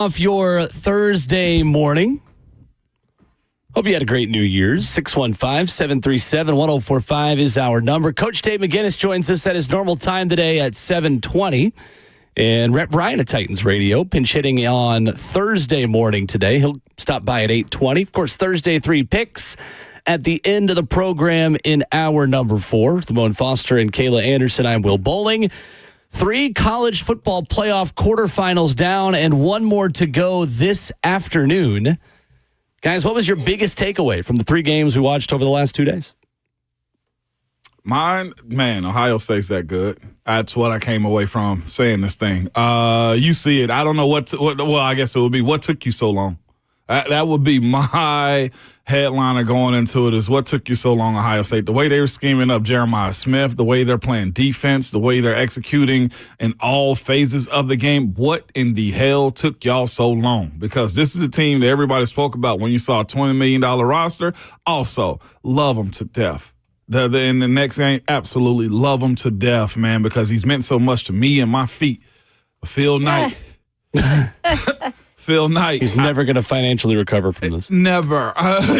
Off your Thursday morning. Hope you had a great New Year's. 615-737-1045 is our number. Coach Dave McGinnis joins us at his normal time today at 7:20. And Rhett Bryan of Titans Radio, pinch hitting on Thursday morning today. He'll stop by at 8:20. Of course, Thursday, 3 picks at the end of the program in hour number 4. Damone Foster and Kayla Anderson. I'm Will Bowling. 3 college football playoff quarterfinals down and one more to go this afternoon. Guys, what was your biggest takeaway from the 3 games we watched over the last 2 days? Mine, man, Ohio State's that good. That's what I came away from saying this thing. You see it. I don't know well, I guess it would be, what took you so long? That would be my headliner going into it, is what took you so long, Ohio State? The way they were scheming up Jeremiah Smith, the way they're playing defense, the way they're executing in all phases of the game. What in the hell took y'all so long? Because this is a team that everybody spoke about when you saw a $20 million roster. Also, love them to death. In the next game, absolutely love him to death, man, because he's meant so much to me and my feet. Phil Knight. Phil Knight. He's never going to financially recover from this. Never.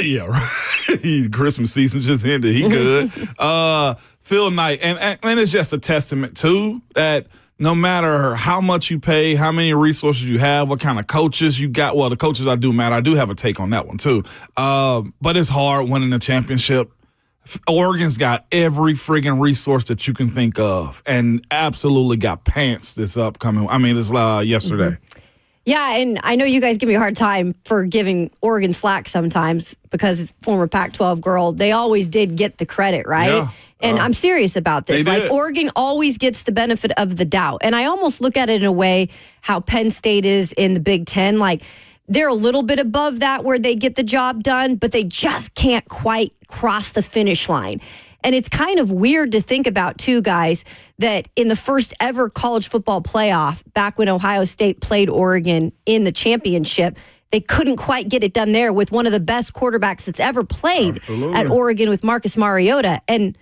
Yeah, right. Christmas season just ended. He could. Phil Knight. And it's just a testament, too, that no matter how much you pay, how many resources you have, what kind of coaches you got. Well, the coaches I do have a take on that one, too. But it's hard winning a championship. Oregon's got every friggin' resource that you can think of, and absolutely got pants this upcoming. This yesterday. Mm-hmm. Yeah, and I know you guys give me a hard time for giving Oregon slack sometimes because it's former Pac-12 girl. They always did get the credit, right? Yeah. And I'm serious about this. Like, Oregon always gets the benefit of the doubt. And I almost look at it in a way how Penn State is in the Big Ten. Like, they're a little bit above that where they get the job done, but they just can't quite cross the finish line. And it's kind of weird to think about, too, guys, that in the first ever college football playoff, back when Ohio State played Oregon in the championship, they couldn't quite get it done there with one of the best quarterbacks that's ever played at Oregon with Marcus Mariota. And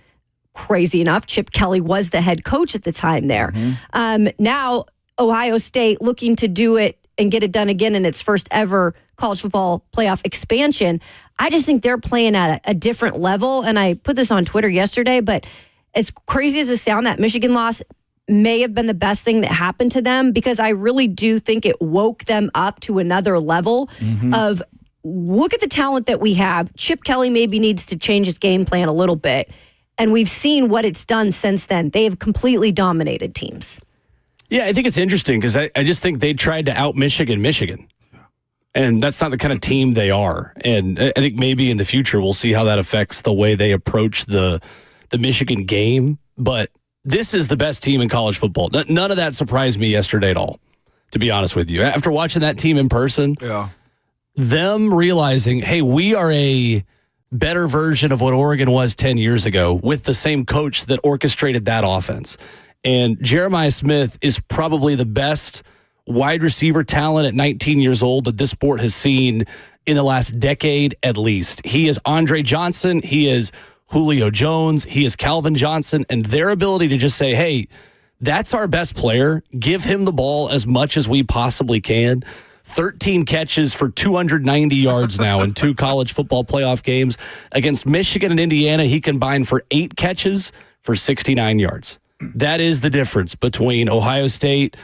crazy enough, Chip Kelly was the head coach at the time there. Mm-hmm. Now, Ohio State looking to do it and get it done again in its first ever college football playoff expansion. I just think they're playing at a different level. And I put this on Twitter yesterday, but as crazy as it sounds, that Michigan loss may have been the best thing that happened to them, because I really do think it woke them up to another level of, look at the talent that we have. Chip Kelly maybe needs to change his game plan a little bit. And we've seen what it's done since then. They have completely dominated teams. Yeah, I think it's interesting because I just think they tried to out-Michigan. And that's not the kind of team they are. And I think maybe in the future we'll see how that affects the way they approach the Michigan game. But this is the best team in college football. None of that surprised me yesterday at all, to be honest with you. After watching that team in person, them realizing, hey, we are a better version of what Oregon was 10 years ago with the same coach that orchestrated that offense. And Jeremiah Smith is probably the best wide receiver talent at 19 years old that this sport has seen in the last decade at least. He is Andre Johnson. He is Julio Jones. He is Calvin Johnson. And their ability to just say, hey, that's our best player. Give him the ball as much as we possibly can. 13 catches for 290 yards now in 2 college football playoff games. Against Michigan and Indiana, he combined for 8 catches for 69 yards. That is the difference between Ohio State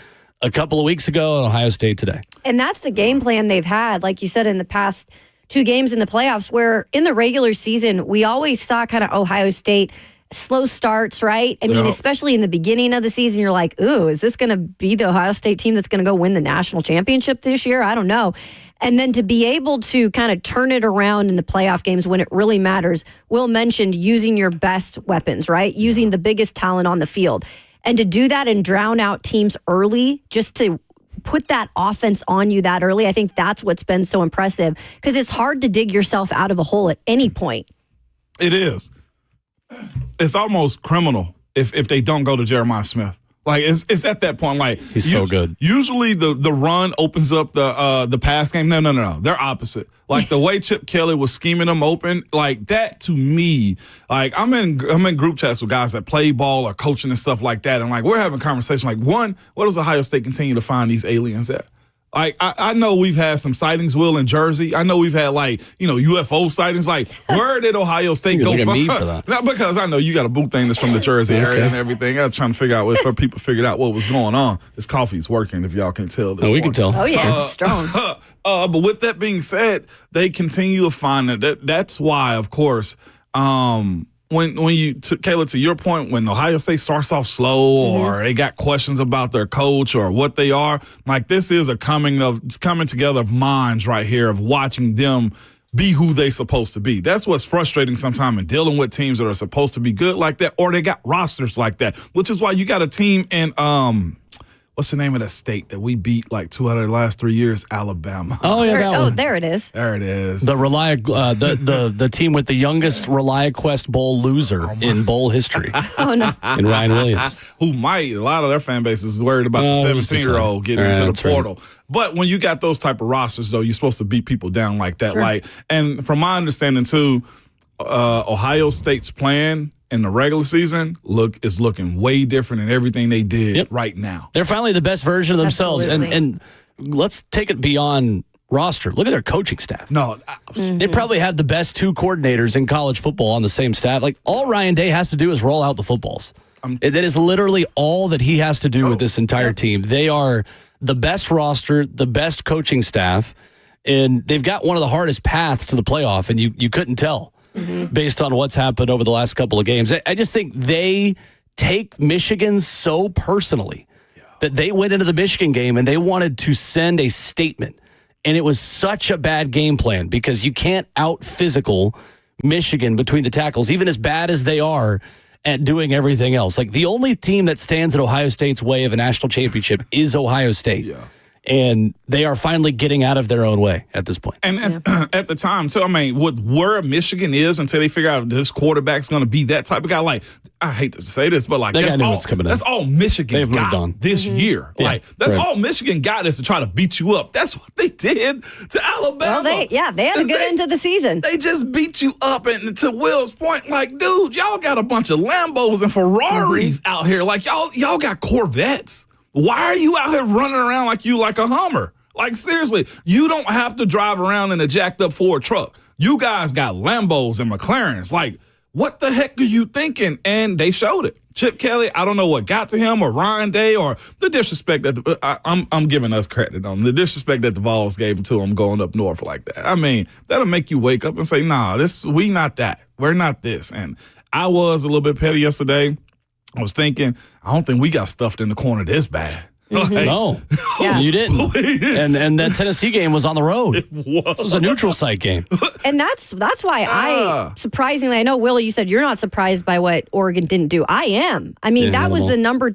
a couple of weeks ago and Ohio State today. And that's the game plan they've had, like you said, in the past 2 games in the playoffs, where in the regular season, we always saw kind of Ohio State slow starts, right? I mean, especially in the beginning of the season, you're like, ooh, is this going to be the Ohio State team that's going to go win the national championship this year? I don't know. And then to be able to kind of turn it around in the playoff games when it really matters. Will mentioned using your best weapons, right? Using the biggest talent on the field. And to do that and drown out teams early, just to put that offense on you that early, I think that's what's been so impressive, because it's hard to dig yourself out of a hole at any point. It is. It's almost criminal if they don't go to Jeremiah Smith. Like, it's at that point. Like, he's so good. Usually the run opens up the pass game. No. They're opposite. Like the way Chip Kelly was scheming them open, like that to me. Like I'm in group chats with guys that play ball or coaching and stuff like that, and like we're having conversation. Like, one, what does Ohio State continue to find these aliens at? Like, I know we've had some sightings, Will, in Jersey. I know we've had, like, UFO sightings. Like, where did Ohio State go from? Me for that. Not because I know you got a boo thing that's from the Jersey area and everything. I'm trying to figure out if people figured out what was going on. This coffee's working, if y'all can tell. We can tell. Oh, yeah, it's strong. But with that being said, they continue to find that's why, of course, when you, Kayla, to your point, when Ohio State starts off slow or they got questions about their coach or what they are, like this is a coming together of minds right here of watching them be who they supposed to be. That's what's frustrating sometimes in dealing with teams that are supposed to be good like that, or they got rosters like that, which is why you got a team in what's the name of that state that we beat like 2 out of the last 3 years? Alabama. Oh, yeah, that one. There it is. There it is. The the team with the youngest ReliaQuest Bowl loser in bowl history. Oh, no. In Ryan Williams. Who a lot of their fan base is worried about the 17-year-old getting into the portal. Right. But when you got those type of rosters, though, you're supposed to beat people down like that. Sure. And from my understanding, too, Ohio State's plan in the regular season is looking way different than everything they did right now. They're finally the best version of themselves. Absolutely. And let's take it beyond roster. Look at their coaching staff. No. They probably have the best 2 coordinators in college football on the same staff. Like, all Ryan Day has to do is roll out the footballs. That is literally all that he has to do with this entire team. They are the best roster, the best coaching staff, and they've got one of the hardest paths to the playoff, and you couldn't tell. Based on what's happened over the last couple of games. I just think they take Michigan so personally that they went into the Michigan game and they wanted to send a statement. And it was such a bad game plan because you can't out-physical Michigan between the tackles, even as bad as they are at doing everything else. Like, the only team that stands at Ohio State's way of a national championship is Ohio State. Yeah. And they are finally getting out of their own way at this point. And at the time, too, I mean, with where Michigan is until they figure out this quarterback's going to be that type of guy, like, I hate to say this, but, like, that's all Michigan They've moved on this year. Yeah. Like, that's all Michigan got is to try to beat you up. That's what they did to Alabama. Well, they had a good end to the season. They just beat you up. And to Will's point, like, dude, y'all got a bunch of Lambos and Ferraris out here. Like, y'all got Corvettes. Why are you out here running around like a Hummer? Like, seriously, you don't have to drive around in a jacked up Ford truck. You guys got Lambos and McLarens. Like, what the heck are you thinking? And they showed it. Chip Kelly, I don't know what got to him, or Ryan Day, or the disrespect that I'm giving us credit on the disrespect that the Vols gave to him going up north like that. I mean, that'll make you wake up and say, nah, we not that. We're not this. And I was a little bit petty yesterday. I was thinking, I don't think we got stuffed in the corner this bad. Like, no, you didn't. And that Tennessee game was on the road. It was a neutral site game. And that's why surprisingly, I know, Willie, you said you're not surprised by what Oregon didn't do. I am. I mean, that was the number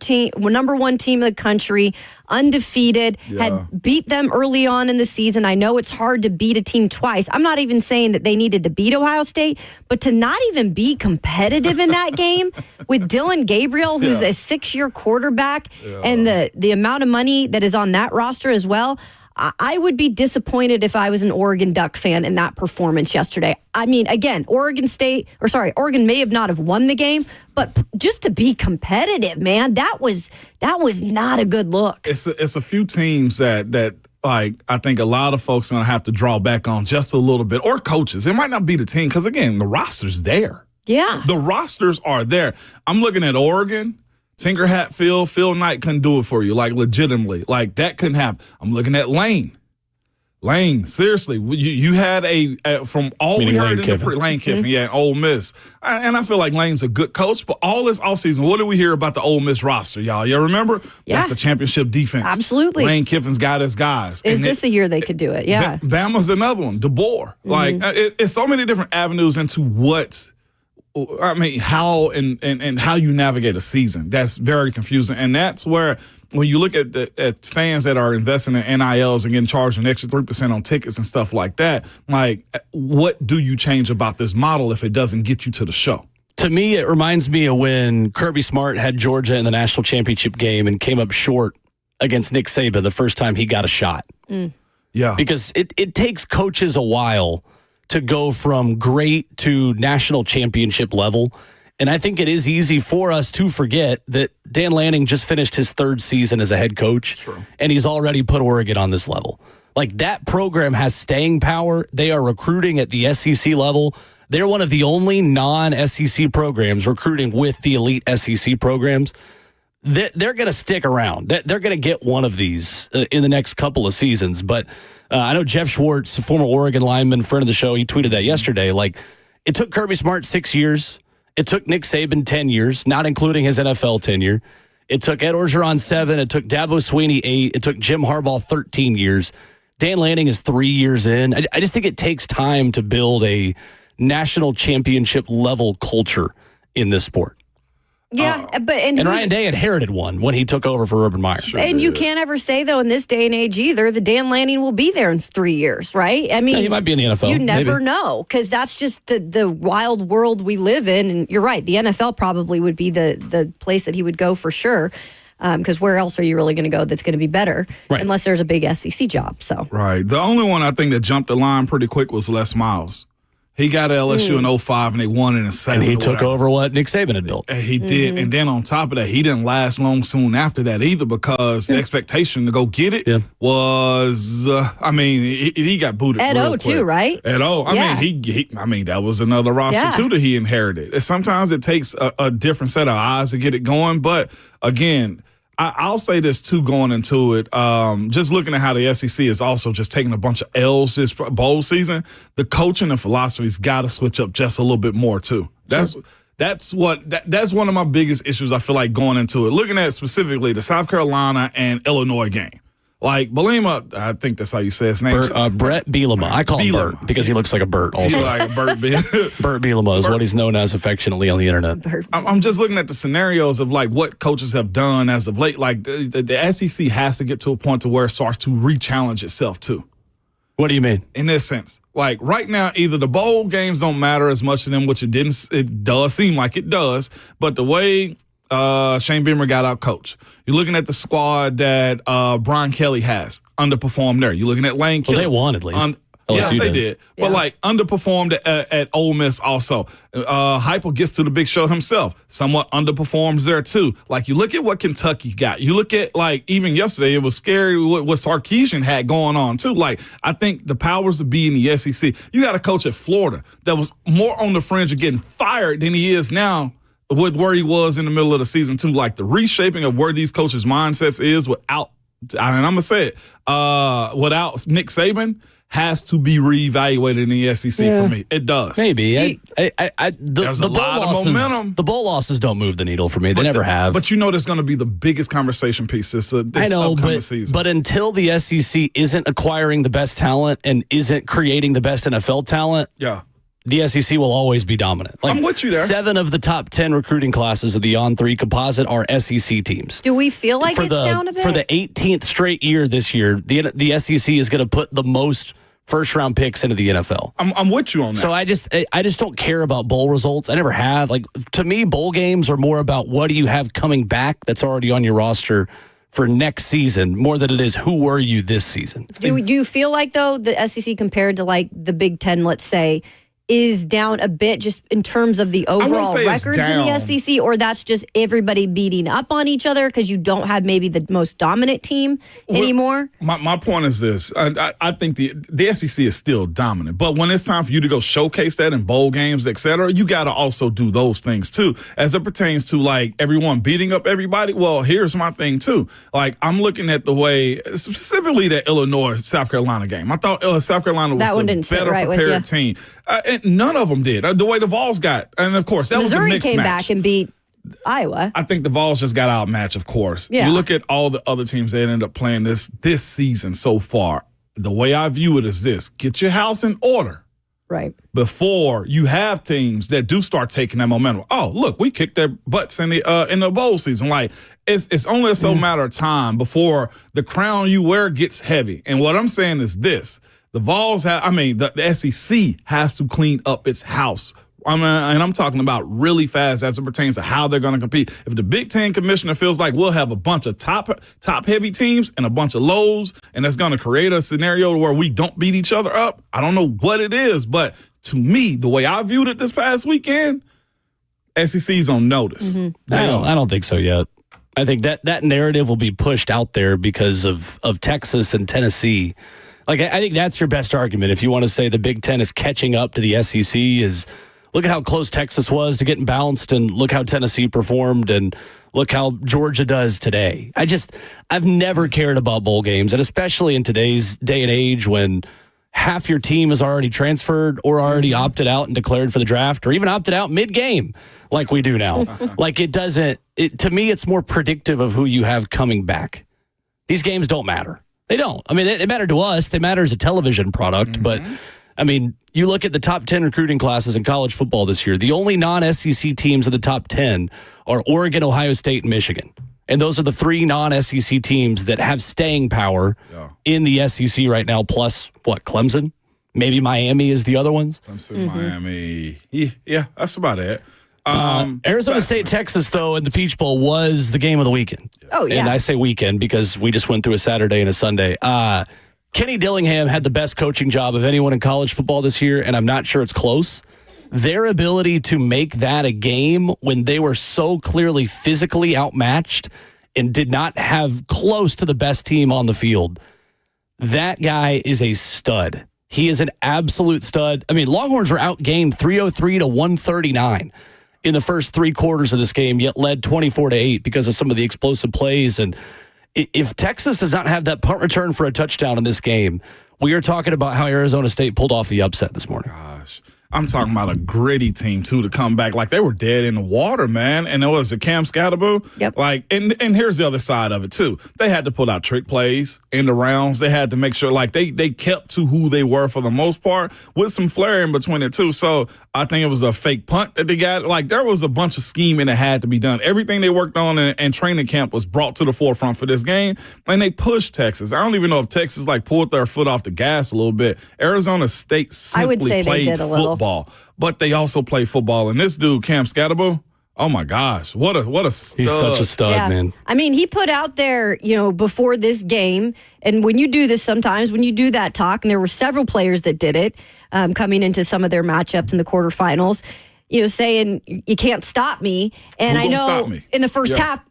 1 team in the country, undefeated, had beat them early on in the season. I know it's hard to beat a team twice. I'm not even saying that they needed to beat Ohio State, but to not even be competitive in that game with Dylan Gabriel, who's a 6-year quarterback, and the amount of money that is on that roster as well, I would be disappointed if I was an Oregon Duck fan in that performance yesterday. I mean, again, Oregon may have not have won the game, but just to be competitive, man, that was not a good look. It's a few teams that like, I think a lot of folks are going to have to draw back on just a little bit, or coaches. It might not be the team because, again, the roster's there. Yeah. The rosters are there. I'm looking at Oregon. Tinker Hatfield, Phil Knight couldn't do it for you, like, legitimately. Like, that couldn't happen. I'm looking at Lane. Lane, seriously, you had from all we heard in Lane Kiffin, Ole Miss. And I feel like Lane's a good coach, but all this offseason, what did we hear about the Ole Miss roster, y'all? You remember? Yeah. That's the championship defense. Absolutely. Lane Kiffin's got his guys. Is this a year they could do it? Yeah. Bama's another one, DeBoer. Like, it's so many different avenues into how and how you navigate a season. That's very confusing. And that's where, when you look at fans that are investing in NILs and getting charged an extra 3% on tickets and stuff like that, like, what do you change about this model if it doesn't get you to the show? To me, it reminds me of when Kirby Smart had Georgia in the national championship game and came up short against Nick Saban the first time he got a shot. Yeah. Because it takes coaches a while to go from great to national championship level. And I think it is easy for us to forget that Dan Lanning just finished his 3rd season as a head coach, and he's already put Oregon on this level. Like, that program has staying power. They are recruiting at the SEC level. They're one of the only non-SEC programs recruiting with the elite SEC programs. They're going to stick around. They're going to get one of these in the next couple of seasons. But I know Jeff Schwartz, a former Oregon lineman, friend of the show, he tweeted that yesterday. Like, it took Kirby Smart 6 years. It took Nick Saban 10 years, not including his NFL tenure. It took Ed Orgeron 7. It took Dabo Swinney 8. It took Jim Harbaugh 13 years. Dan Lanning is 3 years in. I just think it takes time to build a national championship level culture in this sport. Yeah, and Ryan Day inherited one when he took over for Urban Meyer. And you can't ever say, though, in this day and age either, that Dan Lanning will be there in 3 years, right? I mean, he might be in the NFL. You never know, because that's just the wild world we live in. And you're right, the NFL probably would be the place that he would go for sure. Because where else are you really going to go that's going to be better unless there's a big SEC job? So right. The only one I think that jumped the line pretty quick was Les Miles. He got to LSU in 05, and they won in 7. And he took over what Nick Saban had built. And he did. And then on top of that, he didn't last long soon after that either, because the expectation to go get it was, he got booted Ed O too, right? Ed O. I mean, that was another roster too that he inherited. Sometimes it takes a different set of eyes to get it going. But again, I'll say this too going into it. Just looking at how the SEC is also just taking a bunch of L's this bowl season, the coaching and philosophy's got to switch up just a little bit more too. That's one of my biggest issues I feel like going into it. Looking at specifically the South Carolina and Illinois game. Like, Bielema, I think that's how you say his name. Brett Bielema. I call him Bert because he looks like a Bert also. He's like a Bert Bielema is what he's known as affectionately on the internet. I'm just looking at the scenarios of, like, what coaches have done as of late. Like, the SEC has to get to a point to where it starts to re-challenge itself, too. What do you mean? In this sense. Like, right now, either the bowl games don't matter as much to them, which it does seem like it does, but the way Shane Beamer got out coach. You're looking at the squad that Brian Kelly has underperformed there. You're looking at Lane Kiffin. Well, they won at least. Yeah, they did. Yeah. But, like, underperformed at Ole Miss also. Heupel gets to the big show himself. Somewhat underperforms there, too. Like, you look at what Kentucky got. You look at, like, even yesterday, it was scary what Sarkisian had going on, too. Like, I think the powers of be in the SEC. You got a coach at Florida that was more on the fringe of getting fired than he is now with where he was in the middle of the season, too. Like, the reshaping of where these coaches' mindsets is without, and I'm going to say it, without Nick Saban, has to be reevaluated in the SEC for me. It does. Maybe. The bowl losses don't move the needle for me. They never have. But you know there's going to be the biggest conversation piece this upcoming season. But until the SEC isn't acquiring the best talent and isn't creating the best NFL talent, the SEC will always be dominant. Like, I'm with you there. 7 of the top 10 recruiting classes of the On3 composite are SEC teams. Do we feel like it's down a bit? For the 18th straight year this year, the SEC is going to put the most first-round picks into the NFL. I'm with you on that. So I just don't care about bowl results. I never have. Like, to me, bowl games are more about what do you have coming back that's already on your roster for next season, more than it is who were you this season. Do you feel like, though, the SEC compared to, like, the Big Ten, let's say, is down a bit just in terms of the overall records in the SEC, or that's just everybody beating up on each other because you don't have maybe the most dominant team anymore? My point is this. I think the SEC is still dominant, but when it's time for you to go showcase that in bowl games, et cetera, you got to also do those things too. As it pertains to, like, everyone beating up everybody, well, here's my thing too. Like, I'm looking at the way, specifically the Illinois-South Carolina game. I thought South Carolina was a better prepared team. And none of them did. The way the Vols got. And, of course, that Missouri was a mixed match. Missouri came back and beat Iowa. I think the Vols just got outmatched, of course. Yeah. You look at all the other teams that ended up playing this season so far. The way I view it is this. Get your house in order. Right. Before you have teams that do start taking that momentum. Oh, look, we kicked their butts in the bowl season. Like, it's only a matter of time before the crown you wear gets heavy. And what I'm saying is this. The Vols the SEC has to clean up its house. And I'm talking about really fast as it pertains to how they're going to compete. If the Big Ten commissioner feels like we'll have a bunch of top heavy teams and a bunch of lows, and that's going to create a scenario where we don't beat each other up, I don't know what it is. But to me, the way I viewed it this past weekend, SEC's on notice. Mm-hmm. I don't think so yet. I think that narrative will be pushed out there because of Texas and Tennessee. Like, I think that's your best argument. If you want to say the Big Ten is catching up to the SEC, is look at how close Texas was to getting bounced, and look how Tennessee performed, and look how Georgia does today. I've never cared about bowl games, and especially in today's day and age when half your team is already transferred or already opted out and declared for the draft, or even opted out mid-game like we do now. Like, to me, it's more predictive of who you have coming back. These games don't matter. They don't. I mean, they matter to us. They matter as a television product, but I mean, you look at the top 10 recruiting classes in college football this year, the only non-SEC teams in the top 10 are Oregon, Ohio State, and Michigan. And those are the three non-SEC teams that have staying power in the SEC right now, plus, Clemson? Maybe Miami is the other ones? Clemson, Miami. Yeah, that's about it. Arizona State, Texas, though, in the Peach Bowl was the game of the weekend. Yes. Oh, yeah. And I say weekend because we just went through a Saturday and a Sunday. Kenny Dillingham had the best coaching job of anyone in college football this year, and I'm not sure it's close. Their ability to make that a game when they were so clearly physically outmatched and did not have close to the best team on the field, that guy is a stud. He is an absolute stud. I mean, Longhorns were outgained 303 to 139 in the first three quarters of this game, yet led 24-8 because of some of the explosive plays. And if Texas does not have that punt return for a touchdown in this game, we are talking about how Arizona State pulled off the upset this morning. Gosh. I'm talking about a gritty team, too, to come back. Like, they were dead in the water, man. And it was a Cam Scatterboo. Yep. Like, and here's the other side of it, too. They had to put out trick plays in the rounds. They had to make sure, like, they kept to who they were for the most part with some flair in between it, too. So I think it was a fake punt that they got. Like, there was a bunch of scheming that had to be done. Everything they worked on in training camp was brought to the forefront for this game. And they pushed Texas. I don't even know if Texas, like, pulled their foot off the gas a little bit. Arizona State simply I would say played they did a little. football. But they also play football. And this dude, Cam Scatterboo, oh my gosh, what a stud. He's such a stud, man. I mean, he put out there, before this game, and when you do this sometimes, when you do that talk, and there were several players that did it coming into some of their matchups in the quarterfinals, saying, you can't stop me. And I know in the first half,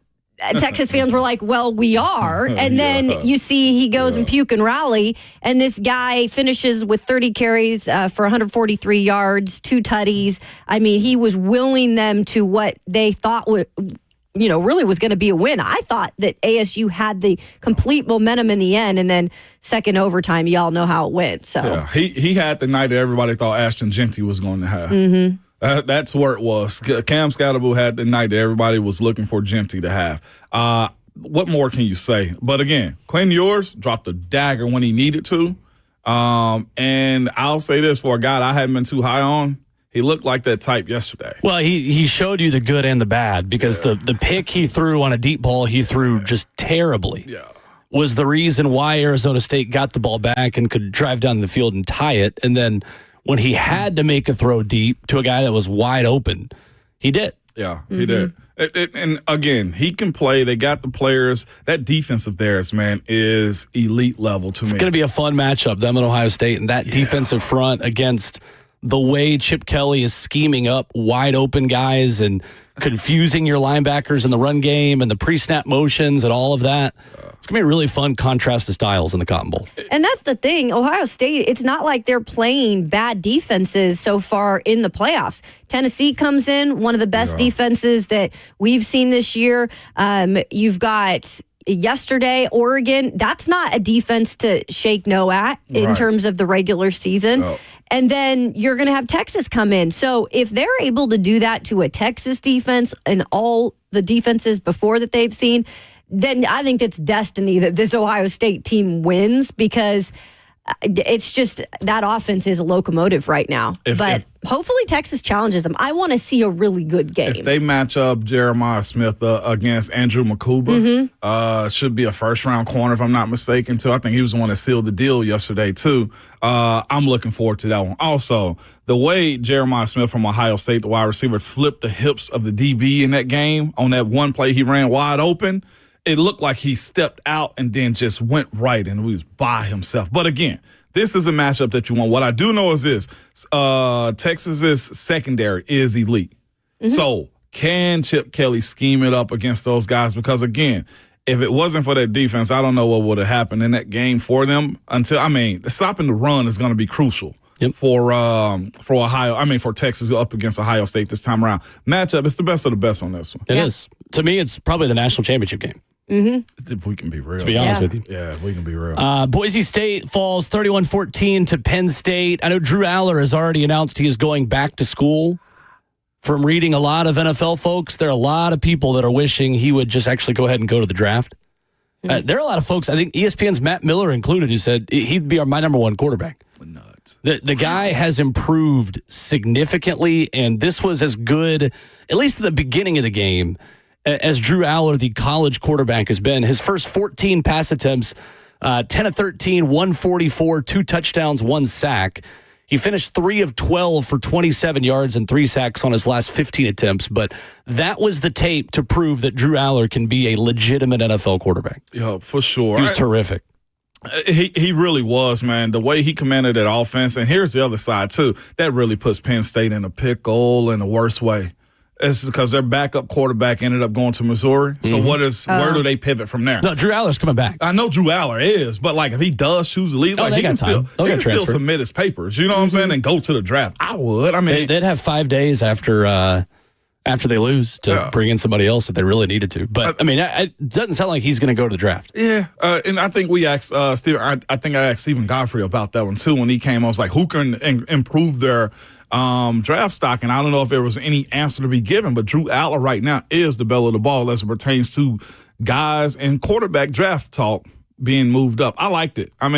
Texas fans were like, well, we are. And then you see he goes and puke and rally, and this guy finishes with 30 carries for 143 yards, 2 tutties. I mean, he was willing them to what they thought would, really was going to be a win. I thought that ASU had the complete momentum in the end, and then second overtime, y'all know how it went. So yeah, he had the night that everybody thought Ashton Genty was going to have. Mm-hmm. That's where it was. Cam Scatterboo had the night that everybody was looking for Genty to have. What more can you say? But again, Quinn Ewers dropped a dagger when he needed to. And I'll say this for a guy I hadn't been too high on. He looked like that type yesterday. Well, he showed you the good and the bad because the pick he threw on a deep ball he threw just terribly was the reason why Arizona State got the ball back and could drive down the field and tie it. And then when he had to make a throw deep to a guy that was wide open, he did. Yeah, he did. And again, he can play. They got the players. That defense of theirs, man, is elite level to me. It's going to be a fun matchup, them and Ohio State, and that defensive front against the way Chip Kelly is scheming up wide open guys and confusing your linebackers in the run game and the pre-snap motions and all of that. It's going to be a really fun contrast of styles in the Cotton Bowl. And that's the thing. Ohio State, it's not like they're playing bad defenses so far in the playoffs. Tennessee comes in, one of the best defenses that we've seen this year. You've got yesterday, Oregon. That's not a defense to shake no at in terms of the regular season. Oh. And then you're going to have Texas come in. So if they're able to do that to a Texas defense and all the defenses before that they've seen, then I think it's destiny that this Ohio State team wins because it's just that offense is a locomotive right now. But hopefully Texas challenges them. I want to see a really good game. If they match up Jeremiah Smith against Andrew Makuba, should be a first-round corner if I'm not mistaken, too. I think he was the one that sealed the deal yesterday, too. I'm looking forward to that one. Also, the way Jeremiah Smith from Ohio State, the wide receiver, flipped the hips of the DB in that game on that one play he ran wide open, it looked like he stepped out and then just went right and he was by himself. But again, this is a matchup that you want. What I do know is this, Texas's secondary is elite. So Can Chip Kelly scheme it up against those guys? Because, again, if it wasn't for that defense, I don't know what would have happened in that game for them. Stopping the run is going to be crucial. Yep. For Ohio, for Texas up against Ohio State this time around. Matchup, it's the best of the best on this one. It is. To me, it's probably the national championship game. Mm-hmm. If we can be real. To be honest with you. Yeah, if we can be real. Boise State falls 31-14 to Penn State. I know Drew Aller has already announced he is going back to school. From reading a lot of NFL folks, there are a lot of people that are wishing he would just actually go ahead and go to the draft. There are a lot of folks, I think ESPN's Matt Miller included, who said he'd be my number one quarterback. Nuts. The guy has improved significantly, and this was as good, at least at the beginning of the game, as Drew Aller, the college quarterback, has been. His first 14 pass attempts, 10 of 13, 144, 2 touchdowns, 1 sack. He finished 3 of 12 for 27 yards and 3 sacks on his last 15 attempts, but that was the tape to prove that Drew Aller can be a legitimate NFL quarterback. Yeah, for sure. He was terrific. He really was, man. The way he commanded that offense, and here's the other side, too. That really puts Penn State in a pickle in the worst way. It's because their backup quarterback ended up going to Missouri. So where do they pivot from there? No, Drew Aller's coming back. I know Drew Aller is, but if he does choose to leave, he can still submit his papers. You know what I'm saying? And go to the draft. I would. They'd have 5 days after they lose to bring in somebody else if they really needed to. But it doesn't sound like he's going to go to the draft. Yeah, and I think we asked Stephen. I think I asked Stephen Godfrey about that one too when he came. I was like, who can improve their draft stock? And I don't know if there was any answer to be given, but Drew Aller right now is the belle of the ball as it pertains to guys in quarterback draft talk being moved up. I liked it. I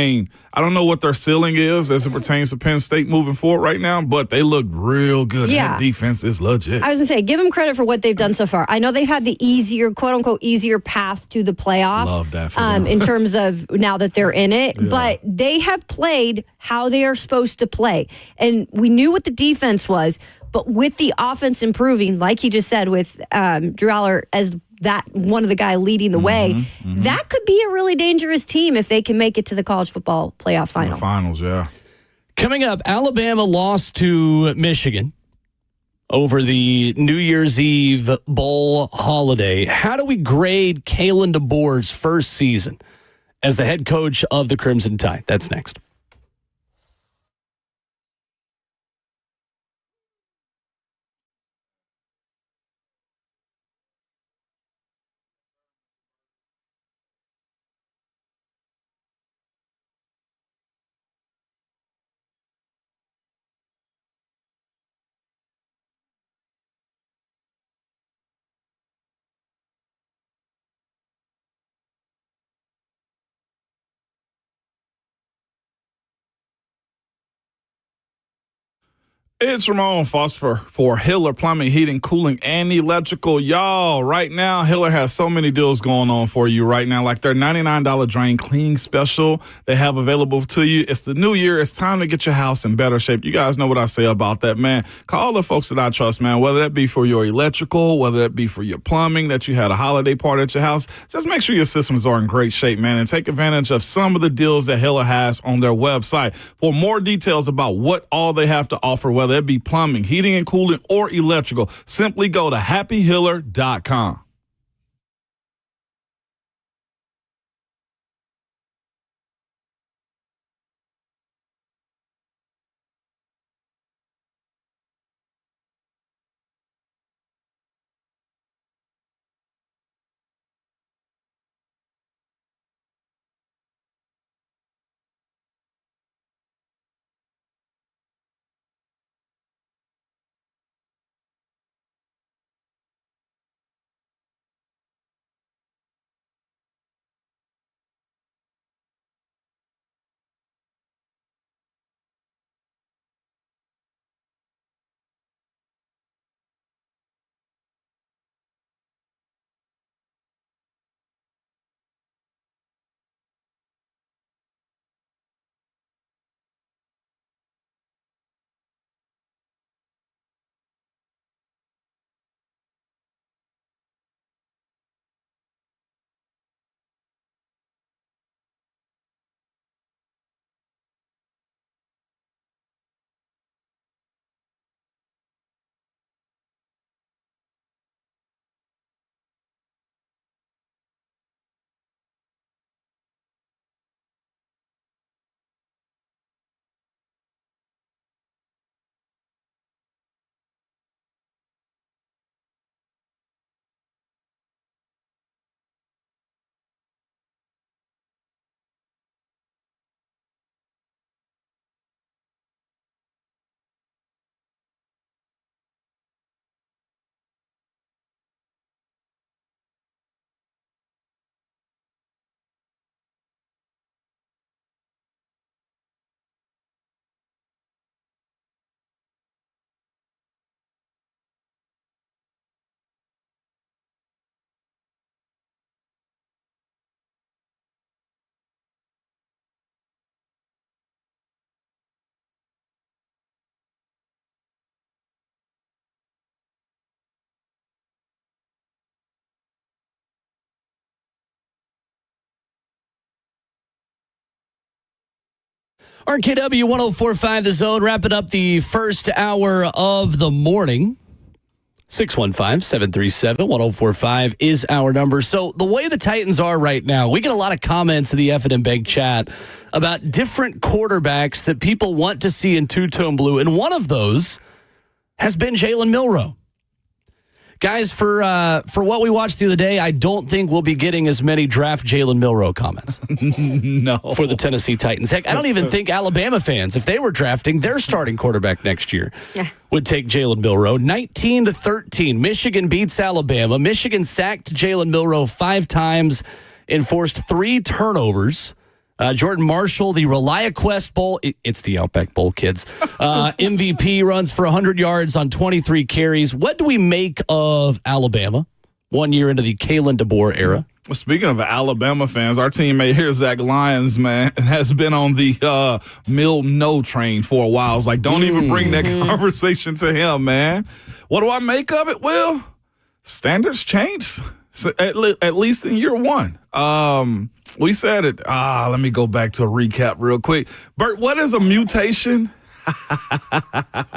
don't know what their ceiling is as it pertains to Penn State moving forward right now, but they look real good. Yeah. That defense is legit. I was going to say, give them credit for what they've done so far. I know they've had the easier, quote-unquote, easier path to the playoff. Love that for them. In terms of now that they're in it. Yeah. But they have played how they are supposed to play. And we knew what the defense was, but with the offense improving, like he just said, with Drew Aller as that one of the guy leading the way, that could be a really dangerous team if they can make it to the college football playoff final. Finals, yeah. Coming up, Alabama lost to Michigan over the New Year's Eve bowl holiday. How do we grade Kalen DeBoer's first season as the head coach of the Crimson Tide? That's next. It's Ramon Foster for Hiller Plumbing, Heating, Cooling, and Electrical. Y'all, right now, Hiller has so many deals going on for you right now, like their $99 drain clean special they have available to you. It's the new year. It's time to get your house in better shape. You guys know what I say about that, man. Call the folks that I trust, man, whether that be for your electrical, whether that be for your plumbing, that you had a holiday party at your house. Just make sure your systems are in great shape, man, and take advantage of some of the deals that Hiller has on their website. For more details about what all they have to offer, whether it be plumbing, heating and cooling, or electrical, simply go to happyhiller.com. RKW 104.5 The Zone, wrapping up the first hour of the morning. 615-737-1045 is our number. So the way the Titans are right now, we get a lot of comments in the F&M Bank chat about different quarterbacks that people want to see in two-tone blue. And one of those has been Jalen Milroe. Guys, for what we watched the other day, I don't think we'll be getting as many draft Jalen Milroe comments. No. For the Tennessee Titans. Heck, I don't even think Alabama fans, if they were drafting their starting quarterback next year, would take Jalen Milroe. 19-13, Michigan beats Alabama. Michigan sacked Jalen Milroe 5 times and forced 3 turnovers. Jordan Marshall, the ReliaQuest Bowl, it's the Outback Bowl, kids. MVP runs for 100 yards on 23 carries. What do we make of Alabama 1 year into the Kalen DeBoer era? Well, speaking of Alabama fans, our teammate here, Zach Lyons, man, has been on the no train for a while. It's like, don't even bring that conversation to him, man. What do I make of it? Well, standards change, at least in year one. We said it. Let me go back to a recap real quick. Bert, what is a mutation?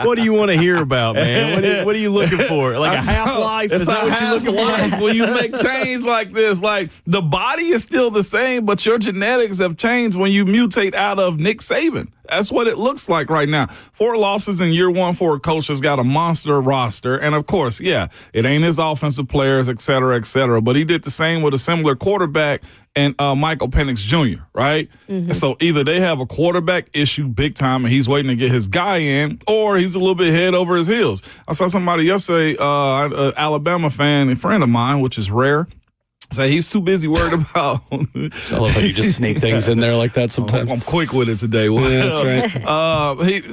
What do you want to hear about, man? What are you looking for? Like a half-life? Is that what you're looking for? When you make change like this, like the body is still the same, but your genetics have changed when you mutate out of Nick Saban. That's what it looks like right now. 4 losses in year one for a coach who's got a monster roster. And, of course, it ain't his offensive players, et cetera, but he did the same with a similar quarterback and Michael Penix Jr., right? Mm-hmm. So either they have a quarterback issue big time and he's waiting to get his guy in, or he's a little bit head over his heels. I saw somebody yesterday, an Alabama fan, a friend of mine, which is rare, say he's too busy worried about. I love how you just sneak things in there like that sometimes. I'm quick with it today. Yeah, that's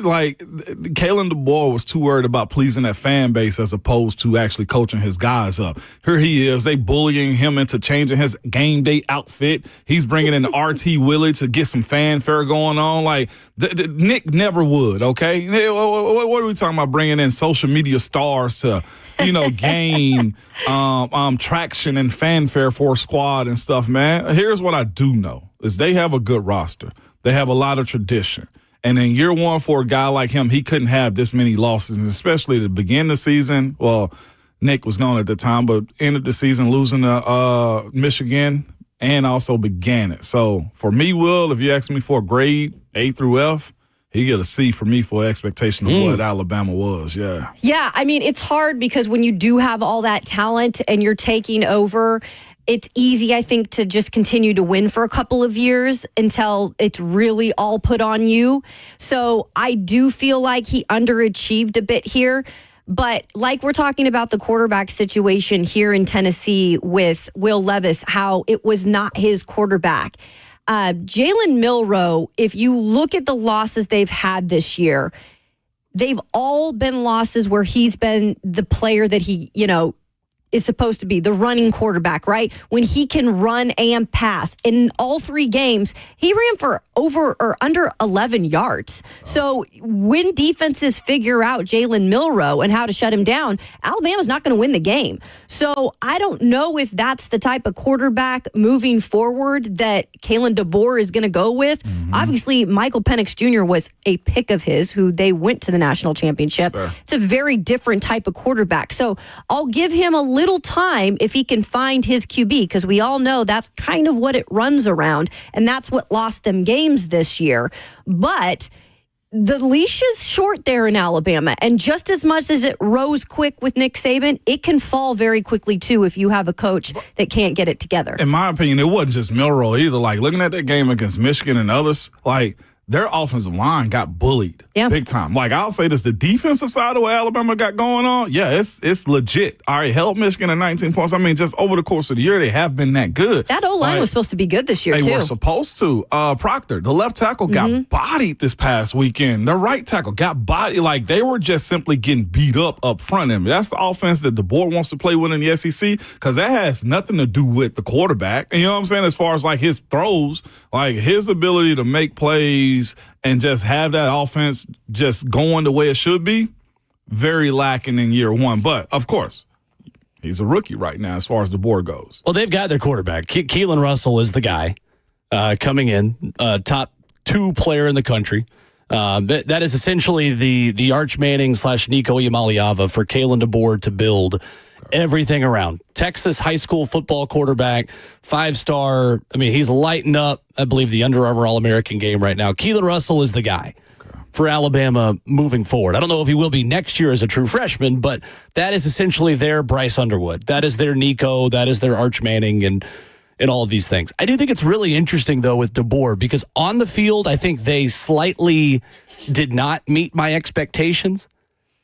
right. Kalen DeBoer was too worried about pleasing that fan base as opposed to actually coaching his guys up. Here he is. They bullying him into changing his game day outfit. He's bringing in RT Willie to get some fanfare going on. Like, Nick never would, okay? What are we talking about, bringing in social media stars to gain traction and fanfare for a squad and stuff, man? Here's what I do know is they have a good roster. They have a lot of tradition. And in year one for a guy like him, he couldn't have this many losses, and especially to begin the season. Well, Nick was gone at the time, but ended the season losing to Michigan and also began it. So for me, Will, if you ask me for a grade A through F, he get a C for me for expectation of what Alabama was, yeah. Yeah, I mean, it's hard because when you do have all that talent and you're taking over, it's easy, I think, to just continue to win for a couple of years until it's really all put on you. So I do feel like he underachieved a bit here. But like we're talking about the quarterback situation here in Tennessee with Will Levis, how it was not his quarterback. Jalen Milroe, if you look at the losses they've had this year, they've all been losses where he's been the player that he, is supposed to be, the running quarterback, right? When he can run and pass. In all 3 games, he ran for over or under 11 yards. So when defenses figure out Jalen Milroe and how to shut him down, Alabama's not going to win the game. So I don't know if that's the type of quarterback moving forward that Kalen DeBoer is going to go with. Mm-hmm. Obviously, Michael Penix Jr. was a pick of his, who they went to the national championship. Sure. It's a very different type of quarterback. So I'll give him a little time if he can find his QB, because we all know that's kind of what it runs around, and that's what lost them games this year. But the leash is short there in Alabama, and just as much as it rose quick with Nick Saban, it can fall very quickly too if you have a coach that can't get it together. In my opinion, it wasn't just Milroe either. Like, looking at that game against Michigan and others, like, their offensive line got bullied big time. Like, I'll say this, the defensive side of what Alabama got going on, it's legit. All right, held Michigan at 19 points. I mean, just over the course of the year, they have been that good. That O-line was supposed to be good this year, too. They were supposed to. Proctor, the left tackle, got bodied this past weekend. The right tackle got bodied. Like, they were just simply getting beat up front of him. That's the offense that DeBoer wants to play with in the SEC, because that has nothing to do with the quarterback. You know what I'm saying? As far as, like, his throws, like, his ability to make plays and just have that offense just going the way it should be, very lacking in year one. But, of course, he's a rookie right now as far as the board goes. Well, they've got their quarterback. Keelan Russell is the guy coming in, top 2 player in the country. That is essentially the Arch Manning / Nico Iamaleava for Kalen DeBoer to build everything around. Texas high school football quarterback, 5-star. I mean, he's lighting up, I believe, the Under Armour All-American game right now. Keelan Russell is the guy for Alabama moving forward. I don't know if he will be next year as a true freshman, but that is essentially their Bryce Underwood. That is their Nico. That is their Arch Manning and all of these things. I do think it's really interesting, though, with DeBoer, because on the field, I think they slightly did not meet my expectations.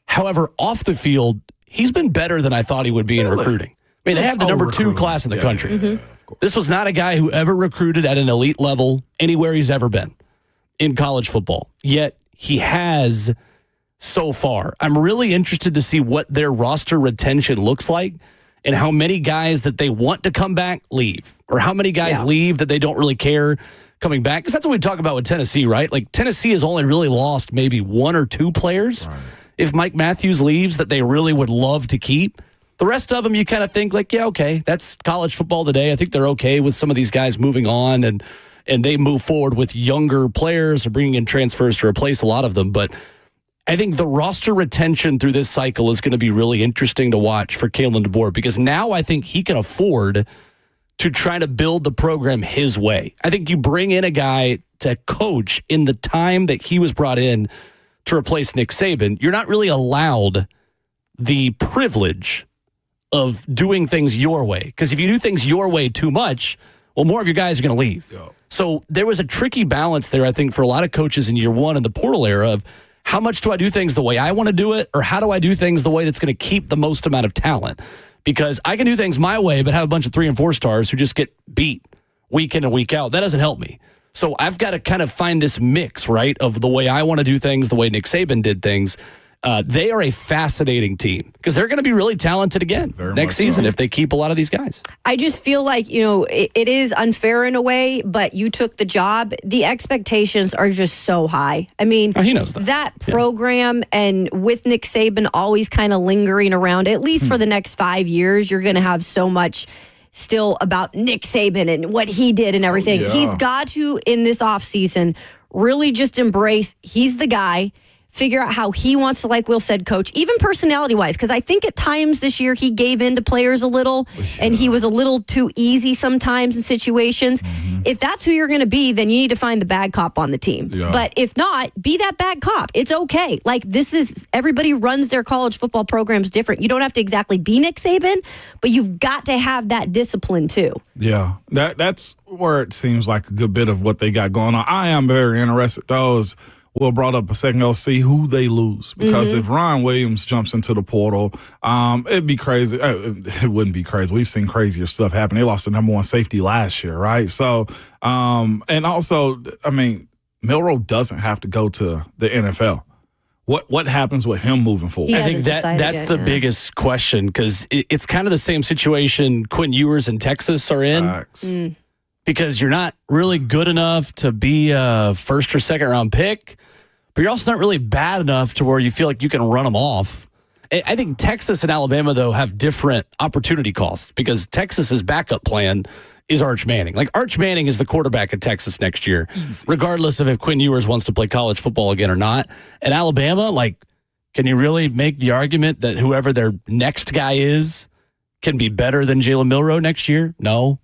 However, off the field, he's been better than I thought he would be in recruiting. I mean, they have the number 2 class in the country. Mm-hmm. This was not a guy who ever recruited at an elite level anywhere he's ever been in college football. Yet he has so far. I'm really interested to see what their roster retention looks like and how many guys that they want to come back leave, or how many guys leave that they don't really care coming back. Because that's what we talk about with Tennessee, right? Like, Tennessee has only really lost maybe 1 or 2 players. Right. If Mike Matthews leaves, that they really would love to keep. The rest of them, you kind of think like, yeah, okay, that's college football today. I think they're okay with some of these guys moving on, and they move forward with younger players or bringing in transfers to replace a lot of them. But I think the roster retention through this cycle is going to be really interesting to watch for Kalen DeBoer, because now I think he can afford to try to build the program his way. I think you bring in a guy to coach in the time that he was brought in to replace Nick Saban. You're not really allowed the privilege of doing things your way, because if you do things your way too much, well, more of your guys are going to leave. Yo. So there was a tricky balance there, I think, for a lot of coaches in year one in the portal era of how much do I do things the way I want to do it, or how do I do things the way that's going to keep the most amount of talent? Because I can do things my way, but have a bunch of 3 and 4 stars who just get beat week in and week out. That doesn't help me. So I've got to kind of find this mix, right, of the way I want to do things, the way Nick Saban did things. They are a fascinating team because they're going to be really talented again next season if they keep a lot of these guys. I just feel like, it is unfair in a way, but you took the job. The expectations are just so high. I mean, he knows that program, and with Nick Saban always kind of lingering around, at least for the next 5 years, you're going to have so much still about Nick Saban and what he did and everything. He's got to, in this offseason, really just embrace he's the guy. Figure out how he wants to, like Will said, coach, even personality-wise, because I think at times this year he gave in to players a little, and he was a little too easy sometimes in situations. Mm-hmm. If that's who you're going to be, then you need to find the bad cop on the team. Yeah. But if not, be that bad cop. It's okay. Like, everybody runs their college football programs different. You don't have to exactly be Nick Saban, but you've got to have that discipline too. Yeah, that's where it seems like a good bit of what they got going on. I am very interested, though, is Will brought up a second ago, see who they lose. Because if Ryan Williams jumps into the portal, it'd be crazy. It wouldn't be crazy. We've seen crazier stuff happen. They lost the number 1 safety last year, right? So, and also, I mean, Milroe doesn't have to go to the NFL. What happens with him moving forward? I think that's the biggest question, because it's kind of the same situation Quinn Ewers and Texas are in. Because you're not really good enough to be a first or second round pick, but you're also not really bad enough to where you feel like you can run them off. I think Texas and Alabama, though, have different opportunity costs, because Texas's backup plan is Arch Manning. Like, Arch Manning is the quarterback at Texas next year, regardless of if Quinn Ewers wants to play college football again or not. At Alabama, like, can you really make the argument that whoever their next guy is can be better than Jalen Milroe next year? No.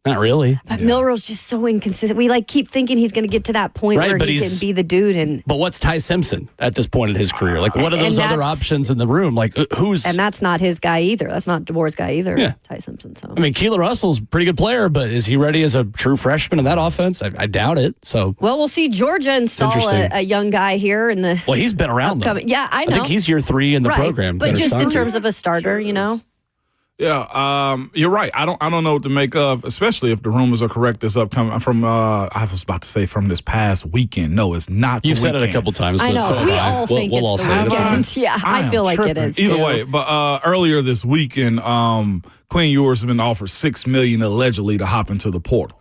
Not really. But Milroe's just so inconsistent. We keep thinking he's going to get to that point where he can be the dude. But what's Ty Simpson at this point in his career? Like, what are those other options in the room? Like, who's? And that's not his guy either. That's not DeBoer's guy either. Yeah. Ty Simpson. So I mean, Keelan Russell's a pretty good player, but is he ready as a true freshman in that offense? I doubt it. So we'll see Georgia install a young guy here in the. Well, he's been around though. Yeah, I know. I think he's year 3 in the program. But just in terms of a starter, Yeah, you're right. I don't know what to make of, especially if the rumors are correct. This upcoming from I was about to say from this past weekend. No, it's not. You've said it a couple times. I know. We all think it's the weekend. Yeah, I feel like it is. Either way, but earlier this weekend, Quinn Ewers has been offered $6 million allegedly to hop into the portal.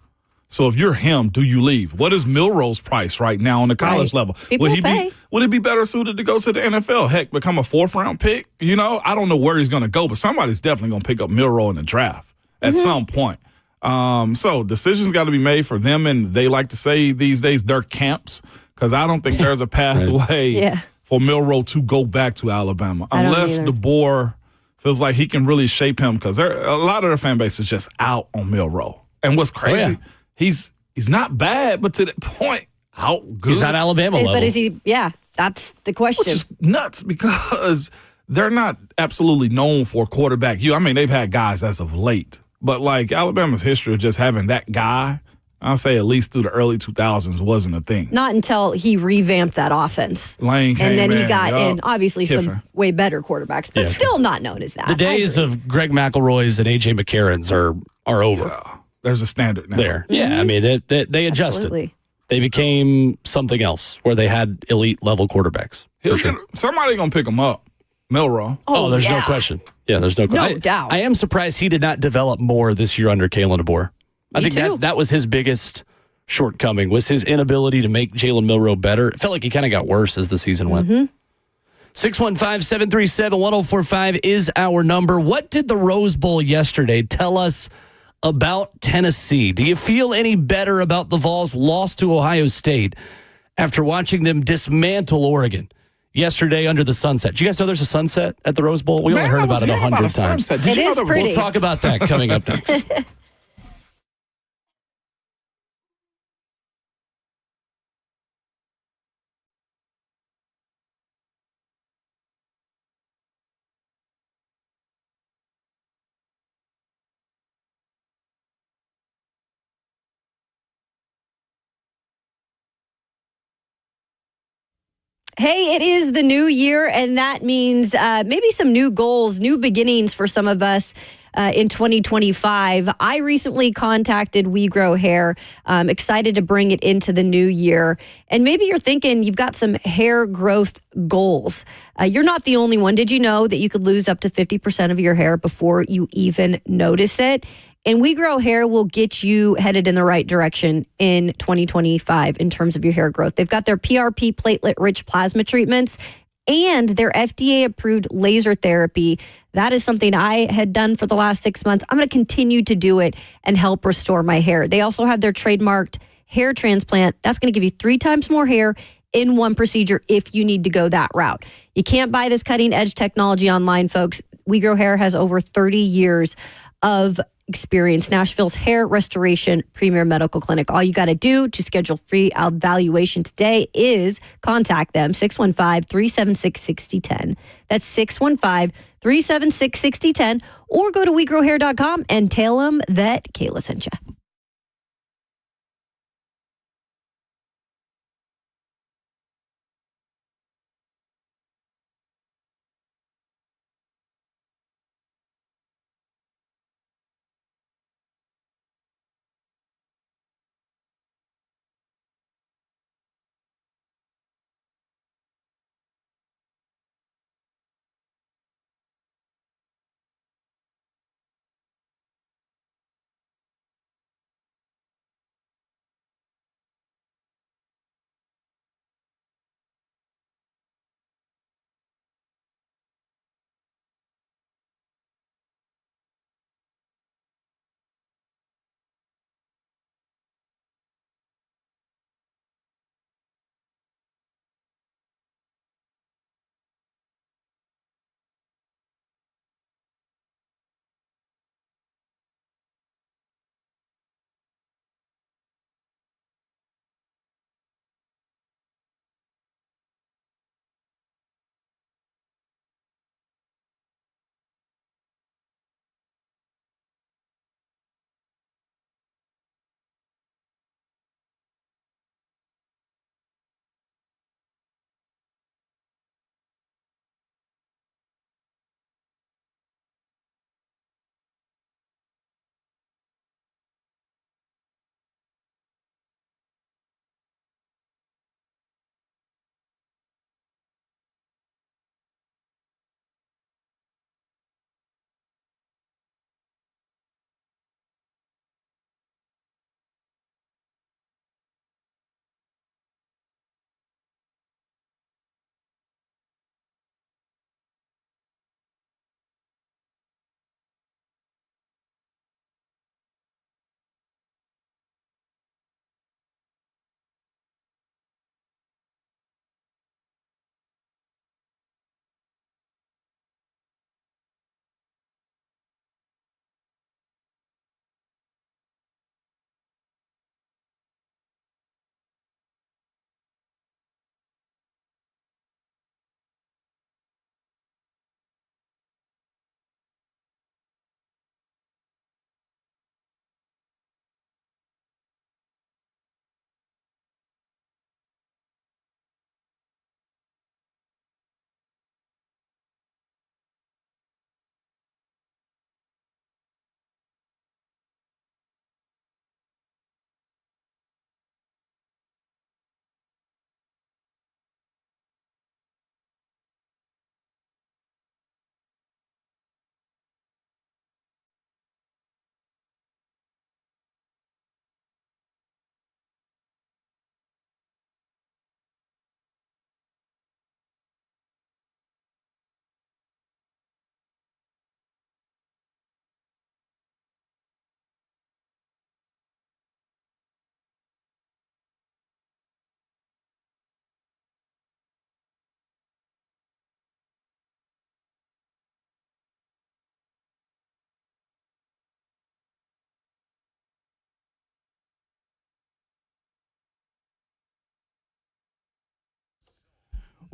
So if you're him, do you leave? What is Milroe's price right now on the college level? Would it be better suited to go to the NFL? Heck, become a 4th-round pick? I don't know where he's going to go, but somebody's definitely going to pick up Milroe in the draft at some point. So decisions got to be made for them, and they like to say these days their camps, because I don't think there's a pathway for Milroe to go back to Alabama unless DeBoer feels like he can really shape him, because a lot of their fan base is just out on Milroe. And what's crazy, he's not bad, but to that point, how good? He's not Alabama level. But is he? Yeah, that's the question. Which is nuts, because they're not absolutely known for quarterback. I mean, they've had guys as of late, but like Alabama's history of just having that guy, I'll say at least through the early 2000s, wasn't a thing. Not until he revamped that offense. Lane came and then he in, got in, obviously, Kiffin. some way better quarterbacks, but still not known as that. The days of Greg McElroy's and A.J. McCarron's are over. Yeah. There's a standard now. There. Yeah, I mean, they adjusted. Absolutely. They became something else where they had elite level quarterbacks. Somebody going to pick him up. Milroe. Oh, there's no question. Yeah, there's no question. No doubt. I am surprised he did not develop more this year under Kalen DeBoer. I think that was his biggest shortcoming, was his inability to make Jalen Milroe better. It felt like he kind of got worse as the season went. 615-737-1045 is our number. What did the Rose Bowl yesterday tell us about Tennessee? Do you feel any better about the Vols' loss to Ohio State after watching them dismantle Oregon yesterday under the sunset? Do you guys know there's a sunset at the Rose Bowl? We only heard about it 100 times. It is pretty. We'll talk about that coming up next. Hey, it is the new year, and that means maybe some new goals, new beginnings for some of us in 2025. I recently contacted We Grow Hair. Excited to bring it into the new year. And maybe you're thinking you've got some hair growth goals. You're not the only one. Did you know that you could lose up to 50% of your hair before you even notice it? And We Grow Hair will get you headed in the right direction in 2025 in terms of your hair growth. They've got their PRP platelet-rich plasma treatments and their FDA-approved laser therapy. That is something I had done for the last 6 months. I'm going to continue to do it and help restore my hair. They also have their trademarked hair transplant. That's going to give you 3 times more hair in one procedure if you need to go that route. You can't buy this cutting-edge technology online, folks. We Grow Hair has over 30 years of experience. Nashville's hair restoration premier medical clinic. All you got to do to schedule free evaluation today is contact them, 615-376-6010. That's 615-376-6010, or go to wegrowhair.com and tell them that Kayla sent you.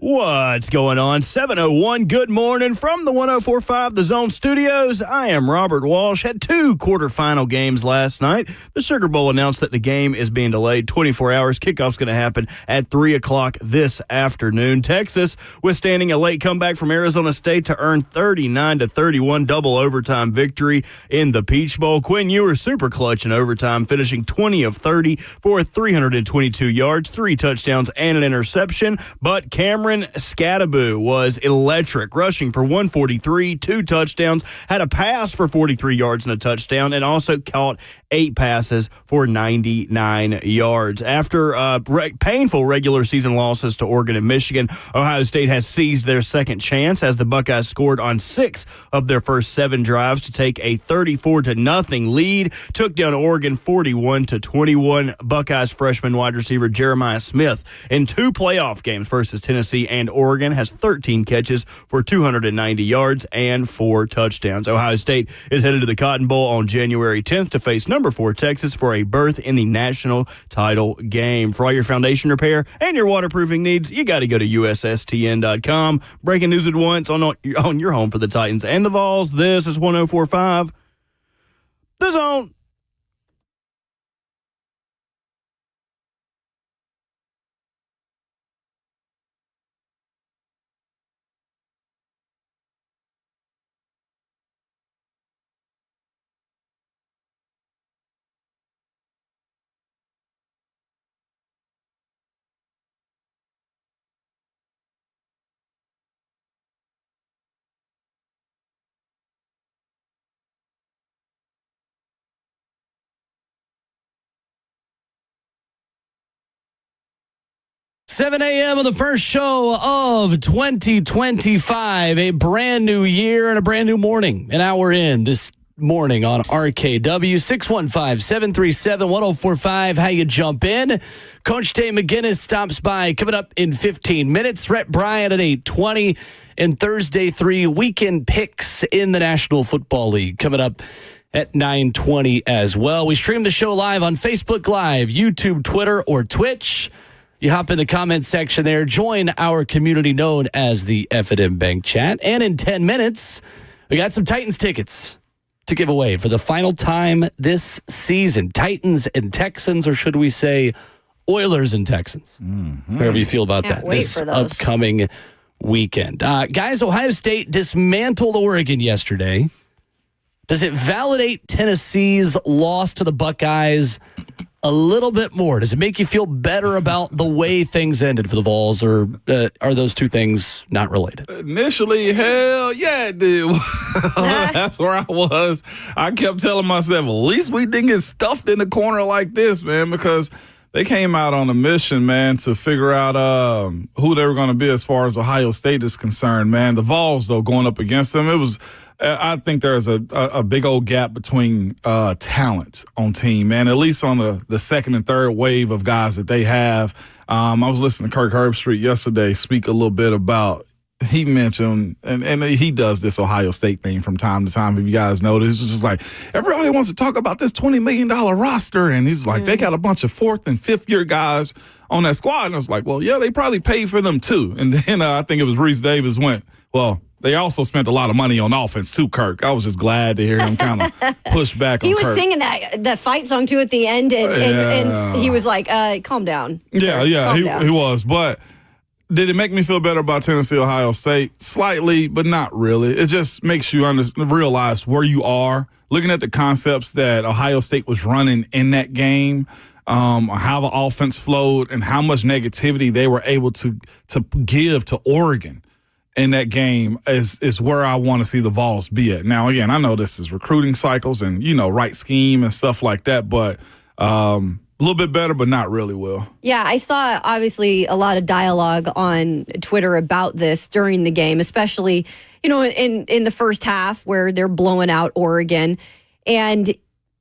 What's going on? 7:01. Good morning from the 104.5 The Zone Studios. I am Robert Walsh. Had 2 quarterfinal games last night. The Sugar Bowl announced that the game is being delayed 24 hours. Kickoff's going to happen at 3 o'clock this afternoon. Texas withstanding a late comeback from Arizona State to earn 39-31 double overtime victory in the Peach Bowl. Quinn Ewers super clutch in overtime, finishing 20 of 30 for 322 yards, 3 touchdowns, and an interception. But Cameron Scattaboo was electric, rushing for 143, 2 touchdowns, had a pass for 43 yards and a touchdown, and also caught 8 passes for 99 yards. After painful regular season losses to Oregon and Michigan, Ohio State has seized their second chance as the Buckeyes scored on 6 of their first 7 drives to take a 34-0 lead, took down Oregon 41-21. Buckeyes freshman wide receiver Jeremiah Smith in 2 playoff games versus Tennessee and Oregon has 13 catches for 290 yards and 4 touchdowns. Ohio State is headed to the Cotton Bowl on January 10th to face number 4 Texas for a berth in the national title game. For all your foundation repair and your waterproofing needs, you got to go to USSTN.com. Breaking news at once on your home for the Titans and the Vols. This is 104.5 The Zone. Seven a.m. on the first show of 2025, a brand new year and a brand new morning. An hour in this morning on RKW, 615-737-1045. How you jump in? Coach Tate McGinnis stops by coming up in 15 minutes. Rhett Bryan at 8:20 and Thursday 3 weekend picks in the National Football League coming up at 9:20 as well. We stream the show live on Facebook Live, YouTube, Twitter, or Twitch. You hop in the comment section there. Join our community known as the F&M Bank Chat. And in 10 minutes, we got some Titans tickets to give away for the final time this season. Titans and Texans, or should we say Oilers and Texans? Whatever you feel about Can't that. wait This for those. upcoming weekend. Guys, Ohio State dismantled Oregon yesterday. Does it validate Tennessee's loss to the Buckeyes a little bit more? Does it make you feel better about the way things ended for the Vols, or are those two things not related? Initially, hell yeah, it did. That's where I was. I kept telling myself, at least we didn't get stuffed in the corner like this, man, because they came out on a mission, man, to figure out who they were going to be as far as Ohio State is concerned, man. The Vols, though, going up against them, it was – I think there's a big old gap between talent on team, man, at least on the second and third wave of guys that they have. I was listening to Kirk Herbstreit yesterday speak a little bit about – he mentioned, and he does this Ohio State thing from time to time, if you guys notice. It's just like, everybody wants to talk about this $20 million roster, and he's like, they got a bunch of 4th and 5th year guys on that squad. And I was like, well, yeah, they probably paid for them too. And then I think it was Reese Davis went, well, they also spent a lot of money on offense too, Kirk. I was just glad to hear him kind of push back on Kirk. He was singing that fight song too at the end, and he was like, calm down. Yeah, he was. But did it make me feel better about Tennessee, Ohio State? Slightly, but not really. It just makes you realize where you are, looking at the concepts that Ohio State was running in that game, how the offense flowed, and how much negativity they were able to give to Oregon in that game is where I want to see the Vols be at. Now, again, I know this is recruiting cycles and, right scheme and stuff like that, but a little bit better, but not really well. Yeah, I saw, obviously, a lot of dialogue on Twitter about this during the game, especially, in the first half where they're blowing out Oregon. And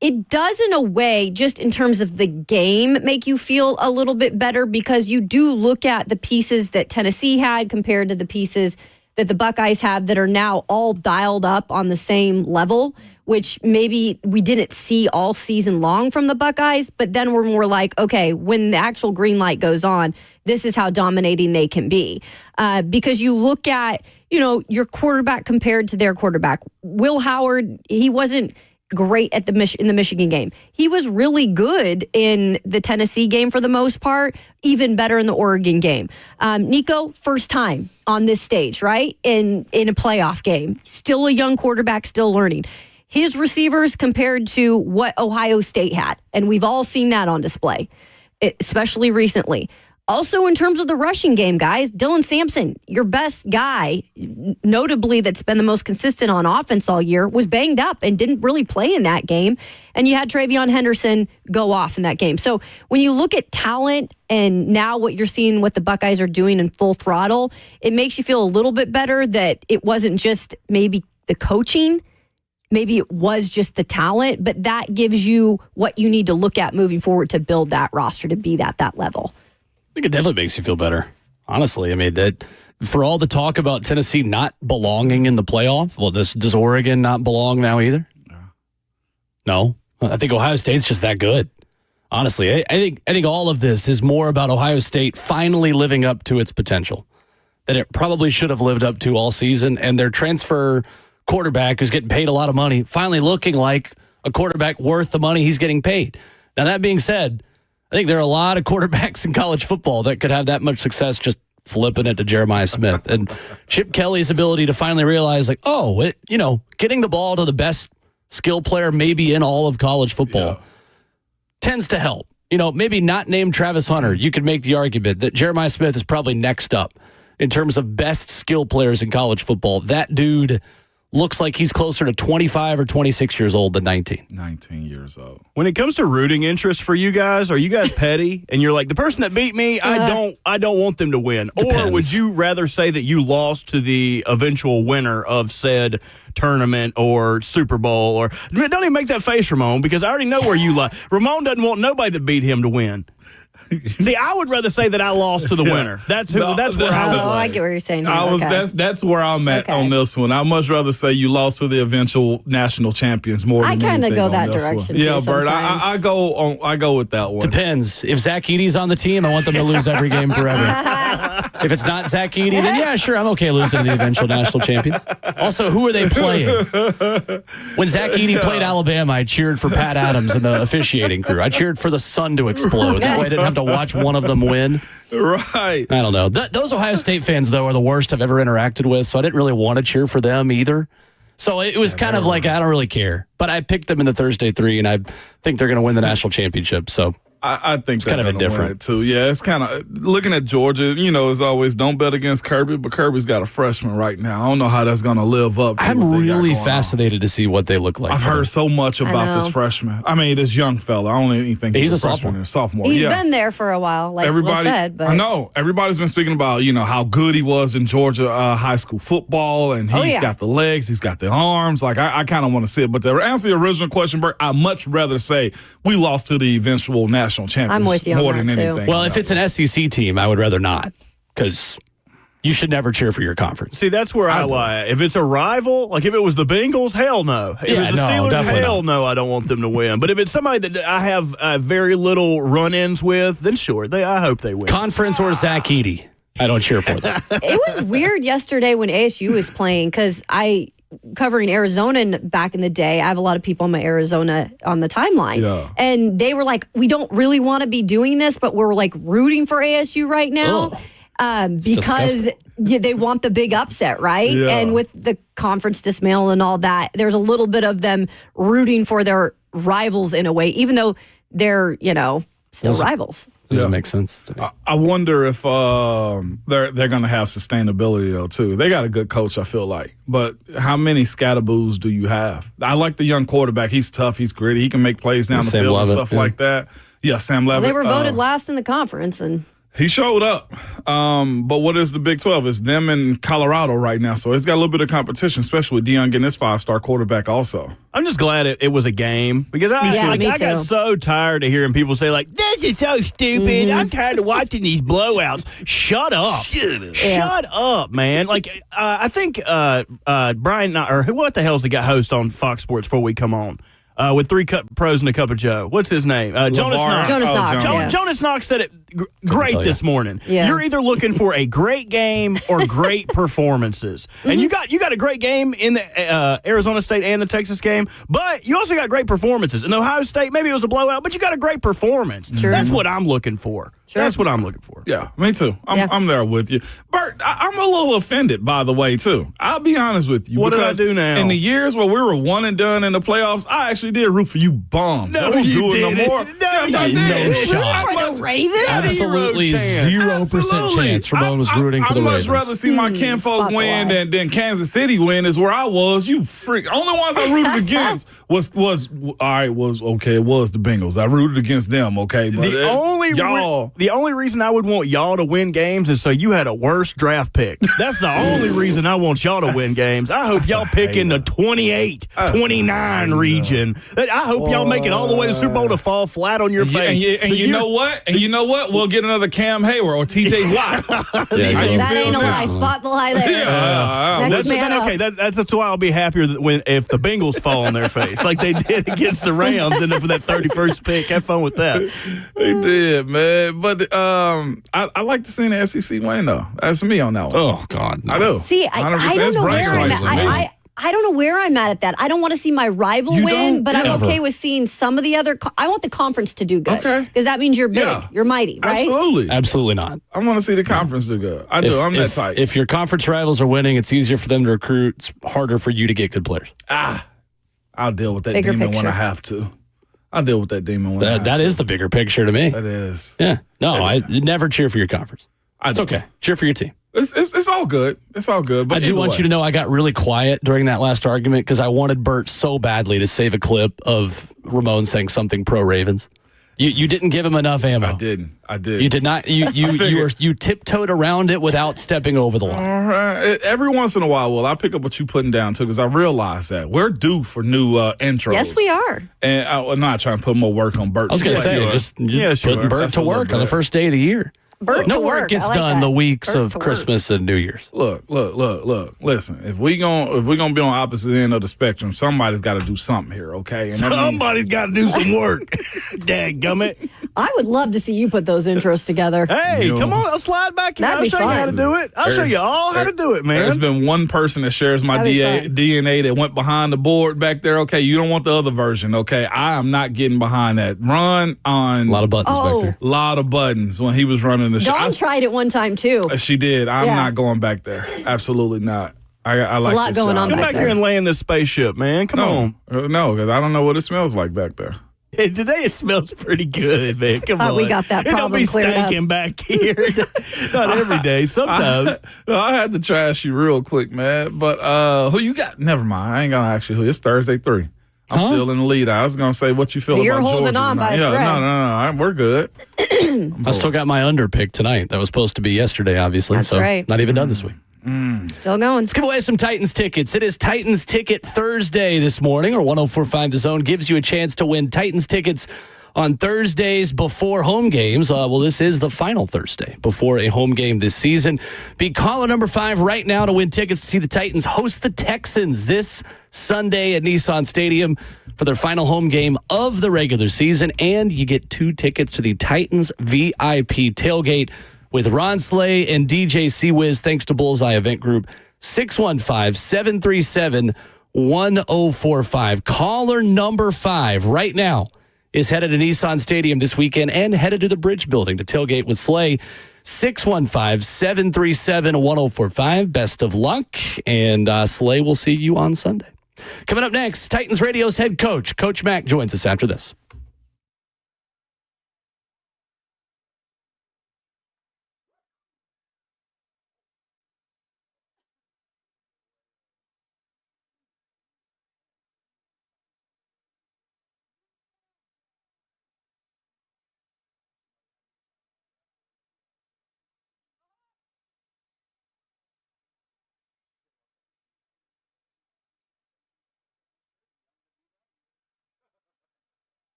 it does, in a way, just in terms of the game, make you feel a little bit better because you do look at the pieces that Tennessee had compared to the pieces that the Buckeyes have that are now all dialed up on the same level, which maybe we didn't see all season long from the Buckeyes. But then we're more like, okay, when the actual green light goes on, this is how dominating they can be. Because you look at, your quarterback compared to their quarterback. Will Howard, he wasn't great at in the Michigan game. He was really good in the Tennessee game for the most part, even better in the Oregon game. Nico, first time on this stage, right? In a playoff game. Still a young quarterback, still learning. His receivers compared to what Ohio State had, and we've all seen that on display, especially recently. Also, in terms of the rushing game, guys, Dylan Sampson, your best guy, notably that's been the most consistent on offense all year, was banged up and didn't really play in that game. And you had Travion Henderson go off in that game. So when you look at talent and now what you're seeing, what the Buckeyes are doing in full throttle, it makes you feel a little bit better that it wasn't just maybe the coaching. Maybe it was just the talent, but that gives you what you need to look at moving forward to build that roster to be at that level. I think it definitely makes you feel better. Honestly, I mean, that for all the talk about Tennessee not belonging in the playoff, well, does Oregon not belong now either? No. I think Ohio State's just that good. Honestly, I think all of this is more about Ohio State finally living up to its potential that it probably should have lived up to all season, and their transfer quarterback who's getting paid a lot of money finally looking like a quarterback worth the money he's getting paid. Now, that being said, I think there are a lot of quarterbacks in college football that could have that much success just flipping it to Jeremiah Smith. And Chip Kelly's ability to finally realize, getting the ball to the best skill player maybe in all of college football tends to help. Maybe not named Travis Hunter. You could make the argument that Jeremiah Smith is probably next up in terms of best skill players in college football. That dude looks like he's closer to 25 or 26 years old than 19. 19 years old. When it comes to rooting interest for you guys, are you guys petty? And you're like, the person that beat me, I don't want them to win. Depends. Or would you rather say that you lost to the eventual winner of said tournament or Super Bowl? Or don't even make that face, Ramon, because I already know where you lie. Ramon doesn't want nobody that beat him to win. See, I would rather say that I lost to the winner. That's where I would. Oh, I get what you're saying. That's where I'm at on this one. I'd much rather say you lost to the eventual national champions more than anything. I kind of go that direction. Yeah, Bert, I go with that one. Depends. If Zach Edey's on the team, I want them to lose every game forever. If it's not Zach Edey, then yeah, sure, I'm okay losing to the eventual national champions. Also, who are they playing? When Zach Edey played Alabama, I cheered for Pat Adams and the officiating crew. I cheered for the sun to explode. That way I didn't have to watch one of them win. Right. I don't know. Those Ohio State fans, though, are the worst I've ever interacted with, so I didn't really want to cheer for them either. So it was kind of like, I don't really care. But I picked them in the Thursday 3, and I think they're going to win the national championship. So I think it's kind of indifferent too. Yeah, it's kind of looking at Georgia. As always, don't bet against Kirby, but Kirby's got a freshman right now. I don't know how that's going to live up to I'm really fascinated to see what they look like. I've heard so much about this freshman. I mean, this young fella. I don't even think he's a sophomore. He's been there for a while, like everybody said. But I know everybody's been speaking about how good he was in Georgia high school football, and he's got the legs, he's got the arms. Like I kind of want to see it. But to answer the original question, Bert, I'd much rather say we lost to the eventual national champions. I'm with you more on than that anything. Well, if it's an SEC team, I would rather not, because you should never cheer for your conference. See, that's where I lie. If it's a rival, like if it was the Bengals, hell no. If it's the Steelers, hell no, I don't want them to win. But if it's somebody that I have very little run-ins with, then sure, I hope they win. Conference or Zach Edey, I don't cheer for them. It was weird yesterday when ASU was playing, because covering Arizona back in the day, I have a lot of people in my Arizona on the timeline. Yeah. And they were like, we don't really want to be doing this, but we're like rooting for ASU right now because they want the big upset, right? Yeah. And with the conference dismantle and all that, there's a little bit of them rooting for their rivals in a way, even though they're, still rivals. Doesn't make sense to me. I wonder if they're going to have sustainability, though, too. They got a good coach, I feel like. But how many scataboos do you have? I like the young quarterback. He's tough. He's gritty. He can make plays down the field and stuff like that. Yeah, Sam Levitt. Well, they were voted last in the conference, and he showed up. But what is the Big 12? It's them and Colorado right now. So it's got a little bit of competition, especially with Deion getting his 5-star quarterback also. I'm just glad it was a game, because I got so tired of hearing people say, like, this is so stupid. I'm tired of watching these blowouts. Shut up. Shut up, man. Like, I think Brian, or what the hell's the guy host on Fox Sports before we come on? with 3 pros and a cup of Joe. What's his name? Jonas Knox. Jonas Knox. Yeah. Jonas Knox said it great this morning. Yeah. You're either looking for a great game or great performances. And you got a great game in the Arizona State and the Texas game, but you also got great performances. In Ohio State, maybe it was a blowout, but you got a great performance. Sure. That's what I'm looking for. Sure. That's what I'm looking for. Yeah, me too. I'm there with you. Bert, I'm a little offended, by the way, too. I'll be honest with you. What did I do now? In the years where we were one and done in the playoffs, I actually did root for you bums. No, I don't you do it no didn't. more. No, yes, I you did. didn't. No shot. For the Ravens? Absolutely Zero 0% chance Ramon was rooting for the Ravens. I'd much rather see my kinfolk spot the win lie. than Kansas City win is where I was. You freak. Only ones I rooted against was the Bengals. I rooted against them, okay? But The only reason I would want y'all to win games is so you had a worse draft pick. That's the only reason I want y'all to win games. I hope y'all pick in the 28-29 region. I hope y'all make it all the way to the Super Bowl to fall flat on your face. And you know what? We'll get another Cam Hayward or TJ Watt. That ain't a lie. Spot the lie there. Next man up. Okay, that's why I'll be happier if the Bengals fall on their face like they did against the Rams and up with that 31st pick. Have fun with that. They did, man. But I like to see the SEC win, though. That's me on that one. Oh, God. No. I do. See, I don't know where I'm at. I don't know where I'm at that. I don't want to see my rival win, but I'm okay with seeing some of the other. I want the conference to do good. Okay. Because that means you're big. You're mighty, right? Absolutely. Absolutely not. I want to see the conference do good. I do. I'm that type. If your conference rivals are winning, it's easier for them to recruit. It's harder for you to get good players. I'll deal with that Bigger demon picture. when I have to. I'll deal with that demon when I have to. That is the bigger picture to me. That is. Yeah. No, I never cheer for your conference. It's okay. Cheer for your team. It's all good. It's all good. But I do want you to know I got really quiet during that last argument because I wanted Bert so badly to save a clip of Ramon saying something pro Ravens. You didn't give him enough ammo. I did. You did not. You tiptoed around it without stepping over the line. All right. Every once in a while, I pick up what you're putting down too because I realize that we're due for new intros. Yes, we are. And I'm not trying to put more work on Bert. I was going to say, putting Bert to work on the first day of the year. No work gets done the weeks of Christmas and New Year's. Look. Listen, if we gonna be on opposite end of the spectrum, somebody's got to do something here, okay? And Somebody's got to do some work. Dadgummit. I would love to see you put those intros together. Hey, come on, I'll slide back in. That'd I'll be show you how to fun. do it. I'll show you all how to do it, man. There's been one person that shares my That'd be fun. DNA that went behind the board back there. Okay, you don't want the other version. Okay, I am not getting behind that. Run on A lot of buttons back there. lot of buttons when he was running the show. Dawn tried it one time too. She did. I'm not going back there. Absolutely not. I like a lot this going job. on Come back back there. here and lay in this spaceship, man. Come on. No, because I don't know what it smells like back there. Hey, today it smells pretty good, man. Come on. We got that It don't problem be cleared up. stinking back here. Not every day. Sometimes. I had to trash you real quick, man. But who you got? Never mind. I ain't gonna ask you who. It's Thursday 3. I'm still in the lead. I was gonna say what you feel You're about holding Georgia on by a tonight. thread. No. We're good. I still got my under pick tonight. That was supposed to be yesterday, obviously. That's so right. Not even done this week. Still going. Let's give away some Titans tickets. It is Titans Ticket Thursday this morning, or 104.5 The Zone gives you a chance to win Titans tickets on Thursdays before home games. This is the final Thursday before a home game this season. Be caller number 5 right now to win tickets to see the Titans host the Texans this Sunday at Nissan Stadium for their final home game of the regular season. And you get 2 tickets to the Titans VIP tailgate with Ron Slay and DJ Seawiz, thanks to Bullseye Event Group. 615-737-1045. Caller number 5 right now is headed to Nissan Stadium this weekend and headed to the Bridge Building to tailgate with Slay. 615-737-1045. Best of luck, and Slay will see you on Sunday. Coming up next, Titans Radio's head coach, Coach Mack, joins us after this.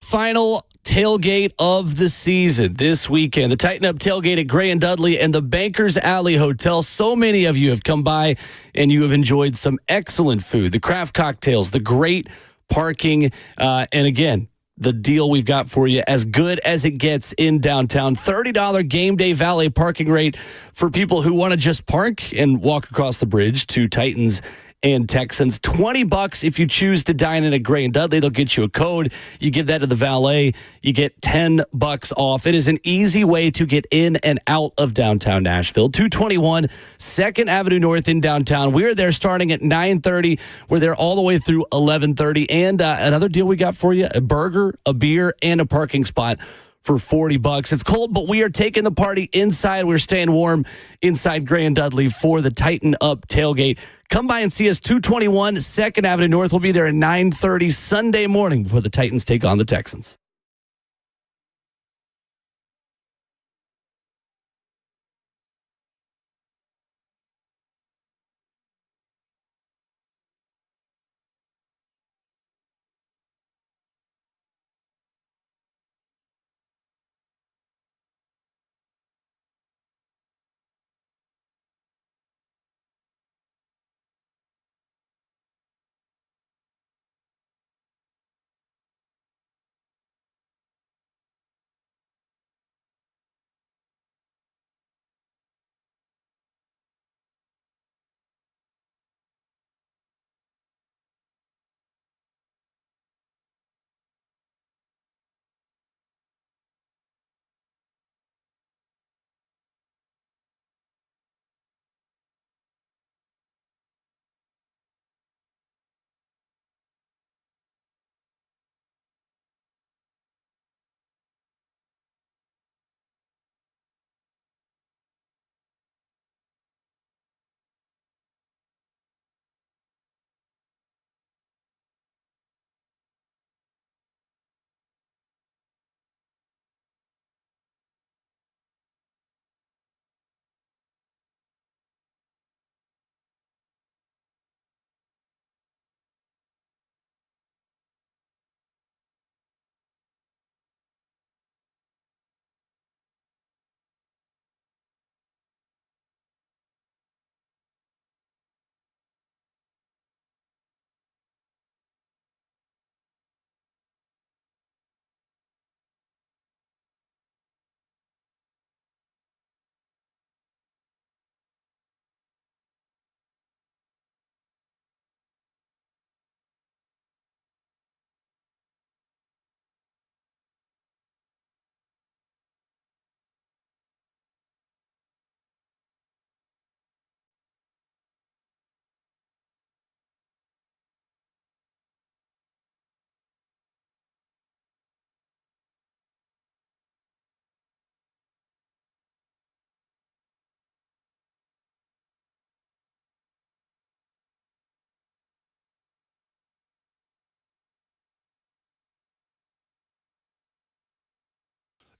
Final tailgate of the season this weekend. The Tighten Up tailgate at Gray and Dudley and the Bankers Alley Hotel. So many of you have come by and you have enjoyed some excellent food. The craft cocktails, the great parking. And again, the deal we've got for you, as good as it gets in downtown. $30 game day valet parking rate for people who want to just park and walk across the bridge to Titans and Texans. $20 if you choose to dine in at Gray and Dudley. They'll get you a code. You give that to the valet. You get $10 off. It is an easy way to get in and out of downtown Nashville. 221 2nd Avenue North in downtown. We're there starting at 9:30. We're there all the way through 11:30. And another deal we got for you, a burger, a beer, and a parking spot for $40. It's cold, but we are taking the party inside. We're staying warm inside Gray and Dudley for the Tighten Up tailgate. Come by and see us, 221 2nd Avenue North. We'll be there at 9:30 Sunday morning before the Titans take on the Texans.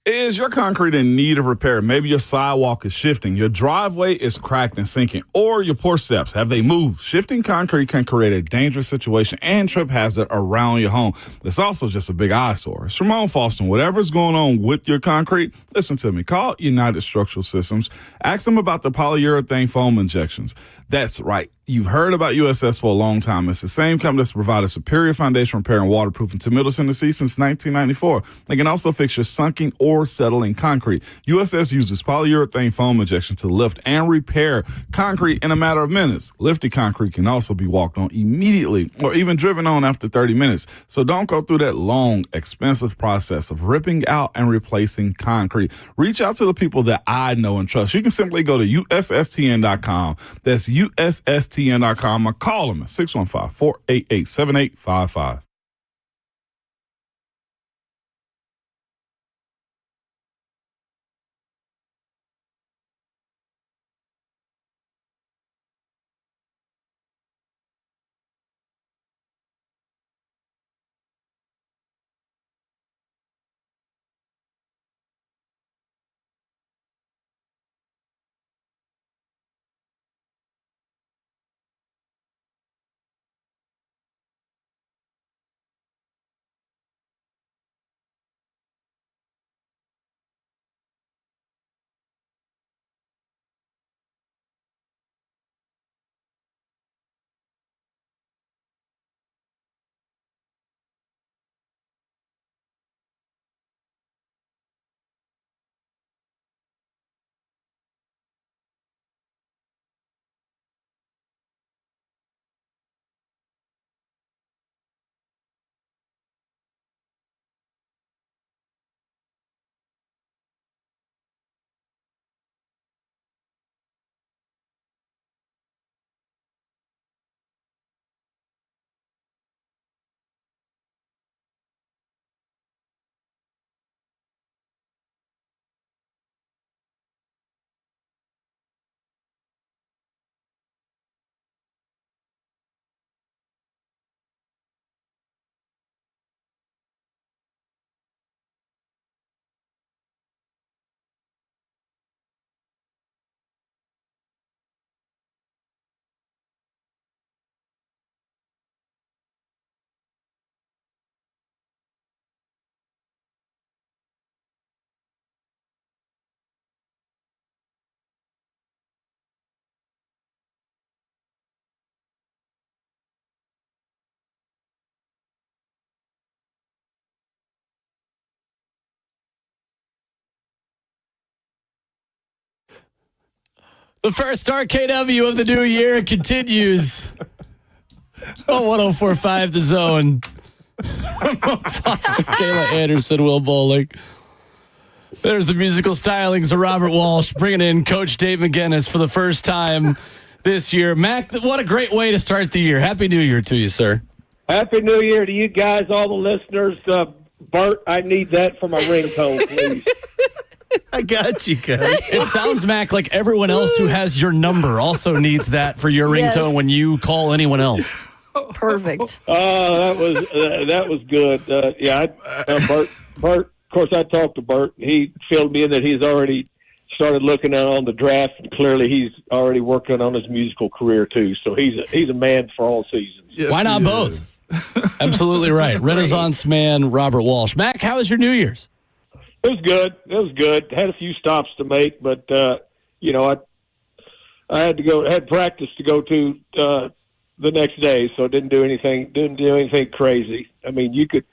Is your concrete in need of repair? Maybe your sidewalk is shifting, your driveway is cracked and sinking, or your porch steps, have they moved? Shifting concrete can create a dangerous situation and trip hazard around your home. It's also just a big eyesore. It's Ramon Foston. Whatever's going on with your concrete, listen to me. Call United Structural Systems. Ask them about the polyurethane foam injections. That's right. You've heard about USS for a long time. It's the same company that's provided superior foundation repair and waterproofing to Middle Tennessee since 1994. They can also fix your sunken or settling concrete. USS uses polyurethane foam injection to lift and repair concrete in a matter of minutes. Lifted concrete can also be walked on immediately or even driven on after 30 minutes. So don't go through that long, expensive process of ripping out and replacing concrete. Reach out to the people that I know and trust. You can simply go to USSTN.com. That's USSTN.com or call them at 615-488-7855. The first RKW of the new year continues on 104.5 The Zone. Foster, Kayla Anderson, Will Bowling. There's the musical stylings of Robert Walsh, bringing in Coach Dave McGinnis for the first time this year. Mac, what a great way to start the year. Happy New Year to you, sir. Happy New Year to you guys, all the listeners. Bert, I need that for my ringtone, please. I got you, Coach. It sounds, Mac, like everyone else who has your number also needs that for your ringtone when you call anyone else. Perfect. That was good. Bert. Of course, I talked to Bert. He filled me in that he's already started looking on the draft. And clearly, he's already working on his musical career too. So he's a man for all seasons. Yes, why not both? Absolutely right. Renaissance man Robert Walsh. Mac, how was your New Year's? It was good. Had a few stops to make, but I had practice to go to the next day, so didn't do anything crazy. I mean, you could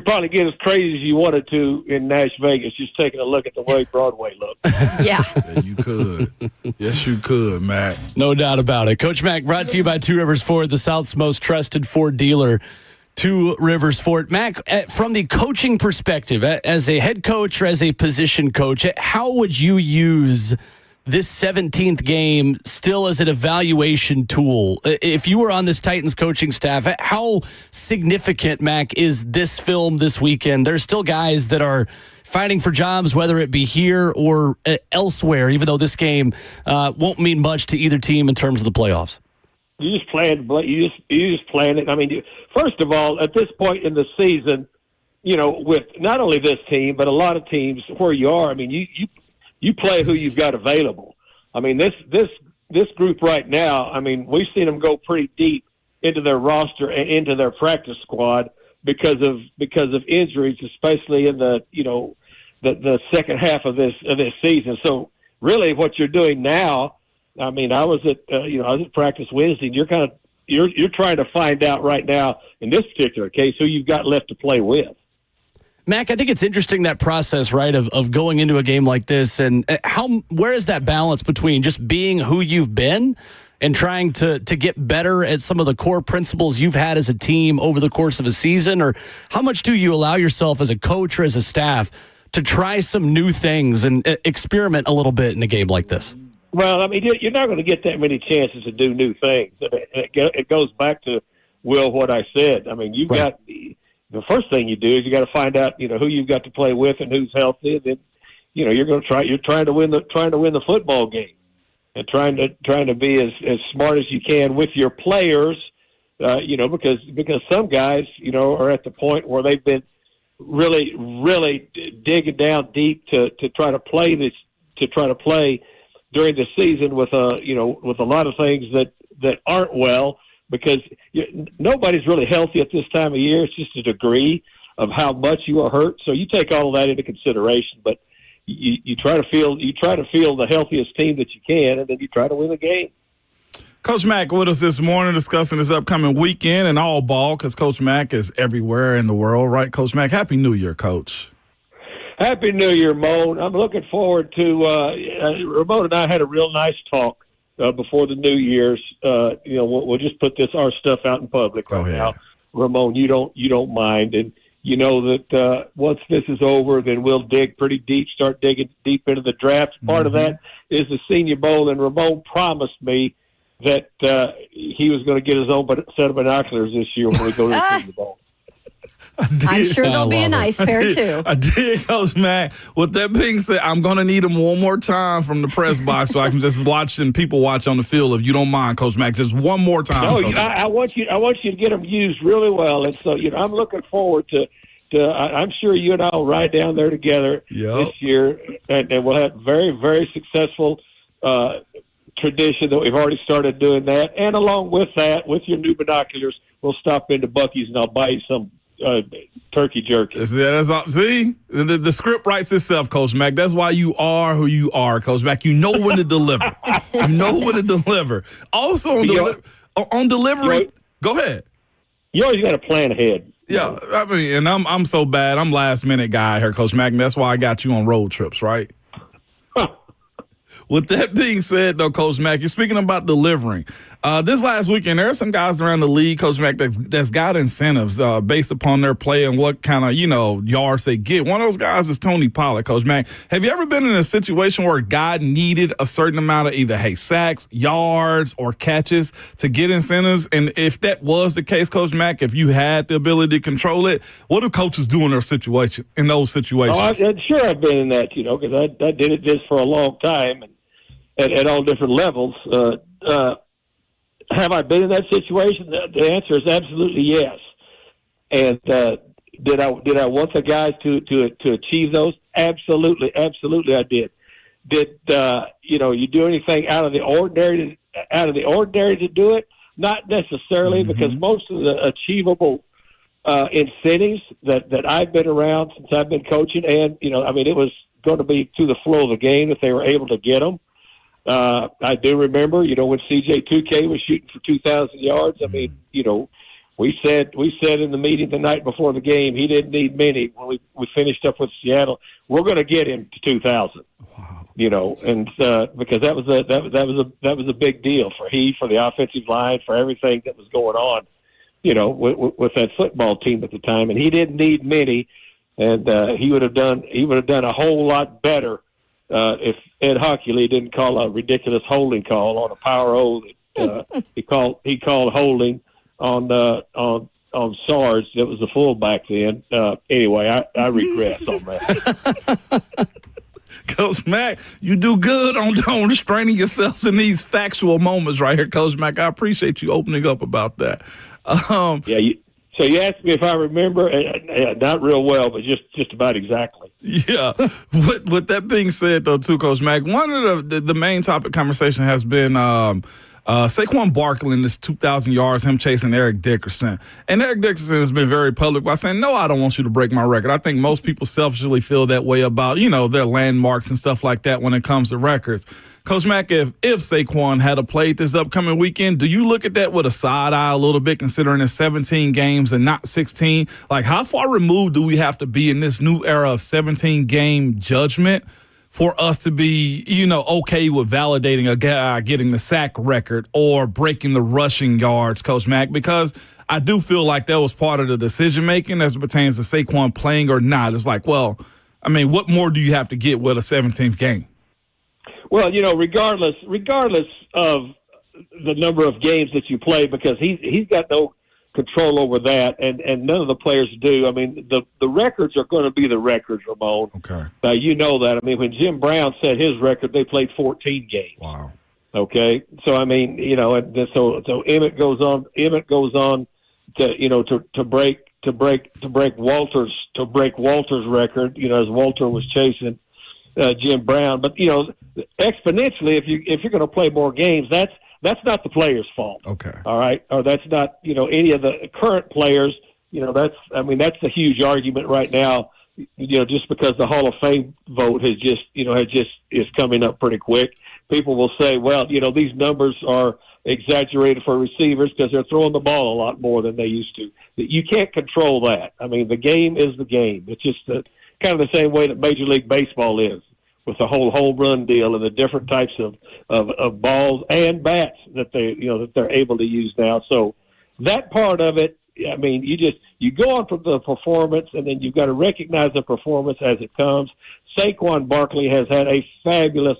probably get as crazy as you wanted to in Nash Vegas, just taking a look at the way Broadway looked. Yeah. You could. Yes, you could, Mac. No doubt about it. Coach Mac, brought to you by Two Rivers Ford, the South's most trusted Ford dealer. Two Rivers Ford. Mac, from the coaching perspective, as a head coach or as a position coach, how would you use this 17th game still as an evaluation tool? If you were on this Titans coaching staff, how significant, Mac, is this film this weekend? There's still guys that are fighting for jobs, whether it be here or elsewhere, even though this game won't mean much to either team in terms of the playoffs. You just plan it. I mean, first of all, at this point in the season, with not only this team but a lot of teams where you are, I mean, you play who you've got available. I mean, this group right now, I mean, we've seen them go pretty deep into their roster and into their practice squad because of injuries, especially in the second half of this season. So really, what you're doing now. I mean, I was at practice Wednesday, and you're trying to find out right now in this particular case who you've got left to play with. Mac, I think it's interesting, that process, right, of going into a game like this, and where is that balance between just being who you've been and trying to get better at some of the core principles you've had as a team over the course of a season, or how much do you allow yourself as a coach or as a staff to try some new things and experiment a little bit in a game like this? Well, I mean, you're not going to get that many chances to do new things. It goes back to, Will, what I said. I mean, got the first thing you do is you got to find out, who you've got to play with and who's healthy. And then, you're trying to win the football game and trying to be as smart as you can with your players. Because some guys, are at the point where they've been really, really digging down deep to try to play during the season with a lot of things that aren't well, because nobody's really healthy at this time of year. It's just a degree of how much you are hurt. So you take all of that into consideration, but you try to feel the healthiest team that you can, and then you try to win the game. Coach Mack with us this morning discussing this upcoming weekend and all ball, because Coach Mack is everywhere in the world, right? Coach Mack, Happy New Year, Coach. Happy New Year, Mo. I'm looking forward to Ramon and I had a real nice talk before the New Year's. We'll just put our stuff out in public right now. Ramon, you don't mind, and you know that once this is over, then we'll dig pretty deep, start digging deep into the draft. Part of that is the Senior Bowl, and Ramon promised me that he was going to get his own set of binoculars this year when we go to the Senior Bowl. I'm sure there'll be a nice pair, too. I did, Coach Mack. With that being said, I'm going to need him one more time from the press box so I can just watch and people watch on the field, if you don't mind, Coach Mack. Just one more time. No, I want you to get them used really well. And so, I'm looking forward to I'm sure you and I will ride down there together this year, and we'll have very, very successful tradition that we've already started doing that. And along with that, with your new binoculars, we'll stop into Buc-ee's and I'll buy you some turkey jerky. See, the script writes itself, Coach Mack. That's why you are who you are, Coach Mack. You know when to deliver. You know when to deliver. Also on delivery, go ahead. You always got to plan ahead. Yeah, I mean, and I'm so bad. I'm last minute guy here, Coach Mack. And that's why I got you on road trips, right? With that being said, though, Coach Mack, you're speaking about delivering. This last weekend, there are some guys around the league, Coach Mack, that's got incentives based upon their play and what kind of, yards they get. One of those guys is Tony Pollard, Coach Mack. Have you ever been in a situation where a guy needed a certain amount of either, sacks, yards, or catches to get incentives? And if that was the case, Coach Mack, if you had the ability to control it, what do coaches do in those situations? Sure, I've been in that, because I did it just for a long time and at all different levels. Have I been in that situation? The answer is absolutely yes. And did I want the guys to achieve those? Absolutely, I did. Did you do anything out of the ordinary to do it? Not necessarily, because most of the achievable incentives that I've been around since I've been coaching, and it was going to be through the flow of the game if they were able to get them. I do remember, when CJ 2K was shooting for 2,000 yards. We said in the meeting the night before the game he didn't need many. When we finished up with Seattle, we're going to get him to 2,000. Wow. And because that was a big deal for the offensive line, for everything that was going on, with that football team at the time, and he didn't need many, and he would have done a whole lot better if Ed Hockley didn't call a ridiculous holding call on a power O that he called holding on Sarge. That was the fullback then. Anyway, I regress on that. Coach Mack, you do good on restraining yourselves in these factual moments right here, Coach Mack. I appreciate you opening up about that. So you asked me if I remember, not real well, but just about exactly. Yeah. With that being said, though, too, Coach Mack, one of the main topic conversation has been Saquon Barkley in this 2,000 yards, him chasing Eric Dickerson. And Eric Dickerson has been very public by saying, no, I don't want you to break my record. I think most people selfishly feel that way about, their landmarks and stuff like that when it comes to records. Coach Mack, if Saquon had played this upcoming weekend, do you look at that with a side eye a little bit, considering it's 17 games and not 16? Like, how far removed do we have to be in this new era of 17-game judgment for us to be, okay with validating a guy getting the sack record or breaking the rushing yards, Coach Mack? Because I do feel like that was part of the decision-making as it pertains to Saquon playing or not. It's like, what more do you have to get with a 17th game? Well, regardless of the number of games that you play, because he's got no control over that, and none of the players do. The records are going to be the records, Ramon. Okay. Now, you know that. When Jim Brown set his record, they played 14 games. Wow. Okay. So, so Emmett goes on to break Walter's record, as Walter was chasing Jim Brown. But, exponentially, if you're going to play more games, that's not the player's fault. Okay. All right. Or that's not, any of the current players, that's a huge argument right now, just because the Hall of Fame vote is coming up pretty quick. People will say, well, these numbers are exaggerated for receivers because they're throwing the ball a lot more than they used to. You can't control that. The game is the game. It's just kind of the same way that Major League Baseball is, with the whole home run deal and the different types of balls and bats that they're able to use now. So that part of it, you go on from the performance, and then you've got to recognize the performance as it comes. Saquon Barkley has had a fabulous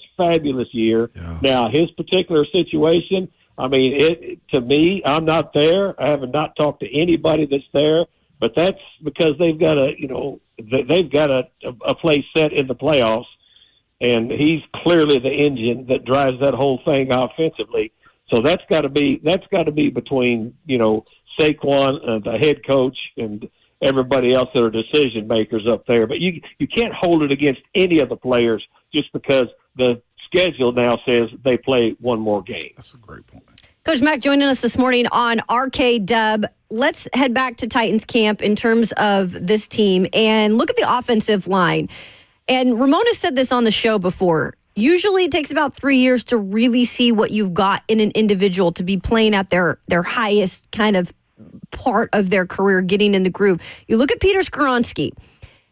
year. Yeah. Now, his particular situation, to me, I'm not there. I have not talked to anybody that's there, but that's because they've got a place set in the playoffs. And he's clearly the engine that drives that whole thing offensively. So that's got to be between Saquon, the head coach, and everybody else that are decision makers up there. But you can't hold it against any of the players just because the schedule now says they play one more game. That's a great point. Coach Mack joining us this morning on RKW. Let's head back to Titans camp in terms of this team and look at the offensive line. And Ramona said this on the show before. Usually it takes about 3 years to really see what you've got in an individual to be playing at their highest kind of part of their career, getting in the groove. You look at Peter Skoronski.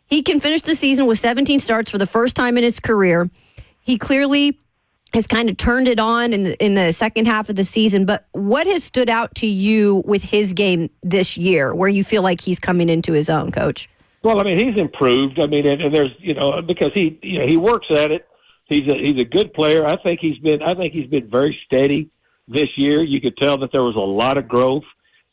He can finish the season with 17 starts for the first time in his career. He clearly has kind of turned it on in the second half of the season. But what has stood out to you with his game this year, where you feel like he's coming into his own, Coach? Well, I mean, he's improved. I mean, and there's because he works at it. He's a good player. I think he's been very steady this year. You could tell that there was a lot of growth,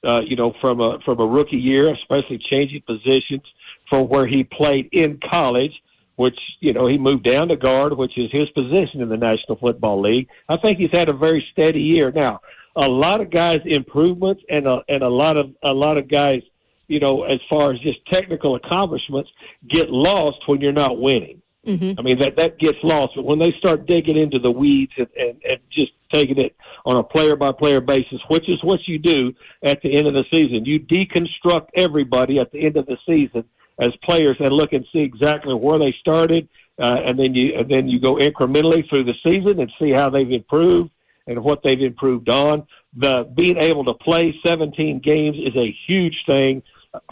from a rookie year, especially changing positions from where he played in college, which, he moved down to guard, which is his position in the National Football League. I think he's had a very steady year. Now, a lot of guys' improvements and a lot of guys, as far as just technical accomplishments, get lost when you're not winning. Mm-hmm. I mean, that gets lost. But when they start digging into the weeds and just taking it on a player-by-player basis, which is what you do at the end of the season, you deconstruct everybody at the end of the season as players and look and see exactly where they started, and then you go incrementally through the season and see how they've improved and what they've improved on. Being able to play 17 games is a huge thing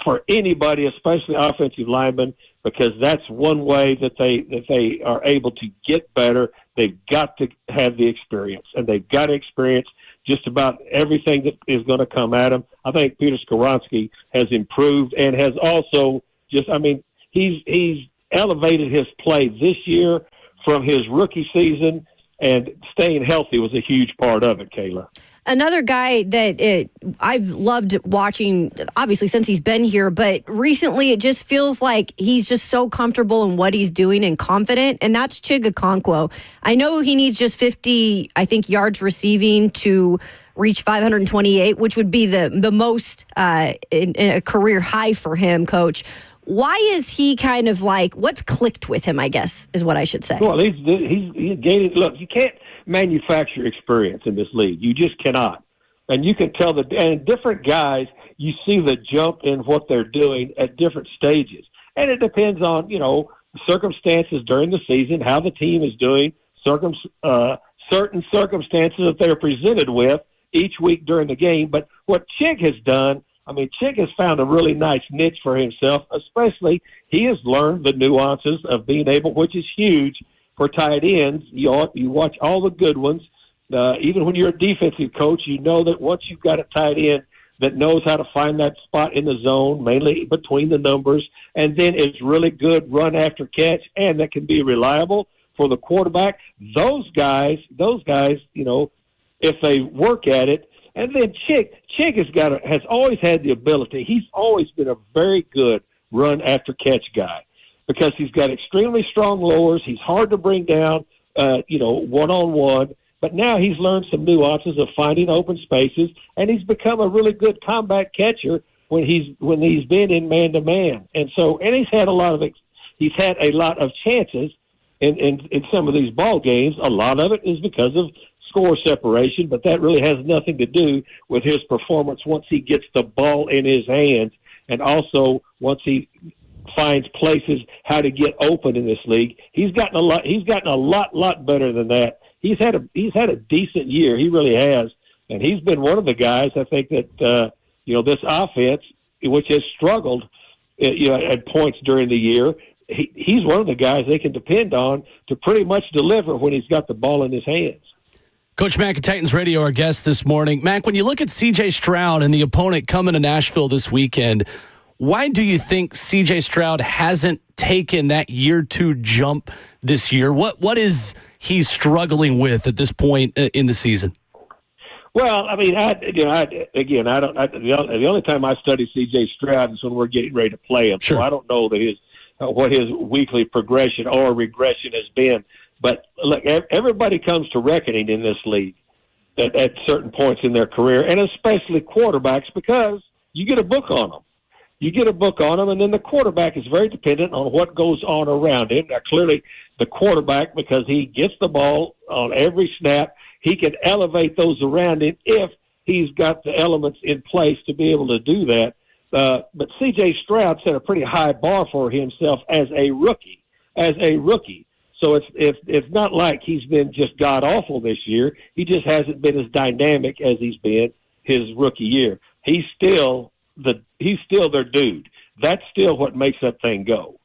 for anybody, especially offensive linemen, because that's one way that they are able to get better. They've got to have the experience, and they've got to experience just about everything that is going to come at them. I think Peter Skoronski has improved and has also he's elevated his play this year from his rookie season, and staying healthy was a huge part of it, Kayla. Another guy that I've loved watching, obviously, since he's been here, but recently it just feels like he's just so comfortable in what he's doing and confident, and that's Chig Okonkwo. I know he needs just 50, yards receiving to reach 528, which would be the most in a career high for him, Coach. Why is he kind of what's clicked with him, I guess, is what I should say? Well, he's gained. Look, you can't manufacture experience in this league. You just cannot. And you can tell and different guys, you see the jump in what they're doing at different stages. And it depends on, circumstances during the season, how the team is doing, certain circumstances that they're presented with each week during the game. But what Chig has done, Chig has found a really nice niche for himself, especially he has learned the nuances of being able, which is huge for tight ends. You watch all the good ones. Even when you're a defensive coach, you know that once you've got a tight end that knows how to find that spot in the zone, mainly between the numbers, and then is really good run after catch, and that can be reliable for the quarterback. Those guys, if they work at it, and then Chig has always had the ability. He's always been a very good run after catch guy because he's got extremely strong lowers. He's hard to bring down, one-on-one. But now he's learned some nuances of finding open spaces, and he's become a really good combat catcher when he's been in man-to-man. And he's had a lot of chances in some of these ball games. A lot of it is because of score separation, but that really has nothing to do with his performance once he gets the ball in his hands, and also once he finds places how to get open in this league. He's gotten a lot better than that. He's had a decent year. He really has, and he's been one of the guys. I think that this offense, which has struggled, at points during the year, he's one of the guys they can depend on to pretty much deliver when he's got the ball in his hands. Coach Mack at Titans Radio, our guest this morning. Mack, when you look at C.J. Stroud and the opponent coming to Nashville this weekend, why do you think C.J. Stroud hasn't taken that year 2 jump this year? What is he struggling with at this point in the season? Well, the only time I study C.J. Stroud is when we're getting ready to play him. Sure. So I don't know what his weekly progression or regression has been. But look, everybody comes to reckoning in this league at certain points in their career, and especially quarterbacks, because you get a book on them. And then the quarterback is very dependent on what goes on around him. Now, clearly, the quarterback, because he gets the ball on every snap, he can elevate those around him if he's got the elements in place to be able to do that. But C.J. Stroud set a pretty high bar for himself as a rookie. So it's not like he's been just god-awful this year. He just hasn't been as dynamic as he's been his rookie year. He's still their dude. That's still what makes that thing go.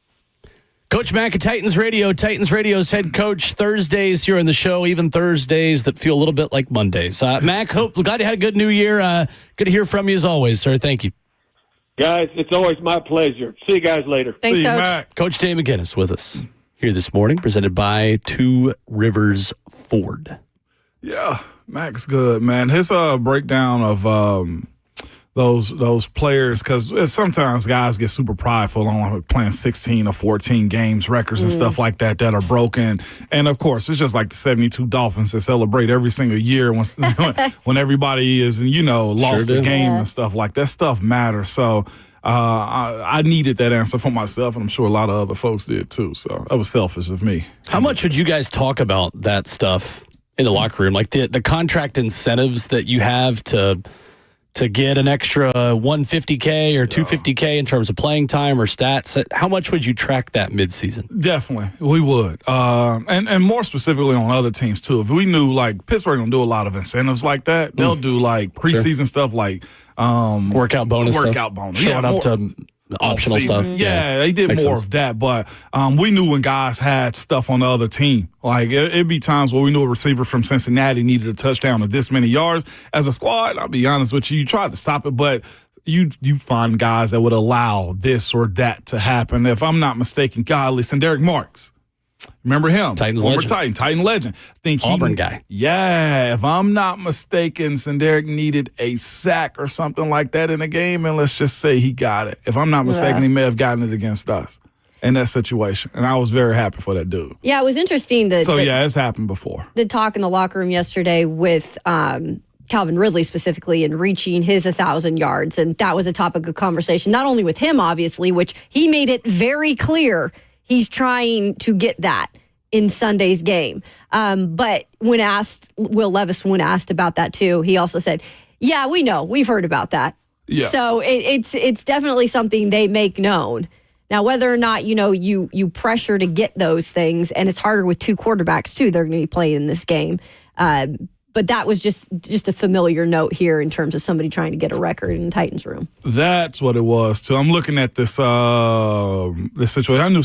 Coach Mack at Titans Radio. Titans Radio's head coach. Thursdays here on the show, even Thursdays that feel a little bit like Mondays. Mack, glad you had a good new year. Good to hear from you as always, sir. Thank you. Guys, it's always my pleasure. See you guys later. Thanks, See you, Coach. Mac. Coach Dave McGinnis with us here this morning, presented by Two Rivers Ford. Yeah, Mac's good, man. His breakdown of those players, because sometimes guys get super prideful on playing 16 or 14 games, records and stuff like that are broken. And, of course, it's just like the 72 Dolphins that celebrate every single year when everybody is, lost a game and stuff like that. Stuff matters. So I needed that answer for myself, and I'm sure a lot of other folks did too. So that was selfish of me. How much would you guys talk about that stuff in the locker room? Like the contract incentives that you have to get an extra 150K or 250K in terms of playing time or stats? How much would you track that midseason? Definitely, we would. And more specifically on other teams, too. If we knew, like, Pittsburgh don't do a lot of incentives like that, they'll do, like, preseason stuff like workout bonus. Showing up to optional stuff. Yeah, they did Makes more sense. of that. But we knew when guys had stuff on the other team. Like, it'd be times where we knew a receiver from Cincinnati needed a touchdown of this many yards. As a squad, I'll be honest with you, you tried to stop it, but you find guys that would allow this or that to happen. If I'm not mistaken, listen, Derek Marks. Remember him? Titans Former legend. Titan legend. Auburn guy. Yeah, if I'm not mistaken, Derek needed a sack or something like that in the game, and let's just say he got it. If I'm not mistaken, he may have gotten it against us in that situation, and I was very happy for that dude. Yeah, it was interesting that. It's happened before. The talk in the locker room yesterday with Calvin Ridley specifically and reaching his 1,000 yards, and that was a topic of conversation, not only with him, obviously, which he made it very clear he's trying to get that in Sunday's game. But when asked, Will Levis, when asked about that too, he also said, yeah, we know. We've heard about that. Yeah. So it's definitely something they make known. Now, whether or not, you pressure to get those things, and it's harder with two quarterbacks too, they're going to be playing in this game. But that was just a familiar note here in terms of somebody trying to get a record in the Titans room. That's what it was, too. I'm looking at this this situation. I know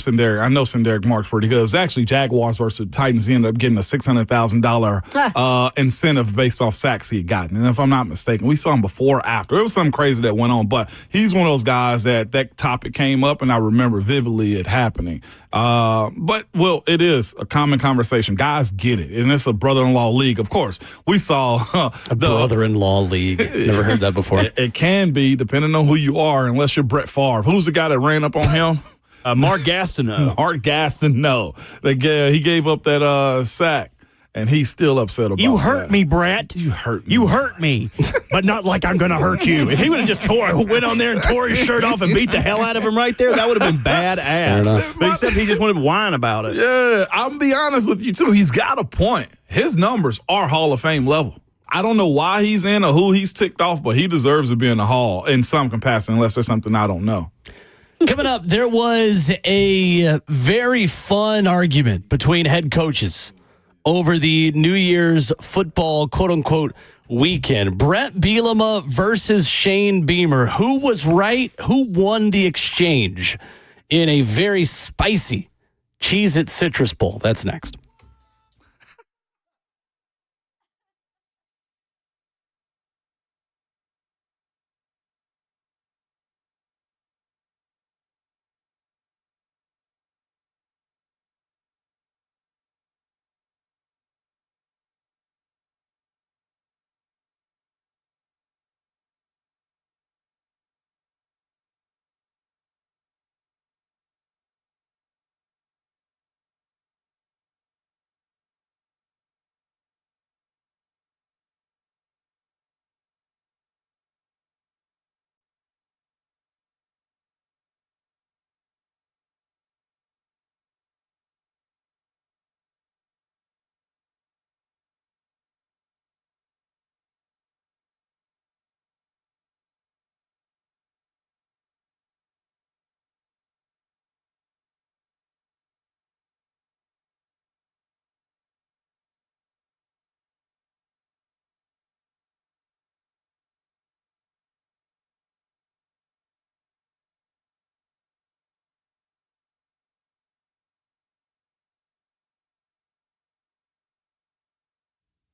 Senderic Marks pretty good. It was actually Jaguars versus Titans. He ended up getting a $600,000 incentive based off sacks he had gotten. And if I'm not mistaken, we saw him before or after. It was something crazy that went on. But he's one of those guys that topic came up, and I remember vividly it happening. But, Will, it is a common conversation. Guys get it. And it's a brother-in-law league, of course. We saw A brother-in-law league. Never heard that before. It can be, depending on who you are, unless you're Brett Favre. Who's the guy that ran up on him? Mark Gastineau. Mark Gastineau. He gave up that sack, and he's still upset about it. You hurt me, Brett. You hurt me. You hurt me, but not like I'm going to hurt you. If he would have just went on there and tore his shirt off and beat the hell out of him right there, that would have been badass. But except he just wanted to whine about it. Yeah, I'll be honest with you, too. He's got a point. His numbers are Hall of Fame level. I don't know why he's in or who he's ticked off, but he deserves to be in the Hall in some capacity, unless there's something I don't know. Coming up, there was a very fun argument between head coaches over the New Year's football, quote-unquote, weekend. Brett Bielema versus Shane Beamer. Who was right? Who won the exchange in a very spicy Cheez-It Citrus Bowl? That's next.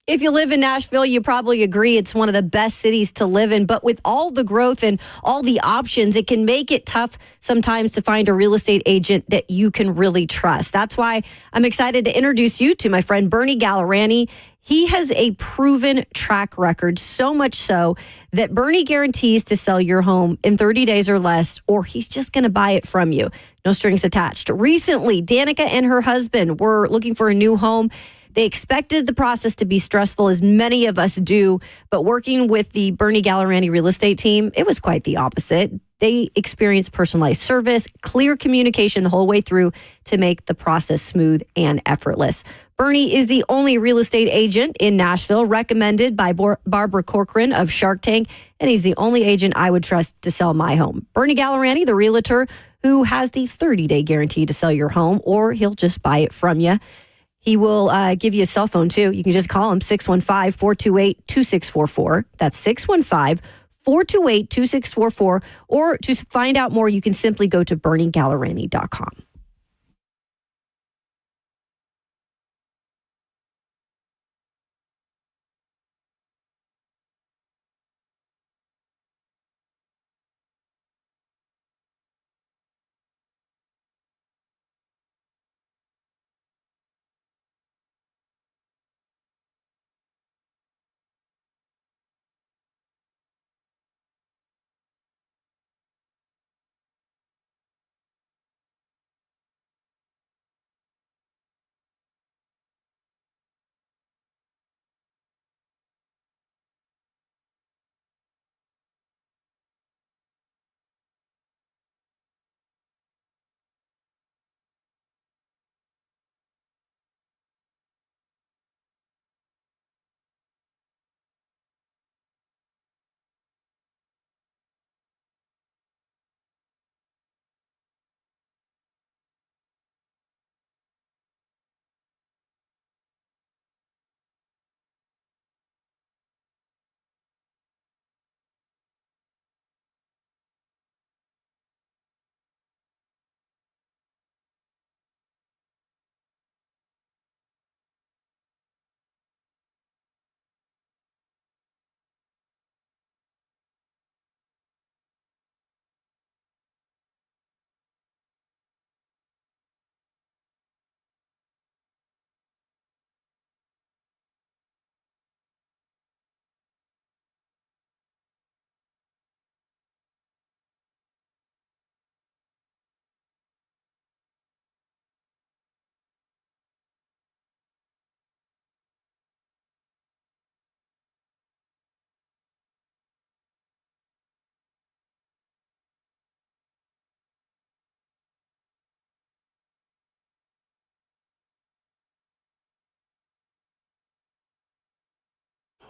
If you live in Nashville, you probably agree it's one of the best cities to live in. But with all the growth and all the options, it can make it tough sometimes to find a real estate agent that you can really trust. That's why I'm excited to introduce you to my friend Bernie Gallerani. He has a proven track record, so much so that Bernie guarantees to sell your home in 30 days or less, or he's just going to buy it from you. No strings attached. Recently, Danica and her husband were looking for a new home. They expected the process to be stressful, as many of us do, but working with the Bernie Gallerani real estate team, it was quite the opposite. They experienced personalized service, clear communication the whole way through to make the process smooth and effortless. Bernie is the only real estate agent in Nashville recommended by Barbara Corcoran of Shark Tank, and he's the only agent I would trust to sell my home. Bernie Gallerani, the realtor who has the 30-day guarantee to sell your home, or he'll just buy it from you. He will give you a cell phone, too. You can just call him 615-428-2644. That's 615-428-2644. Or to find out more, you can simply go to BernieGallerani.com.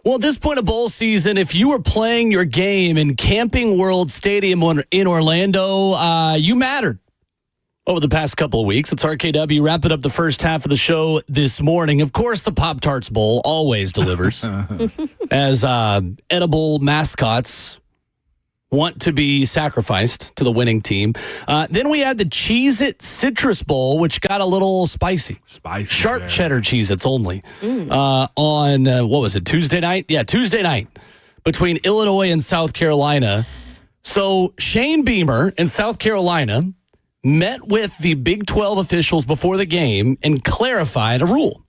Well, at this point of bowl season, if you were playing your game in Camping World Stadium in Orlando, you mattered over the past couple of weeks. It's RKW wrapping up the first half of the show this morning. Of course, the Pop-Tarts Bowl always delivers as edible mascots want to be sacrificed to the winning team. Then we had the Cheez-It Citrus Bowl, which got a little spicy. Sharp cheddar Cheez-Its only. On, what was it, Tuesday night? Yeah, Tuesday night between Illinois and South Carolina. So Shane Beamer in South Carolina met with the Big 12 officials before the game and clarified a rule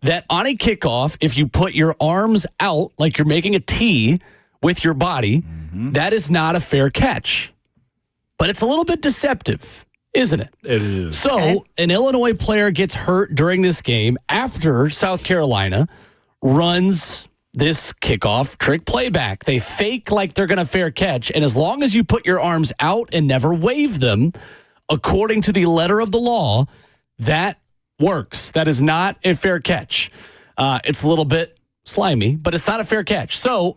that on a kickoff, if you put your arms out like you're making a T with your body, that is not a fair catch. But it's a little bit deceptive, isn't it? It is. So an Illinois player gets hurt during this game after South Carolina runs this kickoff trick playback. They fake like they're going to fair catch, and as long as you put your arms out and never wave them, according to the letter of the law, that works. That is not a fair catch. It's a little bit slimy, but it's not a fair catch. So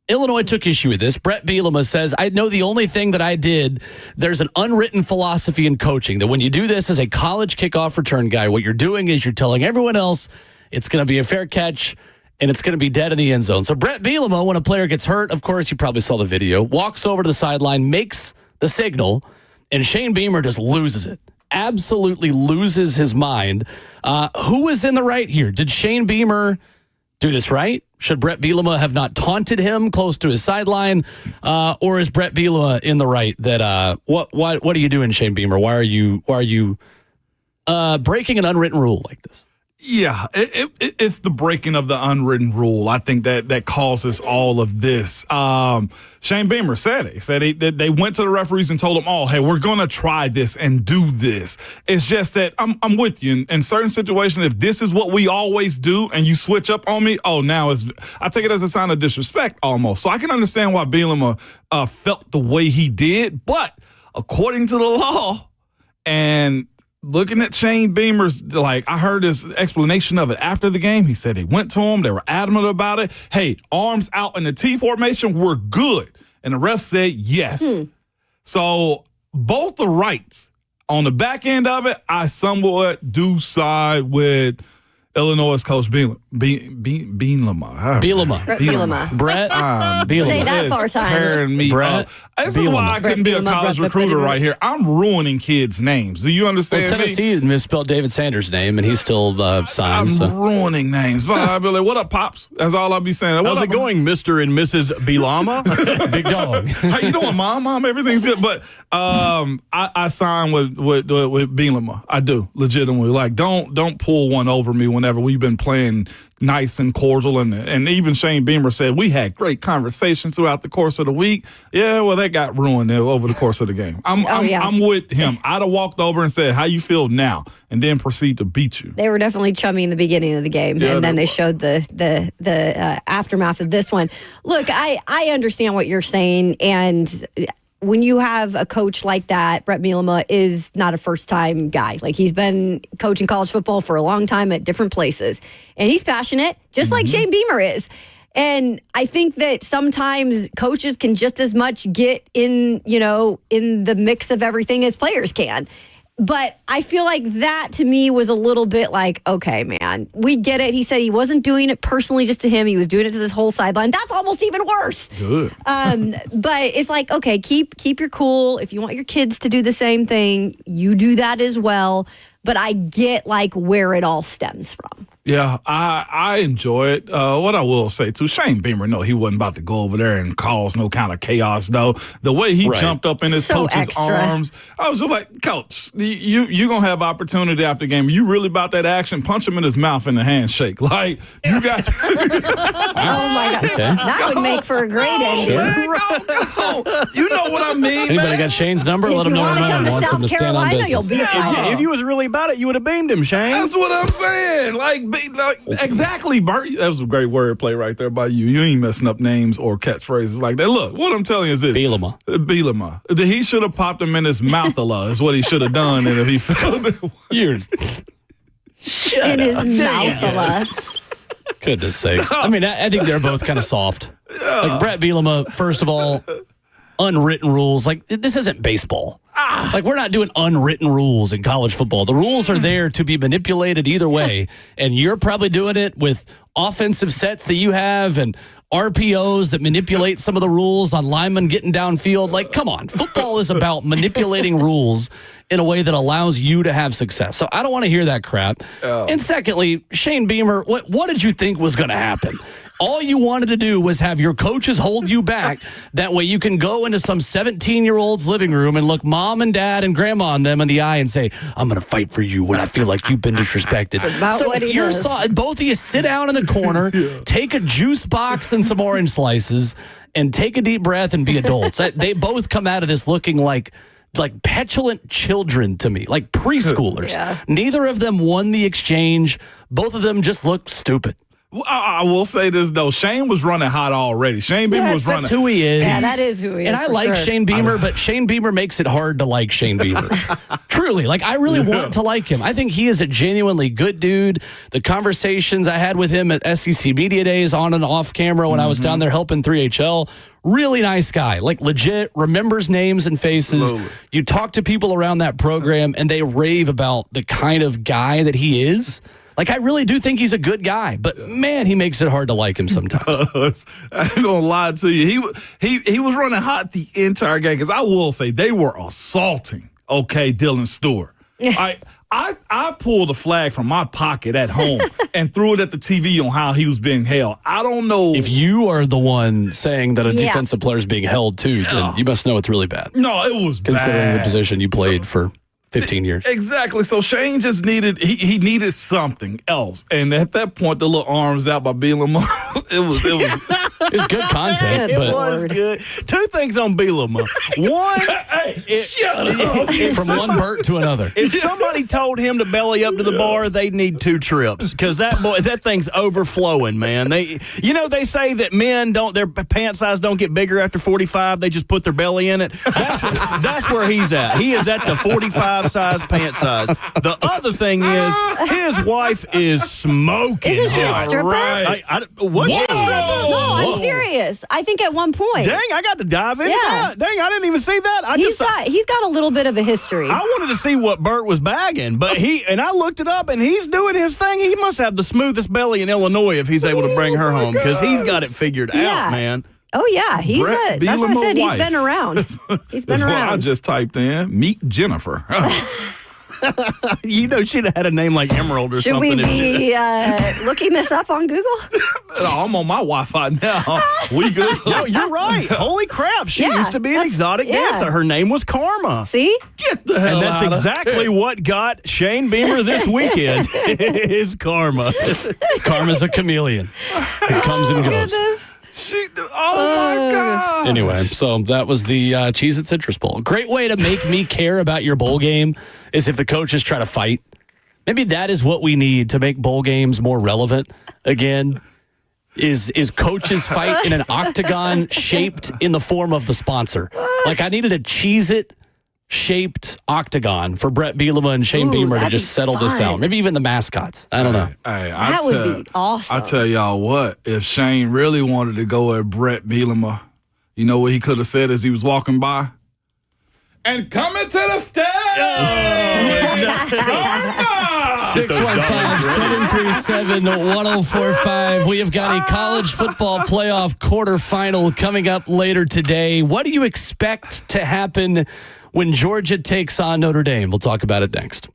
Illinois took issue with this. Rhett Bryan says, I know the only thing that I did, there's an unwritten philosophy in coaching that when you do this as a college kickoff return guy, what you're doing is you're telling everyone else it's going to be a fair catch and it's going to be dead in the end zone. So Rhett Bryan, when a player gets hurt, of course, you probably saw the video, walks over to the sideline, makes the signal, and Shane Beamer just loses it. Absolutely loses his mind. Who is in the right here? Did Shane Beamer do this right? Should Brett Bielema have not taunted him close to his sideline? Or is Brett Bielema in the right that what are you doing, Shane Beamer? Why are you breaking an unwritten rule like this? Yeah, it's the breaking of the unwritten rule. I think that causes all of this. Shane Beamer said it. He said they went to the referees and told them all, hey, we're going to try this and do this. It's just that I'm with you. In certain situations, if this is what we always do and you switch up on me, I take it as a sign of disrespect almost. So I can understand why Bielema felt the way he did. But according to the law and looking at Shane Beamer's, I heard his explanation of it after the game. He said he went to him. They were adamant about it. Hey, arms out in the T formation, we're good. And the ref said yes. So both the rights. On the back end of it, I somewhat do side with Illinois' coach Bielema. Brett Bielema. Say that 4 times. Tearing me up. This is why I couldn't be a college recruiter right here. I'm ruining kids' names. Do you understand me? Tennessee misspelled David Sanders' name, and he's still signed. I'm ruining names. But I'll be like, what up, Pops? That's all I'll be saying. How's it going, Mr. and Mrs. Bielema? Big dog. How you doing, Mom? Everything's good. But I sign with Bielema. I do, legitimately. Don't pull one over me whenever we've been playing nice and cordial, and even Shane Beamer said we had great conversations throughout the course of the week. Yeah, well, that got ruined over the course of the game. I'm with him. I'd have walked over and said, "How you feel now?" and then proceed to beat you. They were definitely chummy in the beginning of the game, and then they showed the aftermath of this one. Look, I understand what you're saying, and when you have a coach like that, Brett Bielema is not a first-time guy. He's been coaching college football for a long time at different places. And he's passionate, just like Shane Beamer is. And I think that sometimes coaches can just as much get in the mix of everything as players can. But I feel like that, to me, was a little bit like, okay, man, we get it. He said he wasn't doing it personally just to him. He was doing it to this whole sideline. That's almost even worse. Good. But it's like, okay, keep your cool. If you want your kids to do the same thing, you do that as well. But I get, where it all stems from. Yeah, I enjoy it. What I will say, too, Shane Beamer, no, he wasn't about to go over there and cause no kind of chaos, though. The way he jumped up in his coach's arms, I was just like, Coach, you going to have opportunity after the game. You really about that action? Punch him in his mouth in the handshake. You got to. Oh, my God. Okay. That would make for a great ending. Go. You know what I mean, Anybody got Shane's number? Let him know Ramon wants him to stand on business. You'll be If you was really about it, you would have beamed him, Shane. That's what I'm saying. Exactly, Bert. That was a great wordplay right there by you. You ain't messing up names or catchphrases like that. Look, what I'm telling you is this. Bielema. He should have popped him in his mouth a lot is what he should have done. And if he felt in his mouth a lot. Goodness sakes. I mean, I think they're both kind of soft. Brett Bielema, first of all, unwritten rules. This isn't baseball. We're not doing unwritten rules in college football. The rules are there to be manipulated either way, and you're probably doing it with offensive sets that you have and RPOs that manipulate some of the rules on linemen getting downfield. Come on. Football is about manipulating rules in a way that allows you to have success. So I don't want to hear that crap. Oh. And secondly, Shane Beamer, what did you think was going to happen? All you wanted to do was have your coaches hold you back. That way you can go into some 17-year-old's living room and look mom and dad and grandma and them in the eye and say, I'm going to fight for you when I feel like you've been disrespected. So both of you sit down in the corner, take a juice box and some orange slices, and take a deep breath and be adults. They both come out of this looking like petulant children to me, like preschoolers. Yeah. Neither of them won the exchange. Both of them just looked stupid. I will say this, though. Shane was running hot already. Shane Beamer was running. That's who he is. Yeah, that is who he is. And I like Shane Beamer, but Shane Beamer makes it hard to like Shane Beamer. Truly. I really want to like him. I think he is a genuinely good dude. The conversations I had with him at SEC Media Days on and off camera when I was down there helping 3HL, really nice guy. Legit, remembers names and faces. Slowly. You talk to people around that program, and they rave about the kind of guy that he is. I really do think he's a good guy, but man, he makes it hard to like him sometimes. I ain't gonna lie to you. He was running hot the entire game, because I will say they were assaulting, Dylan Stewart. I pulled a flag from my pocket at home and threw it at the TV on how he was being held. I don't know. If you are the one saying that a defensive player is being held too, then you must know it's really bad. No, it was considering bad. the position you played for 15 years. Exactly. So Shane just needed he needed something else. And at that point, the little arms out by Bielema, it was it was good content. It but was good. Two things on Bielema. One, shut up. From one Bert to another. If somebody told him to belly up to the bar, they'd need 2 trips because that thing's overflowing, man. They say that men their pant size don't get bigger after 45. They just put their belly in it. That's where he's at. He is at the 45 size pant size. The other thing is his wife is smoking. Isn't she a hot. stripper? Right. Was she a stripper? No, I'm serious. I think at one point. Dang, I got to dive into that. Dang, I didn't even see that. He's got a little bit of a history. I wanted to see what Bert was bagging, but I looked it up, and he's doing his thing. He must have the smoothest belly in Illinois if he's able to bring her home because he's got it figured out, man. Oh yeah, that's what I said. He's been around. He's been That's around. what I just typed in. Meet Jennifer. She'd have had a name like Emerald or Should something. we be looking this up on Google? I'm on my Wi-Fi now. We good? No, you're right. Holy crap. She used to be an exotic dancer. Her name was Karma. See? Get the hell And that's out exactly what got Shane Beamer this weekend is Karma. Karma's a chameleon. It comes and goes. Goodness. my God. Anyway, so that was the Cheez-It Citrus Bowl. Great way to make me care about your bowl game is if the coaches try to fight. Maybe that is what we need to make bowl games more relevant again. Is coaches fight in an octagon shaped in the form of the sponsor. Like I needed a Cheez-It shaped octagon for Brett Bielema and Shane Beamer to just settle this out. Maybe even the mascots. I don't know. Hey, That would be awesome. I tell y'all what, if Shane really wanted to go at Brett Bielema, you know what he could have said as he was walking by? And coming to the stage! 615-737-1045. We have got a college football playoff quarterfinal coming up later today. What do you expect to happen when Georgia takes on Notre Dame? We'll talk about it next.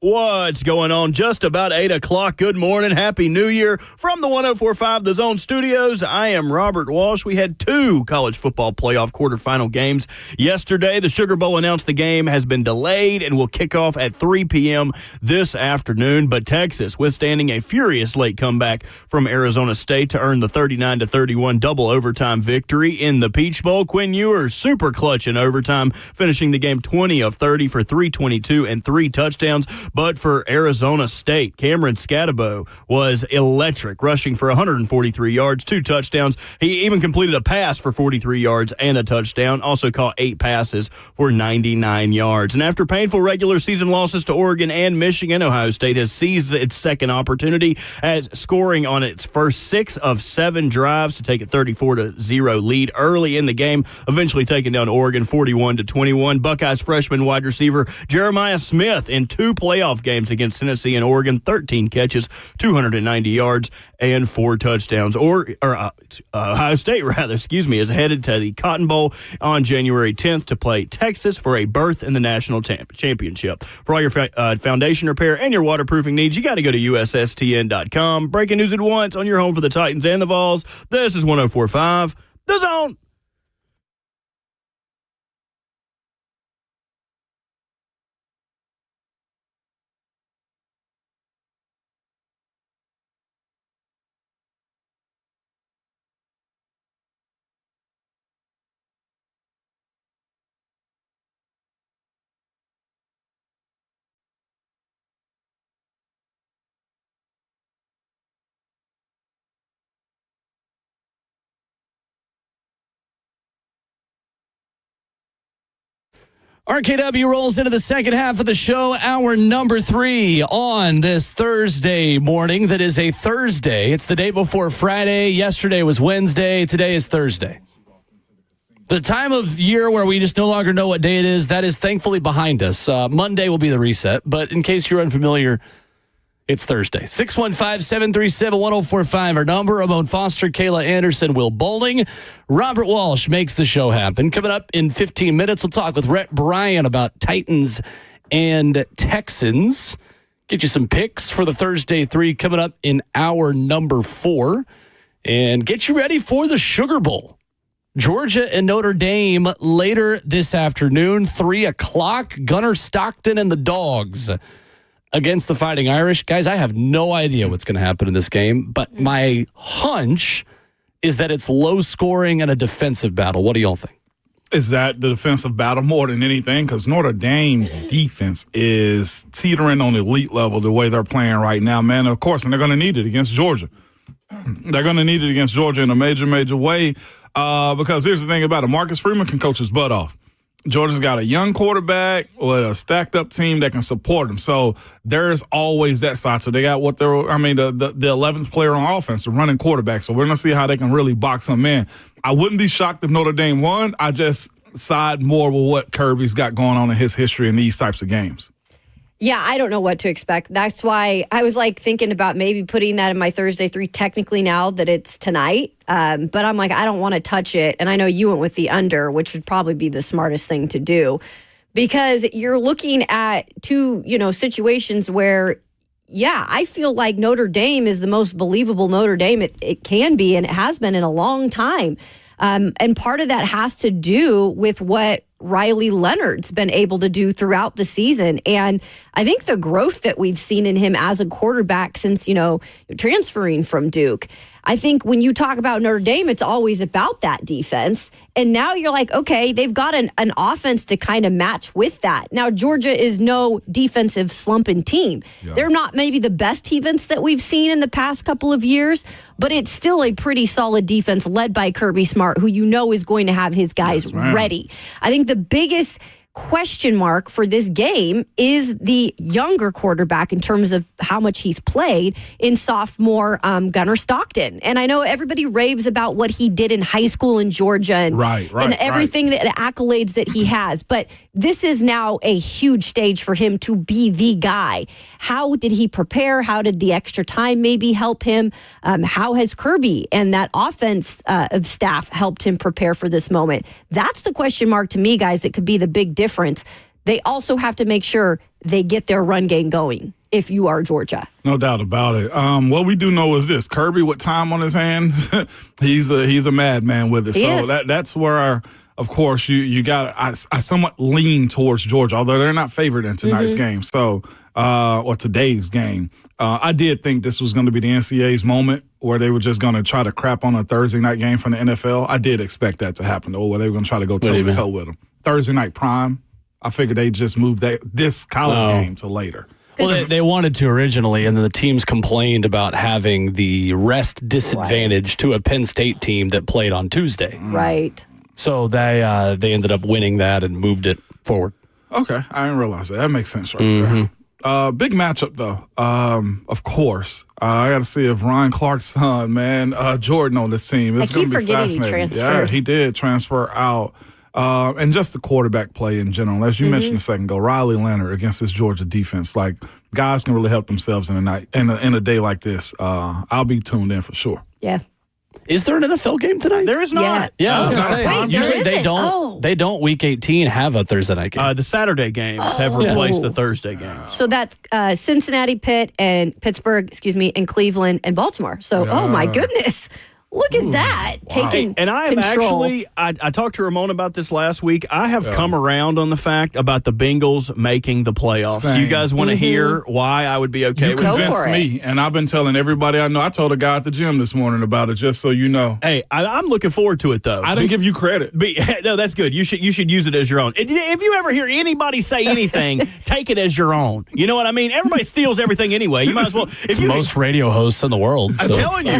What's going on? Just about 8 o'clock. Good morning. Happy New Year. From the 104.5 The Zone Studios, I am Robert Walsh. We had 2 college football playoff quarterfinal games yesterday. The Sugar Bowl announced the game has been delayed and will kick off at 3 p.m. this afternoon. But Texas withstanding a furious late comeback from Arizona State to earn the 39-31 double overtime victory in the Peach Bowl. Quinn Ewers super clutch in overtime, finishing the game 20 of 30 for 322 and 3 touchdowns. But for Arizona State, Cameron Scatabo was electric, rushing for 143 yards, 2 touchdowns. He even completed a pass for 43 yards and a touchdown. Also caught 8 passes for 99 yards. And after painful regular season losses to Oregon and Michigan, Ohio State has seized its second opportunity as scoring on its first 6 of 7 drives to take a 34-0 lead early in the game, eventually taking down Oregon 41-21. Buckeyes freshman wide receiver Jeremiah Smith in 2 playoff games against Tennessee and Oregon, 13 catches, 290 yards, and 4 touchdowns. Ohio State, is headed to the Cotton Bowl on January 10th to play Texas for a berth in the national championship. For all your foundation repair and your waterproofing needs, you got to go to USSTN.com. Breaking news at once on your home for the Titans and the Vols. This is 104.5 The Zone. RKW rolls into the second half of the show, hour number 3 on this Thursday morning. That is a Thursday. It's the day before Friday. Yesterday was Wednesday. Today is Thursday. The time of year where we just no longer know what day it is, that is thankfully behind us. Monday will be the reset, but in case you're unfamiliar, it's Thursday. 615-737-1045, our number. Ramon Foster, Kayla Anderson, Will Bowling. Robert Walsh makes the show happen. Coming up in 15 minutes, we'll talk with Rhett Bryan about Titans and Texans. Get you some picks for the Thursday 3 coming up in hour number 4. And get you ready for the Sugar Bowl. Georgia and Notre Dame later this afternoon, 3 o'clock. Gunnar Stockton and the Dogs against the Fighting Irish. Guys, I have no idea what's going to happen in this game, but my hunch is that it's low scoring and a defensive battle. What do y'all think? Is that the defensive battle more than anything? Because Notre Dame's defense is teetering on elite level the way they're playing right now, man. Of course, and they're going to need it against Georgia. They're going to need it against Georgia in a major, major way because here's the thing about it. Marcus Freeman can coach his butt off. Georgia's got a young quarterback with a stacked-up team that can support him. So there's always that side. So they got the 11th player on offense, the running quarterback. So we're going to see how they can really box him in. I wouldn't be shocked if Notre Dame won. I just side more with what Kirby's got going on in his history in these types of games. Yeah, I don't know what to expect. That's why I was thinking about maybe putting that in my Thursday 3 technically now that it's tonight. But I'm I don't want to touch it. And I know you went with the under, which would probably be the smartest thing to do because you're looking at 2, situations where, yeah, I feel like Notre Dame is the most believable Notre Dame it can be, and it has been in a long time. And part of that has to do with what Riley Leonard's been able to do throughout the season. And I think the growth that we've seen in him as a quarterback since, transferring from Duke. I think when you talk about Notre Dame, it's always about that defense. And now you're okay, they've got an offense to kind of match with that. Now, Georgia is no defensive slumping team. Yeah. They're not maybe the best defense that we've seen in the past couple of years, but it's still a pretty solid defense led by Kirby Smart, who is going to have his guys ready. I think the biggest question mark for this game is the younger quarterback in terms of how much he's played in sophomore Gunnar Stockton. And I know everybody raves about what he did in high school in Georgia and everything, the accolades that he has. But this is now a huge stage for him to be the guy. How did he prepare? How did the extra time maybe help him? How has Kirby and that offense of staff helped him prepare for this moment? That's the question mark to me, guys, that could be the big difference. they also have to make sure they get their run game going if you are Georgia. No doubt about it. What we do know is this: Kirby with time on his hands, he's a madman with it. That's where of course, you got. I somewhat lean towards Georgia, although they're not favored in tonight's game. So, or today's game, I did think this was going to be the NCAA's moment where they were just going to try to crap on a Thursday night game from the NFL. I did expect that to happen, though, where they were going to try to go toe-to-toe with them. Thursday night prime, I figured they just moved this college game to later. Well, they wanted to originally, and then the teams complained about having the rest disadvantage to a Penn State team that played on Tuesday. Right. So they ended up winning that and moved it forward. Okay, I didn't realize that. That makes sense right there. Big matchup, though. Of course. I got to see if Ryan Clark's son, Jordan on this team. It's going to be fascinating. He transferred. Yeah, he did transfer out. And just the quarterback play in general. As you mentioned a second ago, Riley Leonard against this Georgia defense. Like, guys can really help themselves in a day like this. I'll be tuned in for sure. Yeah. Is there an NFL game tonight? There is not. Yeah, I was going to say. Wait, usually they don't. Oh. They don't week 18 have a Thursday night game. The Saturday games have replaced the Thursday games. So that's Cincinnati, Pittsburgh, and Cleveland and Baltimore. So, oh my goodness. Look at that. Taking and I have control. actually, I talked to Ramon about this last week. I have come around on the fact about the Bengals making the playoffs. Same. You guys want to hear why I would be okay You with it? convinced me, and I've been telling everybody I know. I told a guy at the gym this morning about it, just so you know. Hey, I'm looking forward to it, though. I didn't give you credit. No, that's good. You should use it as your own. If you ever hear anybody say anything, take it as your own. You know what I mean? Everybody steals everything anyway. You might as well. It's most radio hosts in the world. I'm telling you,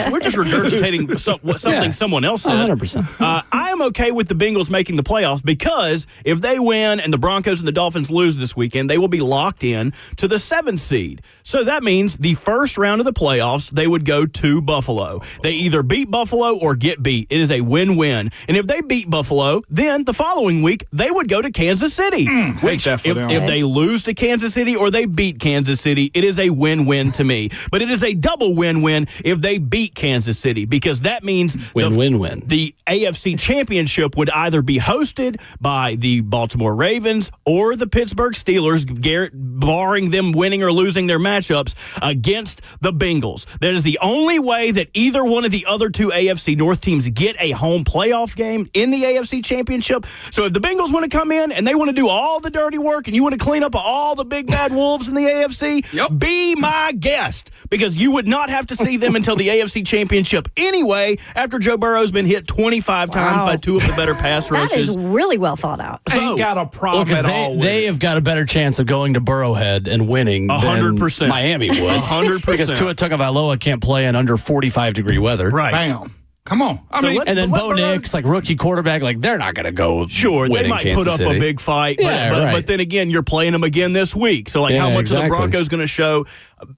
we're just regurgitating something someone else said. 100%. I am okay with the Bengals making the playoffs because if they win and the Broncos and the Dolphins lose this weekend, they will be locked in to the 7th seed. So that means the first round of the playoffs, they would go to Buffalo. They either beat Buffalo or get beat. It is a win-win. And if they beat Buffalo, then the following week, they would go to Kansas City. Which, if they lose to Kansas City or they beat Kansas City, it is a win-win to me. But it is a double win-win if they beat Kansas City because that means win-win-win. The AFC Championship would either be hosted by the Baltimore Ravens or the Pittsburgh Steelers, barring them winning or losing their matchups against the Bengals. That is the only way that either one of the other two AFC North teams get a home playoff game in the AFC Championship. So if the Bengals want to come in and they want to do all the dirty work and you want to clean up all the big bad wolves in the AFC, be my guest because you would not have to see them until the AFC Championship anyway after Joe Burrow's been hit 25 times by two of the better pass rushes. That is really well thought out. Ain't got a problem at all. They have got a better chance of going to Burrowhead and winning 100%. than Miami would. 100%. Because Tua Tagovailoa can't play in under 45-degree weather. Right. Bam. Come on. And then Bo Nix, rookie quarterback, they're not going to go. Sure, they might put up a big fight, but then again, you're playing them again this week. So, how much are the Broncos going to show?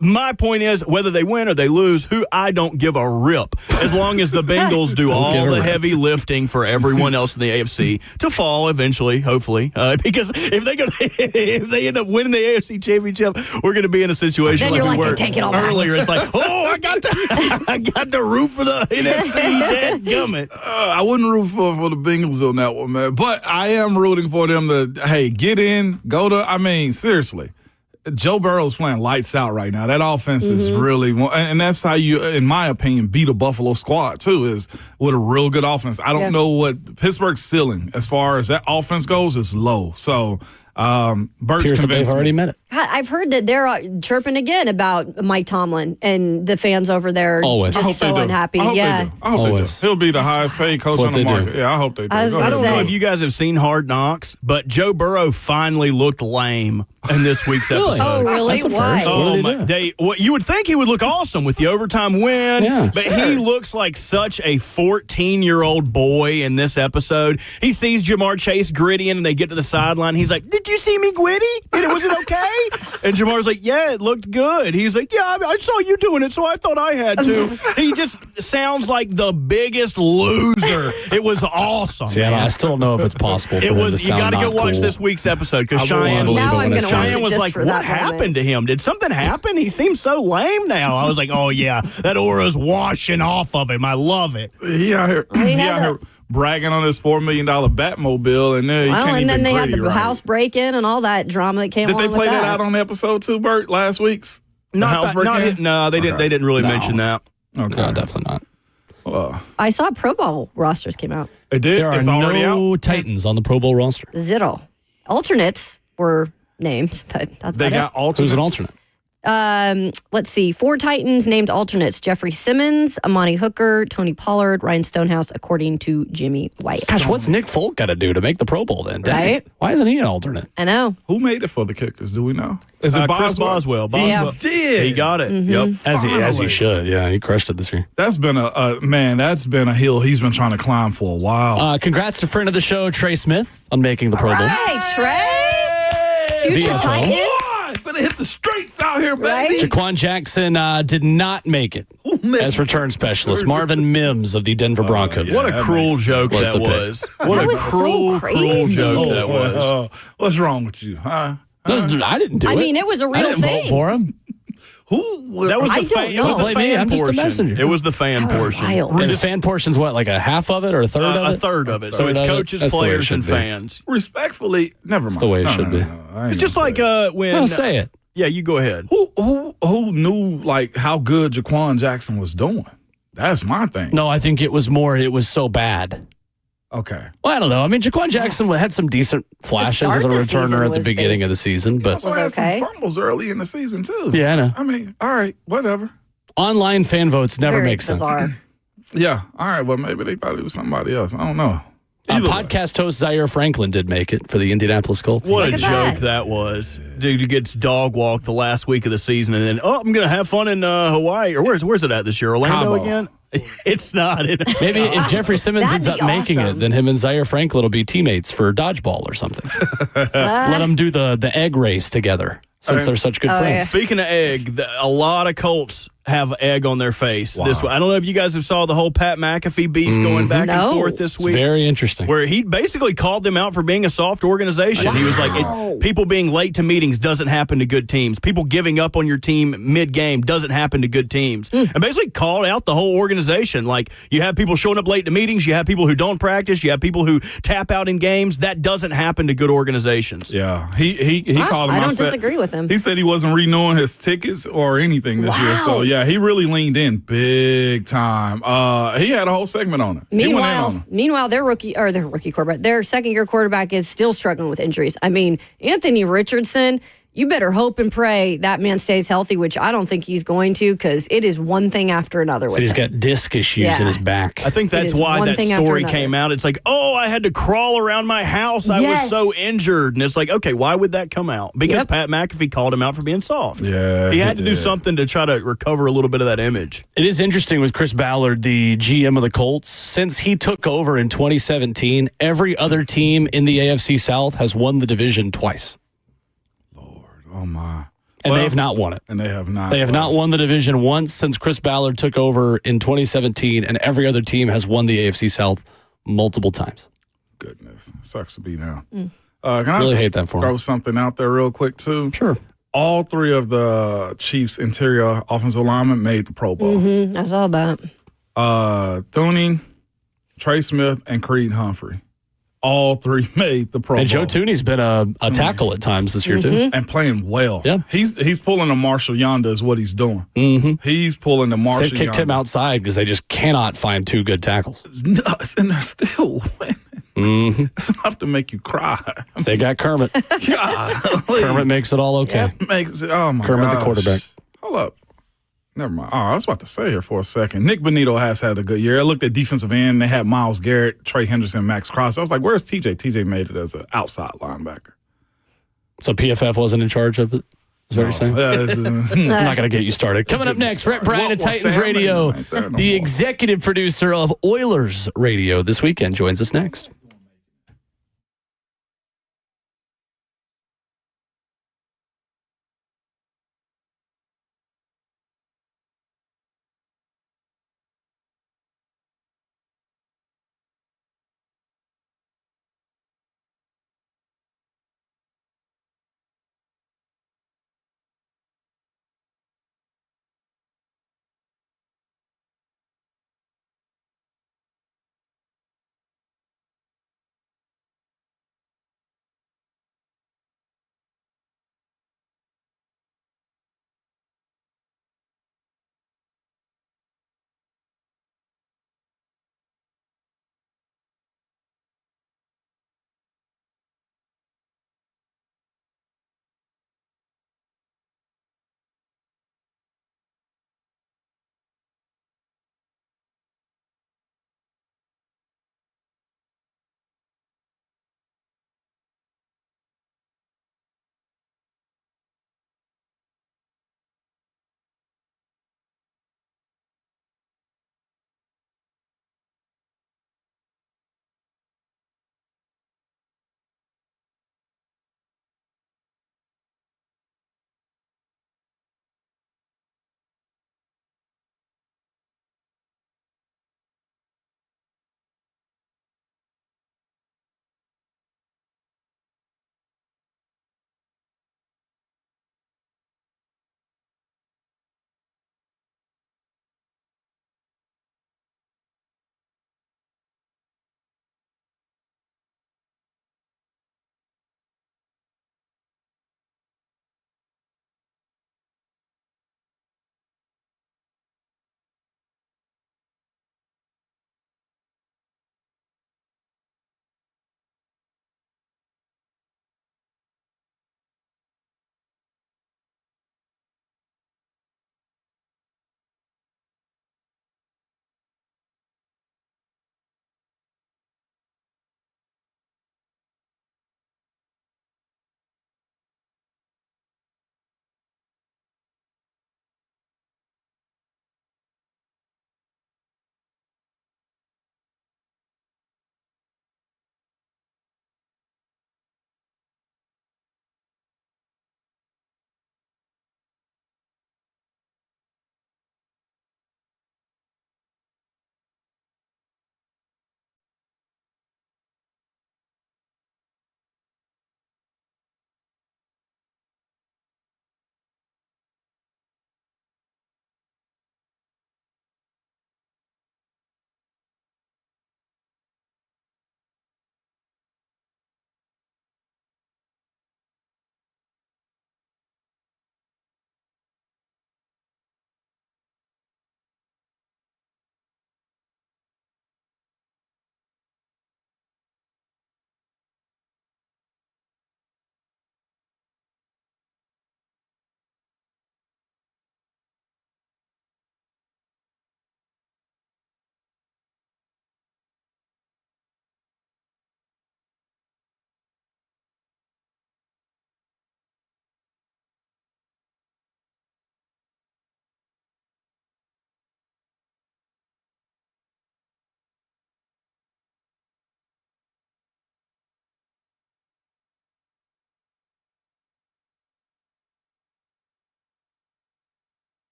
My point is, whether they win or they lose, I don't give a rip as long as the Bengals do all the heavy lifting for everyone else in the AFC to fall eventually, hopefully. Because if they end up winning the AFC Championship, we're going to be in a situation then like we were take it all earlier. It's like, I got to root for the NFC. Dadgummit. I wouldn't root for the Bengals on that one, man. But I am rooting for them to, get in, go to, seriously. Joe Burrow's playing lights out right now. That offense is really, and that's how you, in my opinion, beat a Buffalo squad, too, is with a real good offense. I don't know what Pittsburgh's ceiling, as far as that offense goes, is low. So, Bert's convinced they've already met it. God, I've heard that they're chirping again about Mike Tomlin and the fans over there. Always. Just so unhappy. I hope they do. He'll be the highest paid coach on the market. Yeah, I hope they do. I don't know if you guys have seen Hard Knocks, but Joe Burrow finally looked lame in this week's episode. Oh, really? Why? You would think he would look awesome with the overtime win, but he looks like such a 14-year-old boy in this episode. He sees Jamar Chase grittying, and they get to the sideline. He's like, "Did you see me gritty? Was it okay?" And Jamar's like, "Yeah, it looked good." He's like, "Yeah, I saw you doing it, so I thought I had to." He just sounds like the biggest loser. It was awesome. See, I still don't know if it's possible. You got to go watch this week's episode because Cheyenne was like, "What happened to him? Did something happen? He seems so lame now." I was like, "Oh yeah, that aura's washing off of him. I love it." He out here bragging on his $4 million Batmobile, and then they had the house break-in and all that drama that came. Did they play that out on the episode too, Bert? Last week's no, they didn't. They didn't really mention that. Okay. No, definitely not. I saw Pro Bowl rosters came out. It did. There are no Titans on the Pro Bowl roster. Zero. Alternates were named, but that's they got alternates. Who's an alternate? Let's see. 4 Titans named alternates: Jeffrey Simmons, Amani Hooker, Tony Pollard, Ryan Stonehouse, according to Jimmy White. Gosh, what's Nick Folk got to do to make the Pro Bowl then? Right? Why isn't he an alternate? I know. Who made it for the kickers? Do we know? Is it Chris Boswell? Yeah. Did he got it? Mm-hmm. Yep, As he should. Yeah, he crushed it this year. That's been that's been a hill he's been trying to climb for a while. Congrats to friend of the show, Trey Smith, on making the Pro Bowl. Hey, Trey. Future VFL. Titan. Gonna hit the streets out here, baby. Right? Jaquan Jackson did not make it as return specialist. Marvin Mims of the Denver Broncos. yeah. What a that cruel makes joke sense. that was. What a was so cruel crazy. joke that was. What's wrong with you, huh? No, I didn't do it. I mean, it was a real I didn't thing. vote for him. Who? That was I the don't fan. It know. was the Don't blame me. fan I'm just the portion. messenger. It was the fan That was portion. wild. And the fan portion's what, like a half of it or a third of it? A third of it. So Third it's of it. coaches, That's the way it players, should and be. fans. Respectfully, never mind. the way it should be. I ain't It's just gonna like say it. when. I'll say it. Yeah, you go ahead. Who knew like how good Jaquan Jackson was doing? That's my thing. No, I think it was so bad. Okay. Well, I don't know. I mean, Jaquan Jackson had some decent flashes as a start the season returner at the was beginning of the season, but Also had okay. some fumbles early in the season too. yeah, I know. I mean, all right, whatever. Online fan votes never Very make sense. bizarre. Yeah, all right. Well, maybe they thought it was somebody else. I don't know. Either way. Podcast host Zaire Franklin did make it for the Indianapolis Colts. What a Look joke at that was. Dude gets dog walked the last week of the season, and then, I'm going to have fun in Hawaii. Or where's it at this year? Orlando Cabo. again? It's not. Maybe if Jeffrey Simmons That'd ends be up making awesome. it, then him and Zaire Franklin will be teammates for dodgeball or something. Let them do the egg race together since they're such good friends. yeah. Speaking of egg, a lot of Colts have egg on their face. This I don't know if you guys have saw the whole Pat McAfee beef going back No. and forth this It's week. very interesting. Where he basically called them out for being a soft organization. He was like, people being late to meetings doesn't happen to good teams. People giving up on your team mid-game doesn't happen to good teams. And basically called out the whole organization. Like, you have people showing up late to meetings, you have people who don't practice, you have people who tap out in games. That doesn't happen to good organizations. Yeah, he called him. I don't said- disagree with him. He said he wasn't renewing his tickets or anything this year. So yeah, he really leaned in big time. He had a whole segment on it. He went in on Meanwhile, their rookie quarterback, their second-year quarterback is still struggling with injuries. I mean, Anthony Richardson, you better hope and pray that man stays healthy, which I don't think he's going to, because it is one thing after another with So he's him. got disc issues in his back. I think that's is why one that thing after story another. came out. It's like, I had to crawl around my house. I was Yes. so injured. And it's like, okay, why would that come out? Because Yep. Pat McAfee called him out for being soft. Yeah, He had to do did. something to try to recover a little bit of that image. It is interesting with Chris Ballard, the GM of the Colts. Since he took over in 2017, every other team in the AFC South has won the division twice. Oh my! And Well, they have not won it. And they have not. They have not won the division once since Chris Ballard took over in 2017, and every other team has won the AFC South multiple times. Goodness, sucks to be down. Can I Really just hate that for him. throw something out there real quick too? Sure. All three of the Chiefs' interior offensive linemen made the Pro Bowl. I saw that. Thuney, Trey Smith, and Creed Humphrey. All three made the Pro And Bowl. Joe Tooney's been a tackle at times this year, too. And playing well. Yeah. He's pulling a Marshall Yonda is what he's doing. Mm-hmm. He's pulling the They Marshall kicked him Yonda. outside because they just cannot find two good tackles. It's nuts, and they're still winning. Mm-hmm. It's enough to make you cry. They got Kermit. Golly. Kermit makes it all okay. Makes it, oh my Kermit the gosh. quarterback. Hold up. Never mind. Oh, I was about to say here for a second. Nick Bonito has had a good year. I looked at defensive end. They had Myles Garrett, Trey Henderson, Max Crosby. I was like, where's TJ? TJ made it as an outside linebacker. So PFF wasn't in charge of it? Is what you're saying? I'm not going to get you started. Coming up next, Rhett Bryan at What Titans Sam Radio, ain't there no the more. executive producer of Oilers Radio this weekend, joins us next.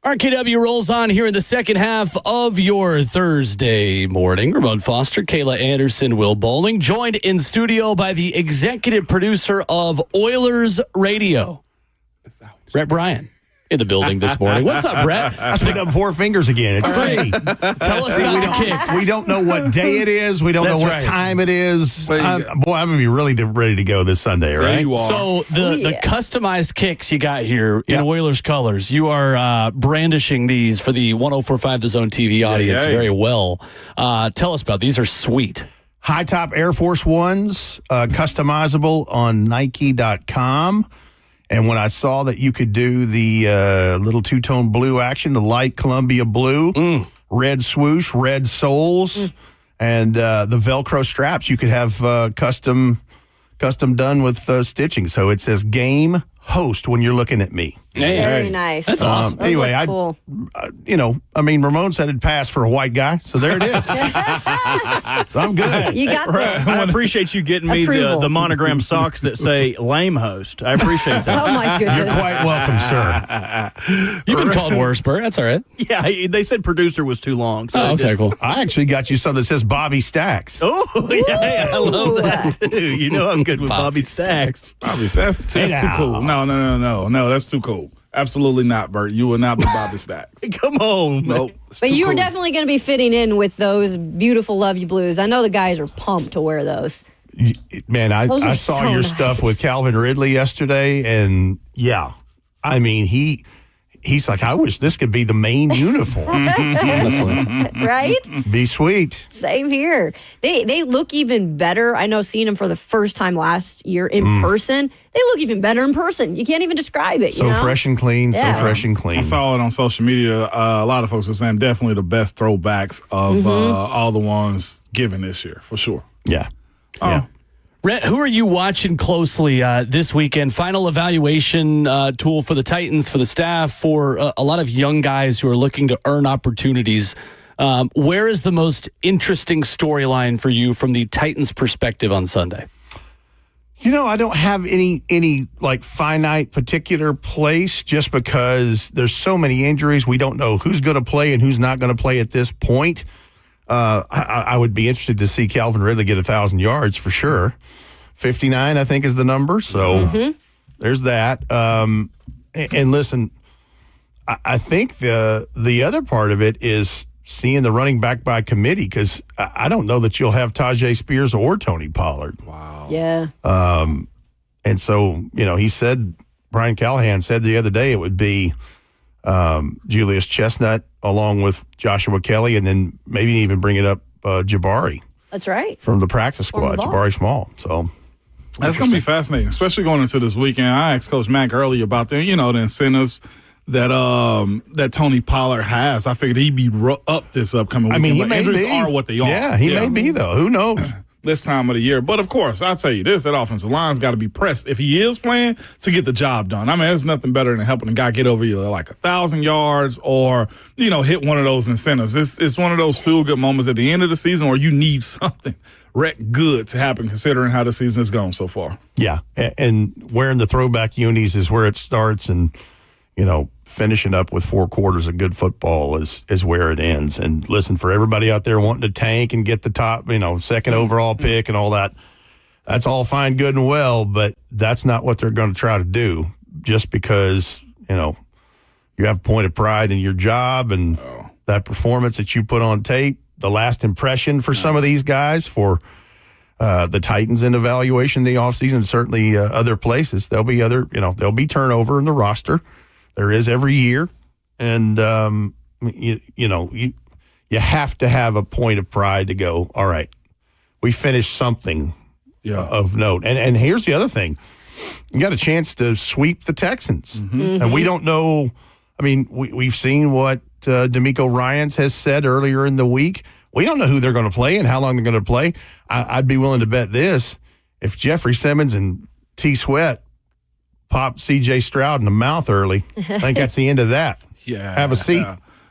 RKW rolls on here in the second half of your Thursday morning. Ramon Foster, Kayla Anderson, Will Bowling, joined in studio by the executive producer of Oilers Radio, Rhett Bryan, in the building this morning. What's up, Rhett? I picked up 4 fingers again. It's 3. Tell us about the kicks. We don't know what day it is. We don't know what time it is. I'm going to be really ready to go this Sunday, right? You are. So the customized kicks you got here in Oilers colors, you are brandishing these for the 104.5 The Zone TV audience very well. Tell us about these. Are sweet. High top Air Force Ones, customizable on Nike.com. And when I saw that you could do the little two-tone blue action, the light Columbia blue, red swoosh, red soles, and the Velcro straps, you could have custom done with stitching. So it says game host when you're looking at me. Very nice. That's awesome. Anyway, cool. Ramon said it'd pass for a white guy, so there it is. So I'm good. You got that. I appreciate you getting me the monogram socks that say lame host. I appreciate that. Oh, my goodness. You're quite welcome, sir. You've been called worse, Bert. That's all right. Yeah, they said producer was too long. So Okay, cool. I actually got you something that says Bobby Stacks. Oh, yeah, I love that, too. You know I'm good with Bobby Stacks. Bobby, that's too cool. No, that's too cool. Absolutely not, Bert. You will not be Bobby Stacks. Come on. Nope. But you were definitely going to be fitting in with those beautiful Love You Blues. I know the guys are pumped to wear those. Man, I saw so your nice. stuff with Calvin Ridley yesterday, and I mean, he's like, I wish this could be the main uniform. Right? Be sweet. Same here. They look even better. I know seeing them for the first time last year in person. They look even better in person. You can't even describe it. So fresh and clean. Yeah. So fresh and clean. I saw it on social media. A lot of folks are saying definitely the best throwbacks of all the ones given this year, for sure. Yeah. Rhett, who are you watching closely this weekend? Final evaluation tool for the Titans, for the staff, for a lot of young guys who are looking to earn opportunities. Where is the most interesting storyline for you from the Titans' perspective on Sunday? I don't have any like finite particular place just because there's so many injuries. We don't know who's going to play and who's not going to play at this point. I would be interested to see Calvin Ridley get 1,000 yards for sure. 59, I think, is the number. So there's that. And listen, I think the other part of it is seeing the running back by committee, because I don't know that you'll have Tajay Spears or Tony Pollard. Wow. Yeah. And so, he said, Brian Callahan said the other day it would be Julius Chestnut along with Joshua Kelly, and then maybe even bring it up Jabari. That's right. From the practice squad, Jabari Small. So that's going to be fascinating, especially going into this weekend. I asked Coach Mack earlier about the incentives that Tony Pollard has. I figured he'd be up this upcoming weekend. I mean, he but may injuries be. are what they are. Yeah, he may be, though. Who knows? This time of the year. But, of course, I'll tell you this, that offensive line's got to be pressed, if he is playing, to get the job done. I mean, there's nothing better than helping a guy get over either like 1,000 yards or, hit one of those incentives. It's one of those feel-good moments at the end of the season where you need something good to happen considering how the season has gone so far. Yeah, and wearing the throwback unis is where it starts, and, finishing up with 4 quarters of good football is where it ends. And listen, for everybody out there wanting to tank and get the top, second overall pick and all that, that's all fine, good, and well, but that's not what they're going to try to do just because, you have a point of pride in your job and that performance that you put on tape, the last impression for some of these guys, for the Titans in evaluation in the offseason, and certainly other places. There'll be turnover in the roster. There is every year, and you have to have a point of pride to go, all right, we finished something of note. And here's the other thing. You got a chance to sweep the Texans. And we don't know. I mean, we've seen what D'Amico Ryans has said earlier in the week. We don't know who they're going to play and how long they're going to play. I'd be willing to bet this. If Jeffrey Simmons and T. Sweat pop C.J. Stroud in the mouth early, I think that's the end of that. Yeah. Have a seat.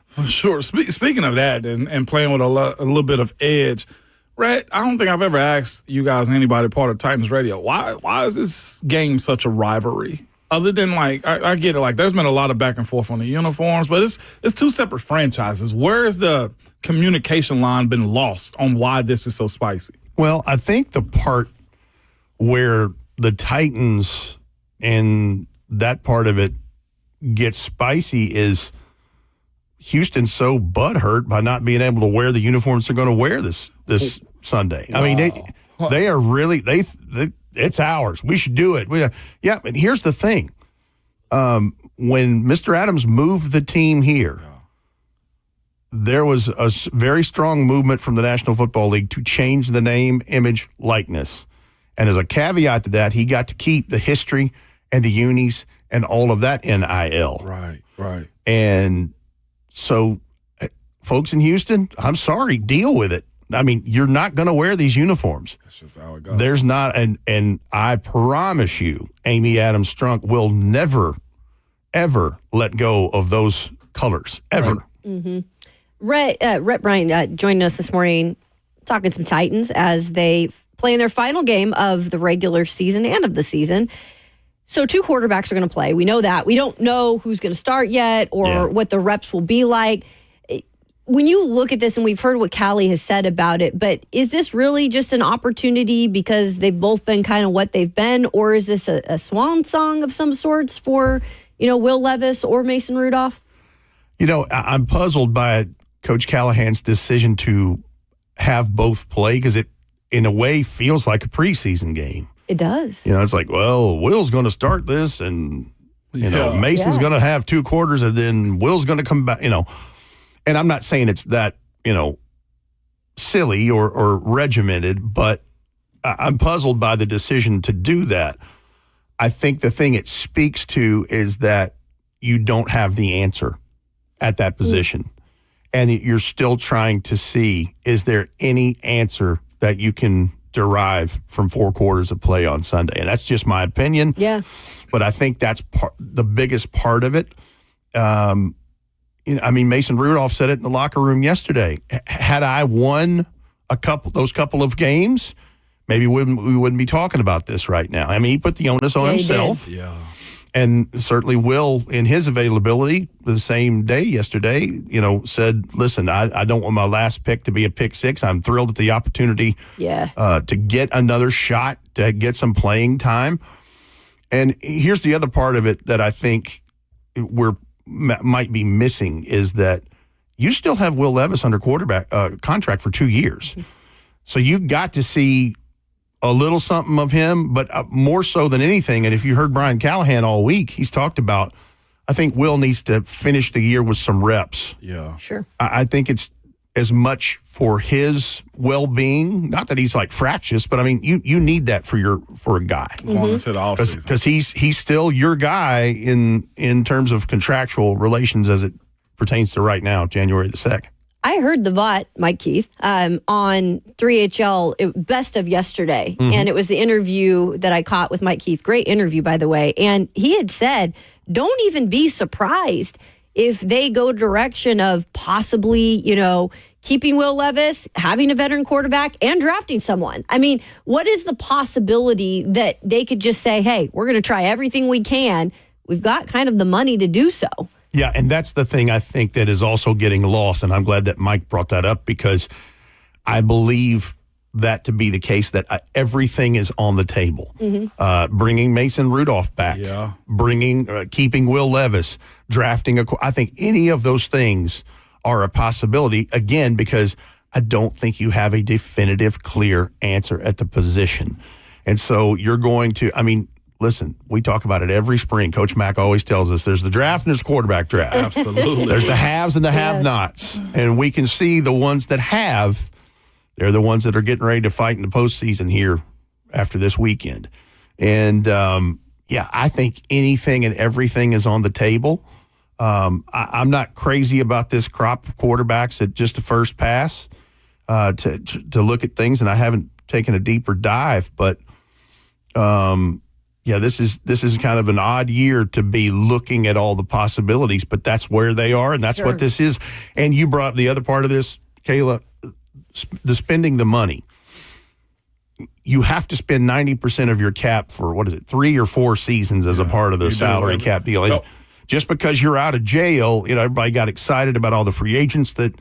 For sure. Speaking of that and playing with a little bit of edge, Rhett, I don't think I've ever asked you guys, anybody part of Titans Radio, why is this game such a rivalry? Other than, like, I get it. Like, there's been a lot of back and forth on the uniforms, but it's two separate franchises. Where is the communication line been lost on why this is so spicy? Well, I think the part where the Titans and that part of it gets spicy is Houston's so butthurt by not being able to wear the uniforms they're going to wear this Sunday. Wow. I mean, they are really it's ours. We should do it. Yeah, and here's the thing. When Mr. Adams moved the team here, there was a very strong movement from the National Football League to change the name, image, likeness. And as a caveat to that, he got to keep the history and the unis and all of that NIL. Right. And so, folks in Houston, I'm sorry, deal with it. I mean, you're not going to wear these uniforms. That's just how it goes. There's not, and I promise you, Amy Adams Strunk will never, ever let go of those colors, ever. Right. Mm-hmm. Rhett Bryan joining us this morning, talking some Titans as they play in their final game of the regular season and of the season. So 2 quarterbacks are going to play. We know that. We don't know who's going to start yet or what the reps will be like. When you look at this, and we've heard what Callie has said about it, but is this really just an opportunity because they've both been kind of what they've been, or is this a swan song of some sorts for, Will Levis or Mason Rudolph? I'm puzzled by Coach Callahan's decision to have both play because it, in a way, feels like a preseason game. It does. It's like, well, Will's going to start this, and Mason's going to have 2 quarters, and then Will's going to come back. And I'm not saying it's that silly or regimented, but I'm puzzled by the decision to do that. I think the thing it speaks to is that you don't have the answer at that position, and you're still trying to see, is there any answer that you can derive from 4 quarters of play on Sunday? And that's just my opinion. Yeah. But I think that's the biggest part of it. Mason Rudolph said it in the locker room yesterday. Had I won those couple of games, maybe we wouldn't be talking about this right now. I mean, he put the onus on himself. Yeah. And certainly Will, in his availability the same day yesterday, said, listen, I don't want my last pick to be a pick 6. I'm thrilled at the opportunity to get another shot, to get some playing time. And here's the other part of it that I think might be missing is that you still have Will Levis under quarterback contract for 2 years. So you got to see a little something of him, but more so than anything, and if you heard Brian Callahan all week, he's talked about, I think Will needs to finish the year with some reps. Yeah. Sure. I think it's as much for his well-being, not that he's like fractious, but I mean, you need that for a guy. Going into the offseason. Because he's still your guy in terms of contractual relations as it pertains to right now, January the 2nd. I heard the VOT, Mike Keith, on 3HL, best of yesterday. Mm-hmm. And it was the interview that I caught with Mike Keith. Great interview, by the way. And he had said, don't even be surprised if they go direction of possibly, keeping Will Levis, having a veteran quarterback, and drafting someone. I mean, what is the possibility that they could just say, hey, we're going to try everything we can. We've got kind of the money to do so. Yeah, and that's the thing I think that is also getting lost, and I'm glad that Mike brought that up because I believe that to be the case, that everything is on the table. Mm-hmm. Bringing Mason Rudolph back, keeping Will Levis, drafting I think any of those things are a possibility, again, because I don't think you have a definitive, clear answer at the position. And so you're going to, listen, we talk about it every spring. Coach Mack always tells us there's the draft and there's quarterback draft. Absolutely. There's the haves and the have-nots. And we can see the ones that have, they're the ones that are getting ready to fight in the postseason here after this weekend. And, I think anything and everything is on the table. I'm not crazy about this crop of quarterbacks at just a first pass to look at things, and I haven't taken a deeper dive, but this is kind of an odd year to be looking at all the possibilities, but that's where they are, and that's what this is. And you brought the other part of this, Kayla, the spending the money. you have to spend 90% of your cap for, 3 or 4 seasons as a part of the salary cap deal. And just because you're out of jail, everybody got excited about all the free agents that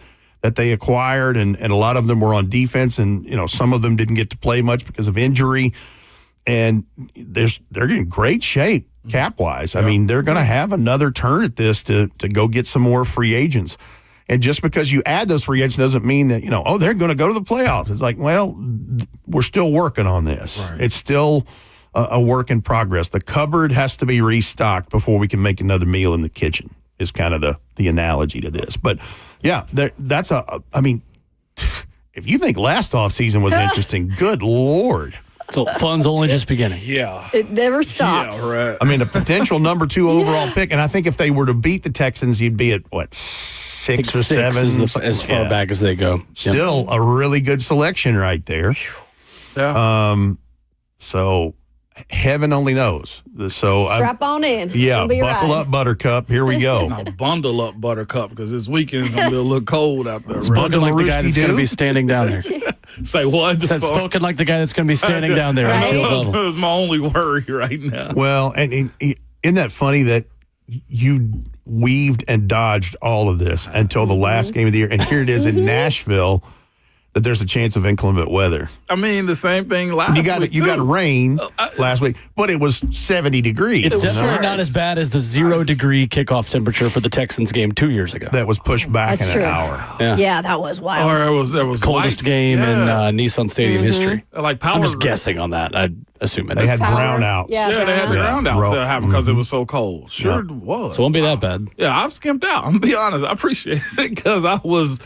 they acquired, and a lot of them were on defense, and some of them didn't get to play much because of injury. And they're in great shape cap-wise. I mean, they're going to have another turn at this to go get some more free agents. And just because you add those free agents doesn't mean that, they're going to go to the playoffs. It's like, well, we're still working on this. Right. It's still a work in progress. The cupboard has to be restocked before we can make another meal in the kitchen, is kind of the analogy to this. But, yeah, if you think last offseason was interesting, good Lord. So fun's only just beginning. Yeah. It never stops. Yeah, right. I mean, a potential number 2 overall pick. And I think if they were to beat the Texans, you'd be at, 6 or 7? As far back as they go. Still a really good selection right there. Yeah. So heaven only knows. So Strap on in. Yeah, buckle up, Buttercup. Here we go. Now bundle up, Buttercup, because this weekend's going to be a little cold out there. Right? Spoken like the guy that's going to be standing down there. Say what? Said spoken like the guy that's going to be standing down there. Right. That was my only worry right now. Well, and isn't that funny that you weaved and dodged all of this until the last game of the year, and here it is in Nashville, that there's a chance of inclement weather. I mean, the same thing last week. You got rain last week, but it was 70 degrees. It's definitely not as bad as the 0-degree kickoff temperature for the Texans game 2 years ago. That was pushed back That's in true. an hour. Yeah, that was wild. Or it was Coldest lights. game in Nissan Stadium history. Like power. I'm just guessing on that. I assume it They is. had brownouts. Yeah, they had the roundouts that happened because it was so cold. Sure it was. So it won't be that bad. Yeah, I've skimped out. I'm gonna be honest. I appreciate it because I was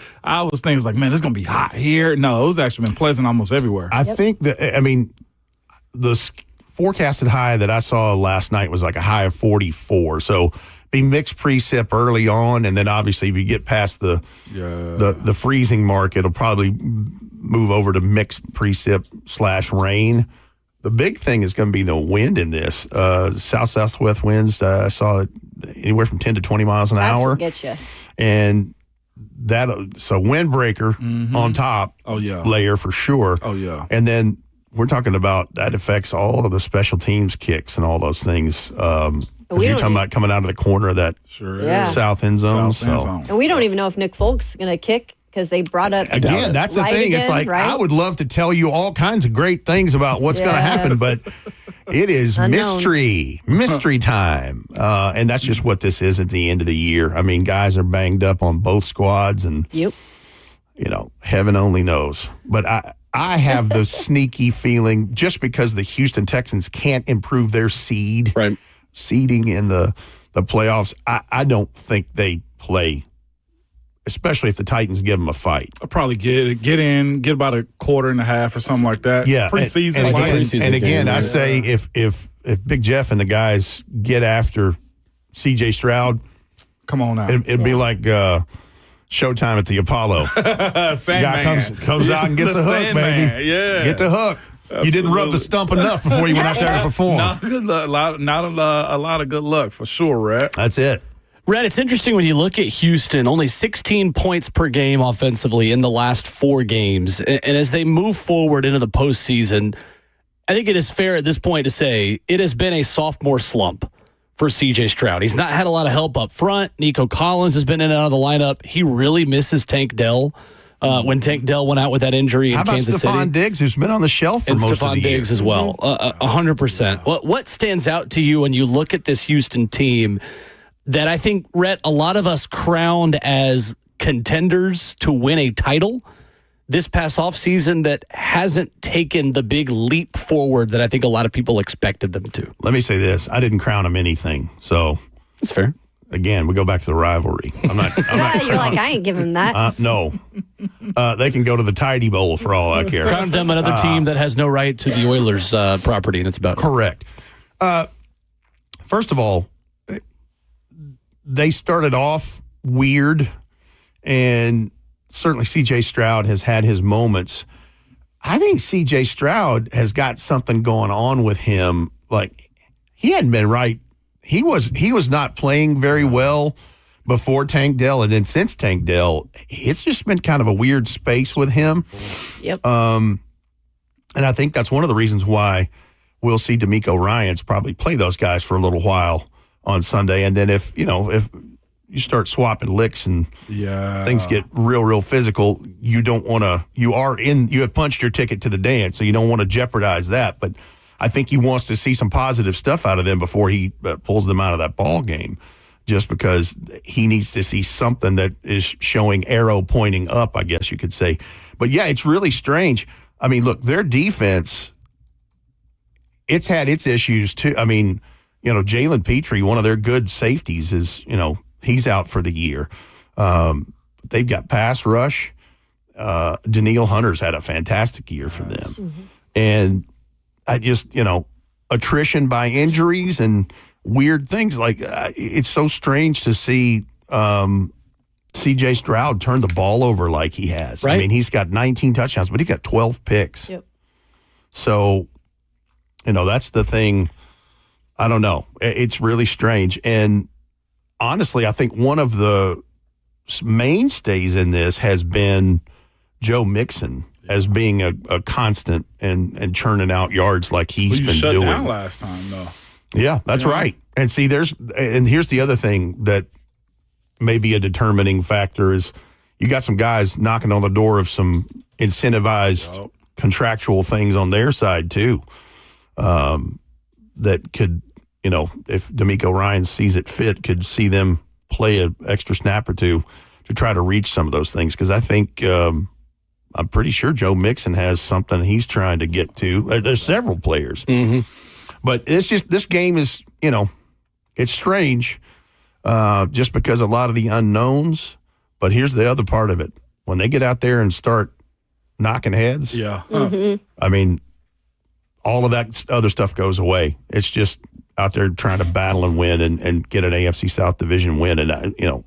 thinking like, man, it's gonna be hot here. No, it was actually been pleasant almost everywhere. I think that, the forecasted high that I saw last night was like a high of 44. So be mixed precip early on, and then obviously if you get past the freezing mark, it'll probably move over to mixed precip / rain. The big thing is going to be the wind in this. Southwest winds, I saw it anywhere from 10 to 20 miles an hour. That's what gets you. And so windbreaker on top layer for sure. Oh, yeah. And then we're talking about that affects all of the special teams kicks and all those things. You're talking about coming out of the corner of that south end zone. And we don't even know if Nick Folk's going to kick, because they brought up again. That's the thing. It's like, right? I would love to tell you all kinds of great things about what's going to happen, but it is mystery time. And that's just what this is at the end of the year. I mean, guys are banged up on both squads, and heaven only knows. But I have the sneaky feeling, just because the Houston Texans can't improve their seeding in the playoffs, I don't think they play, especially if the Titans give them a fight. I'll probably get in, get about a quarter and a half or something like that. Yeah, preseason. And again, I say if Big Jeff and the guys get after C.J. Stroud, come on out. It'd be like Showtime at the Apollo. Guy comes out and gets the hook, baby. Yeah, get the hook. Absolutely. You didn't rub the stump enough before you went out there to perform. Not good luck. Not a lot of good luck for sure, Rhett. That's it. Rhett, it's interesting when you look at Houston, only 16 points per game offensively in the last 4 games. And as they move forward into the postseason, I think it is fair at this point to say it has been a sophomore slump for C.J. Stroud. He's not had a lot of help up front. Nico Collins has been in and out of the lineup. He really misses Tank Dell. When Tank Dell went out with that injury in Kansas City. How about Stephon Diggs, who's been on the shelf for most of the year? And Stephon Diggs as well, 100%. What stands out to you when you look at this Houston team that I think, Rhett, a lot of us crowned as contenders to win a title this past offseason that hasn't taken the big leap forward that I think a lot of people expected them to? Let me say this. I didn't crown them anything, so that's fair. Again, we go back to the rivalry. I'm not you're like, I ain't giving that. No. They can go to the Tidy Bowl for all I care. Crown them another team that has no right to the Oilers' property, and it's about correct. First of all, they started off weird, and certainly C.J. Stroud has had his moments. I think C.J. Stroud has got something going on with him. Like, he hadn't been right. He was not playing very well before Tank Dell, and then since Tank Dell, it's just been kind of a weird space with him. Yep. And I think that's one of the reasons why we'll see D'Amico Ryans probably play those guys for a little while on Sunday. And then if you start swapping licks and things get real physical, you don't want to, you have punched your ticket to the dance, so you don't want to jeopardize that. But I think he wants to see some positive stuff out of them before he pulls them out of that ball game, just because he needs to see something that is showing arrow pointing up, I guess you could say. But yeah, it's really strange. I mean, look, their defense, it's had its issues too. I mean, Jalen Petrie, one of their good safeties, is, he's out for the year. They've got pass rush. Daniil Hunter's had a fantastic year for them. Mm-hmm. And I just, attrition by injuries and weird things. Like, it's so strange to see C.J. Stroud turn the ball over like he has. Right. I mean, he's got 19 touchdowns, but he got 12 picks. Yep. So, that's the thing. I don't know. It's really strange. And honestly, I think one of the mainstays in this has been Joe Mixon as being a constant and churning out yards like he's been shut doing. Down last time, though. Yeah, that's right. And see, here's the other thing that may be a determining factor is you got some guys knocking on the door of some incentivized contractual things on their side too, that could, if D'Amico Ryans sees it fit, could see them play an extra snap or two to try to reach some of those things. Because I think I'm pretty sure Joe Mixon has something he's trying to get to. There's several players. Mm-hmm. But it's just, this game is, it's strange just because a lot of the unknowns. But here's the other part of it. When they get out there and start knocking heads, I mean, all of that other stuff goes away. It's just out there trying to battle and win and get an AFC South division win. And,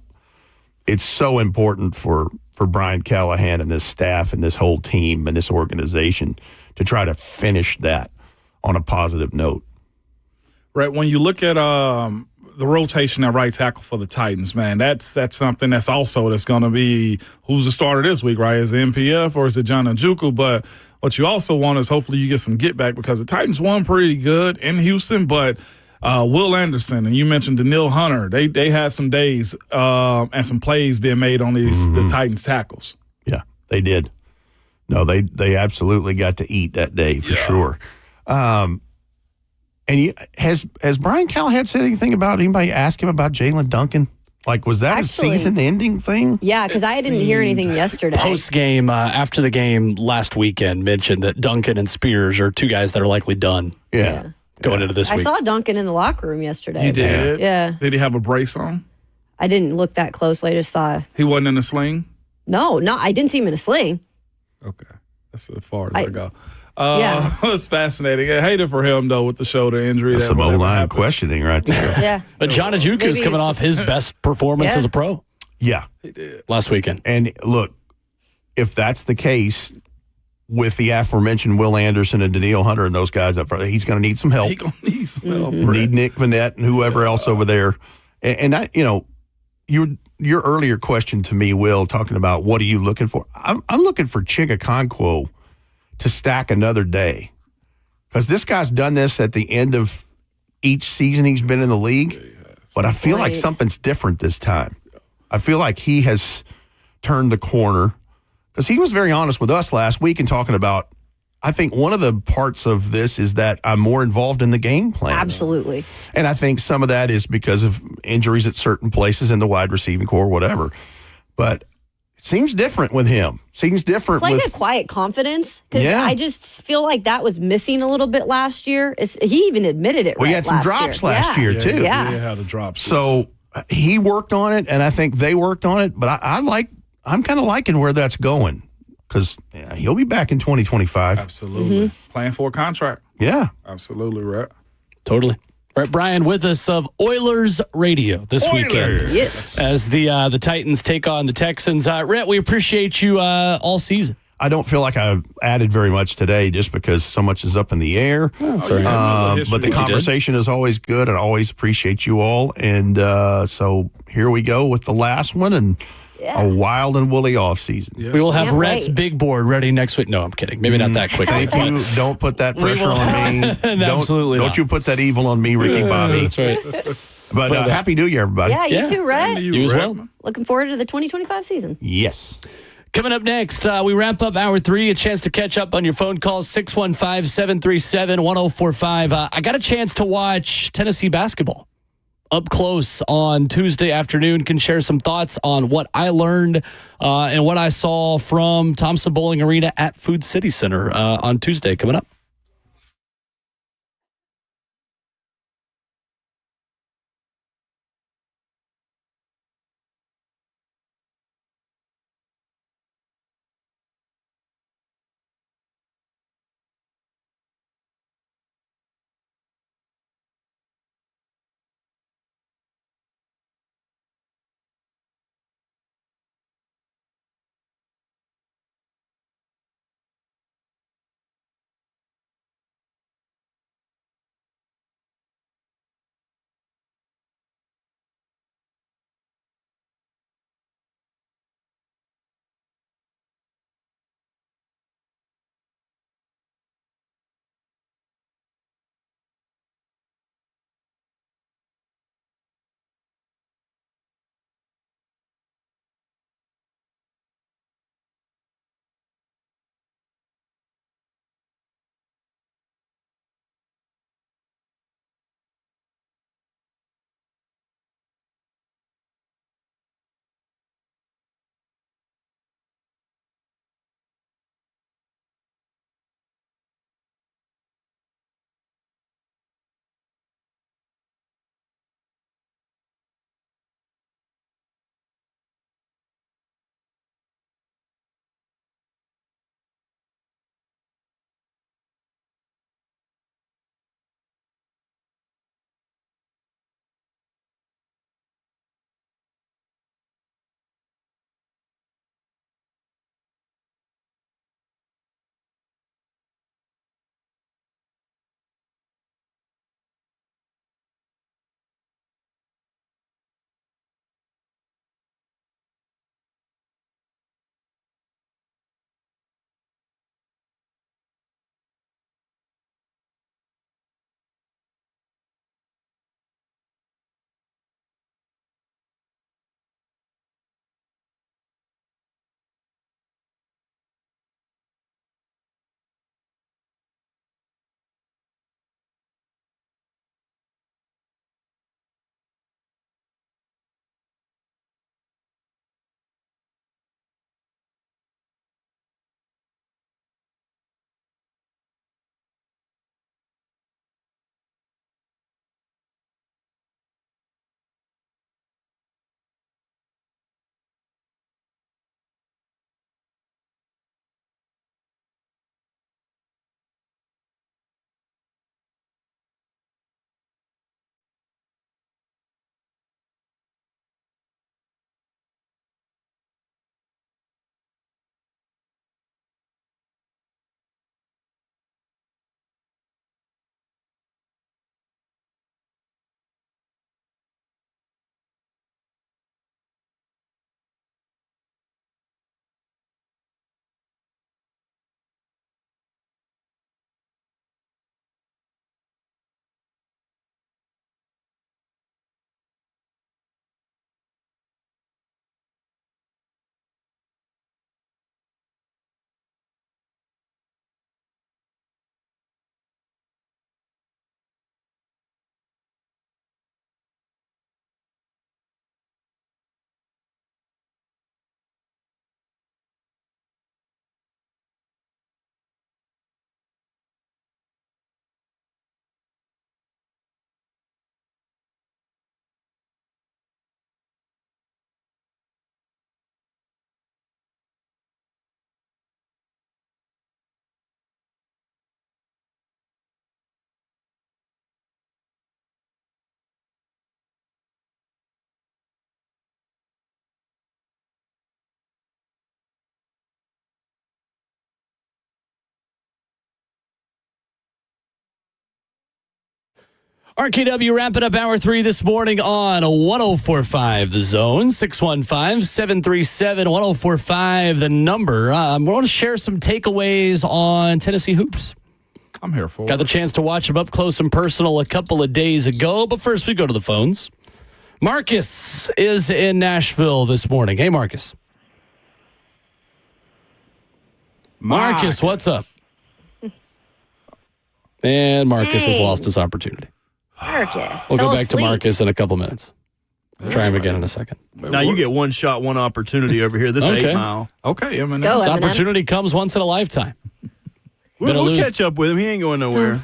it's so important for Brian Callahan and this staff and this whole team and this organization to try to finish that on a positive note. Right. When you look at the rotation at right tackle for the Titans, man, that's something that's going to be who's the starter this week, right? Is it MPF or is it John Njoku? But what you also want is hopefully you get some get back, because the Titans won pretty good in Houston, but Will Anderson, and you mentioned Daniil Hunter, they had some days and some plays being made on the Titans tackles. Yeah, they did. No, they absolutely got to eat that day for sure. And has Brian Callahan said anything about anybody ask him about Jalen Duncan? Like, was that a season-ending thing? Yeah, because I didn't hear anything yesterday. Post-game, after the game last weekend, mentioned that Duncan and Spears are two guys that are likely done. Yeah. Going into this week. I saw Duncan in the locker room yesterday. You did? Yeah. Did he have a brace on? I didn't look that closely. I just saw. He wasn't in a sling? No, I didn't see him in a sling. Okay. That's as far as I go. Yeah. It's fascinating. I hate it for him, though, with the shoulder injury. That's some O-line questioning right there. Yeah. But John Njoku is coming off his best performance as a pro. Yeah. He did. Last weekend. And look, if that's the case with the aforementioned Will Anderson and Daniil Hunter and those guys up front, he's going to need some help. He's going to need some help. Need Nick Vanette and whoever else over there. And I, your earlier question to me, Will, talking about what are you looking for? I'm looking for Chigakonkwo to stack another day, because this guy's done this at the end of each season he's been in the league. But I feel like something's different this time. I feel like he has turned the corner, because he was very honest with us last week and talking about, I think one of the parts of this is that I'm more involved in the game plan. Absolutely. And I think some of that is because of injuries at certain places in the wide receiving core, whatever. But it seems different with him. Seems different. It's like a quiet confidence, because I just feel like that was missing a little bit last year. He even admitted it. Well, he had some drops last year too. Yeah, he had a drop. So he worked on it, and I think they worked on it. But I'm kind of liking where that's going, because he'll be back in 2025. Absolutely. Playing for a contract. Yeah. Absolutely, Rhett. Totally. Rhett Bryan with us of Oilers Radio this weekend. Yes. As the Titans take on the Texans. Rhett, we appreciate you all season. I don't feel like I've added very much today, just because so much is up in the air. That's right. But the conversation is always good. I always appreciate you all. And so here we go with the last one. And Yeah. a wild and woolly offseason. Yes, We will have Can't Rhett's wait. big board ready next week. No, I'm kidding. Maybe not that quick. Thank you. Don't put that pressure on me. Absolutely Don't not. you put that evil on me, Ricky Bobby. That's right. But Happy New Year, everybody. Yeah, you Yeah, too, Rhett. You as well. Looking forward to the 2025 season. Yes. Coming up next, we wrap up hour 3. A chance to catch up on your phone calls, 615-737-1045. I got a chance to watch Tennessee basketball up close on Tuesday afternoon. Can share some thoughts on what I learned and what I saw from Thompson Bowling Arena at Food City Center on Tuesday. Coming up. RKW wrapping up Hour 3 this morning on 104.5 The Zone, 615-737-1045, the number. I want to share some takeaways on Tennessee hoops. I'm here for it. Got the chance to watch them up close and personal a couple of days ago, but first we go to the phones. Marcus is in Nashville this morning. Hey, Marcus. Marcus, what's up? And Marcus has lost his opportunity. Marcus. We'll go back asleep. to Marcus in a couple minutes. Try him again in a second. Now you get one shot, one opportunity over here. This Okay. 8 Mile. Okay, Eminem. go. This Eminem. opportunity comes once in a lifetime. We'll catch up with him. He ain't going nowhere.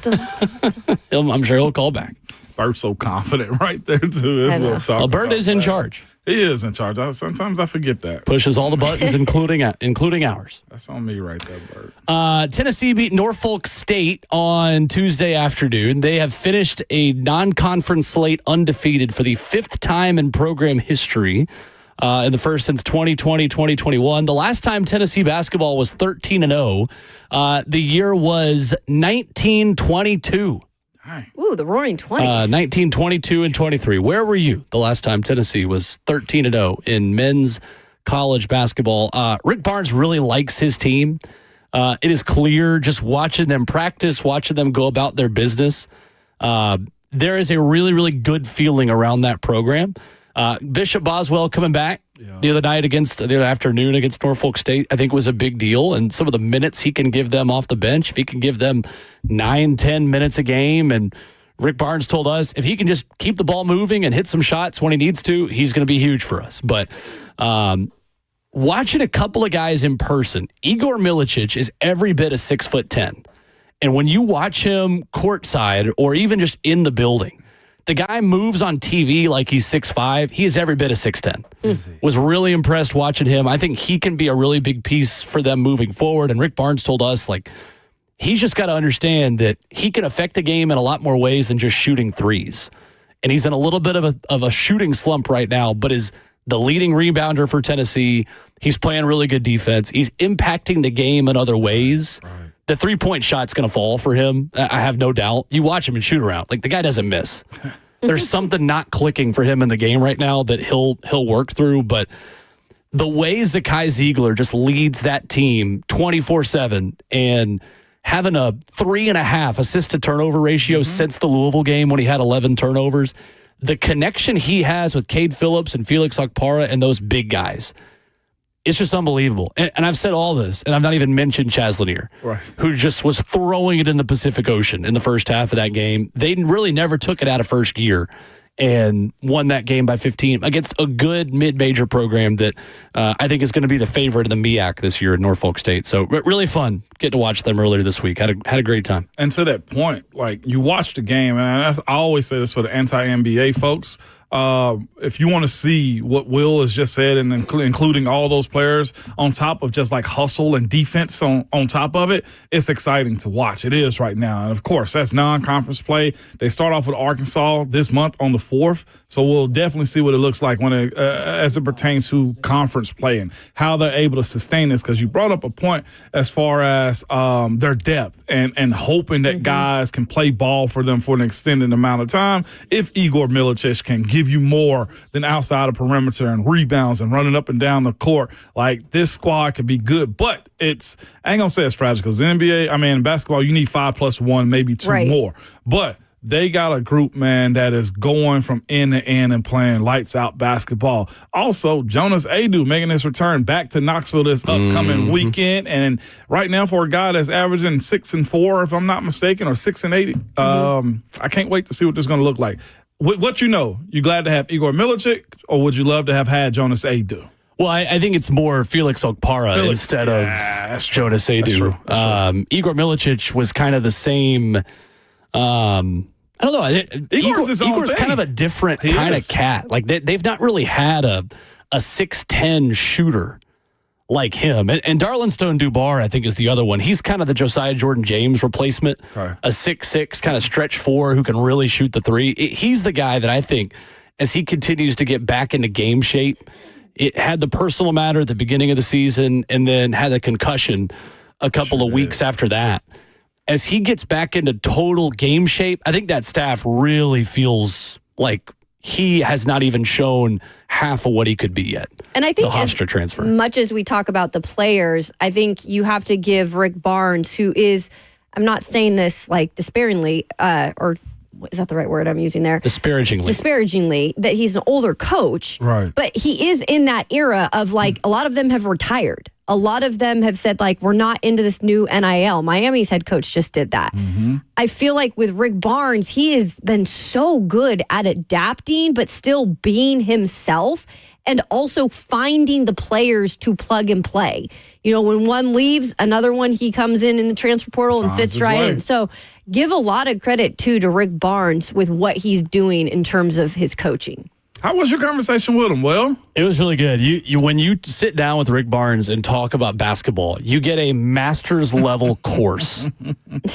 I'm sure he'll call back. Bert's so confident right there, too. That's what I'm talking Bert about. is in charge. He is in charge. Sometimes I forget that. Pushes all the buttons, including ours. That's on me right there, Bert. Tennessee beat Norfolk State on Tuesday afternoon. They have finished a non-conference slate undefeated for the 5th time in program history, in the first since 2020-2021. The last time Tennessee basketball was 13-0, the year was 1922. Ooh, the Roaring 20s. 1922 and 23. Where were you the last time Tennessee was 13-0 in men's college basketball? Rick Barnes really likes his team. It is clear just watching them practice, watching them go about their business. There is a really, really good feeling around that program. Bishop Boswell coming back the other afternoon against Norfolk State, I think was a big deal. And some of the minutes he can give them off the bench, if he can give them 9-10 minutes a game. And Rick Barnes told us if he can just keep the ball moving and hit some shots when he needs to, he's going to be huge for us. But watching a couple of guys in person, Igor Milicic is every bit of 6'10". And when you watch him courtside or even just in the building, the guy moves on TV like he's 6'5". He is every bit of 6'10". Was really impressed watching him. I think he can be a really big piece for them moving forward. And Rick Barnes told us, he's just got to understand that he can affect the game in a lot more ways than just shooting threes. And he's in a little bit of a shooting slump right now, but is the leading rebounder for Tennessee. He's playing really good defense. He's impacting the game in other ways. Right. The 3-point shot's going to fall for him. I have no doubt. You watch him and shoot around. The guy doesn't miss. There's something not clicking for him in the game right now that he'll work through. But the way Zakai Ziegler just leads that team 24/7 and having a 3.5 assist to turnover ratio since the Louisville game when he had 11 turnovers, the connection he has with Cade Phillips and Felix Okpara and those big guys, it's just unbelievable. And I've said all this, and I've not even mentioned Chaz Lanier, who just was throwing it in the Pacific Ocean in the first half of that game. They really never took it out of first gear and won that game by 15 against a good mid-major program that I think is going to be the favorite in the MEAC this year at Norfolk State. So really fun getting to watch them earlier this week. Had a great time. And to that point, you watch the game, and I always say this for the anti-NBA folks, if you want to see what Will has just said, and including all those players on top of just hustle and defense on top of it, it's exciting to watch. It is right now. And of course, that's non-conference play. They start off with Arkansas this month on the 4th. So we'll definitely see what it looks like when as it pertains to conference play and how they're able to sustain this. Because you brought up a point as far as their depth and hoping that guys can play ball for them for an extended amount of time. If Igor Milicic can give you more than outside of perimeter and rebounds and running up and down the court, this squad could be good. But I ain't gonna say it's fragile because in basketball, you need 5+1, maybe 2 more. But they got a group, man, that is going from end to end and playing lights out basketball. Also, Jonas Adu making his return back to Knoxville this upcoming weekend. And right now, for a guy that's averaging 6-4, if I'm not mistaken, or 6-8, I can't wait to see what this is going to look like. What you glad to have Igor Milicic, or would you love to have had Jonas Adu? Well, I think it's more Felix Okpara instead of Jonas Adu. Igor Milicic was kind of the same. I don't know. Igor's kind of a different kind of cat. They've not really had a 6'10" shooter like him. And Darlington Dubar, I think, is the other one. He's kind of the Josiah Jordan-James replacement, a 6'6", kind of stretch 4 who can really shoot the three. He's the guy that I think, as he continues to get back into game shape, it had the personal matter at the beginning of the season and then had a concussion a couple of weeks after that. as he gets back into total game shape, I think that staff really feels like he has not even shown half of what he could be yet. And I think the Hofstra transfer. Much as we talk about the players, I think you have to give Rick Barnes, who is, I'm not saying this like disparagingly, or is that the right word I'm using there? Disparagingly, that he's an older coach. Right. But he is in that era of like, a lot of them have retired. A lot of them have said, like, we're not into this new NIL. Miami's head coach just did that. Mm-hmm. I feel like with Rick Barnes, he has been so good at adapting, but still being himself and also finding the players to plug and play. You know, when one leaves, another one, he comes in the transfer portal and fits right in. So give a lot of credit, too, to Rick Barnes with what he's doing in terms of his coaching. How was your conversation with him, Will? It was really good. You when you sit down with Rick Barnes and talk about basketball, you get a master's level course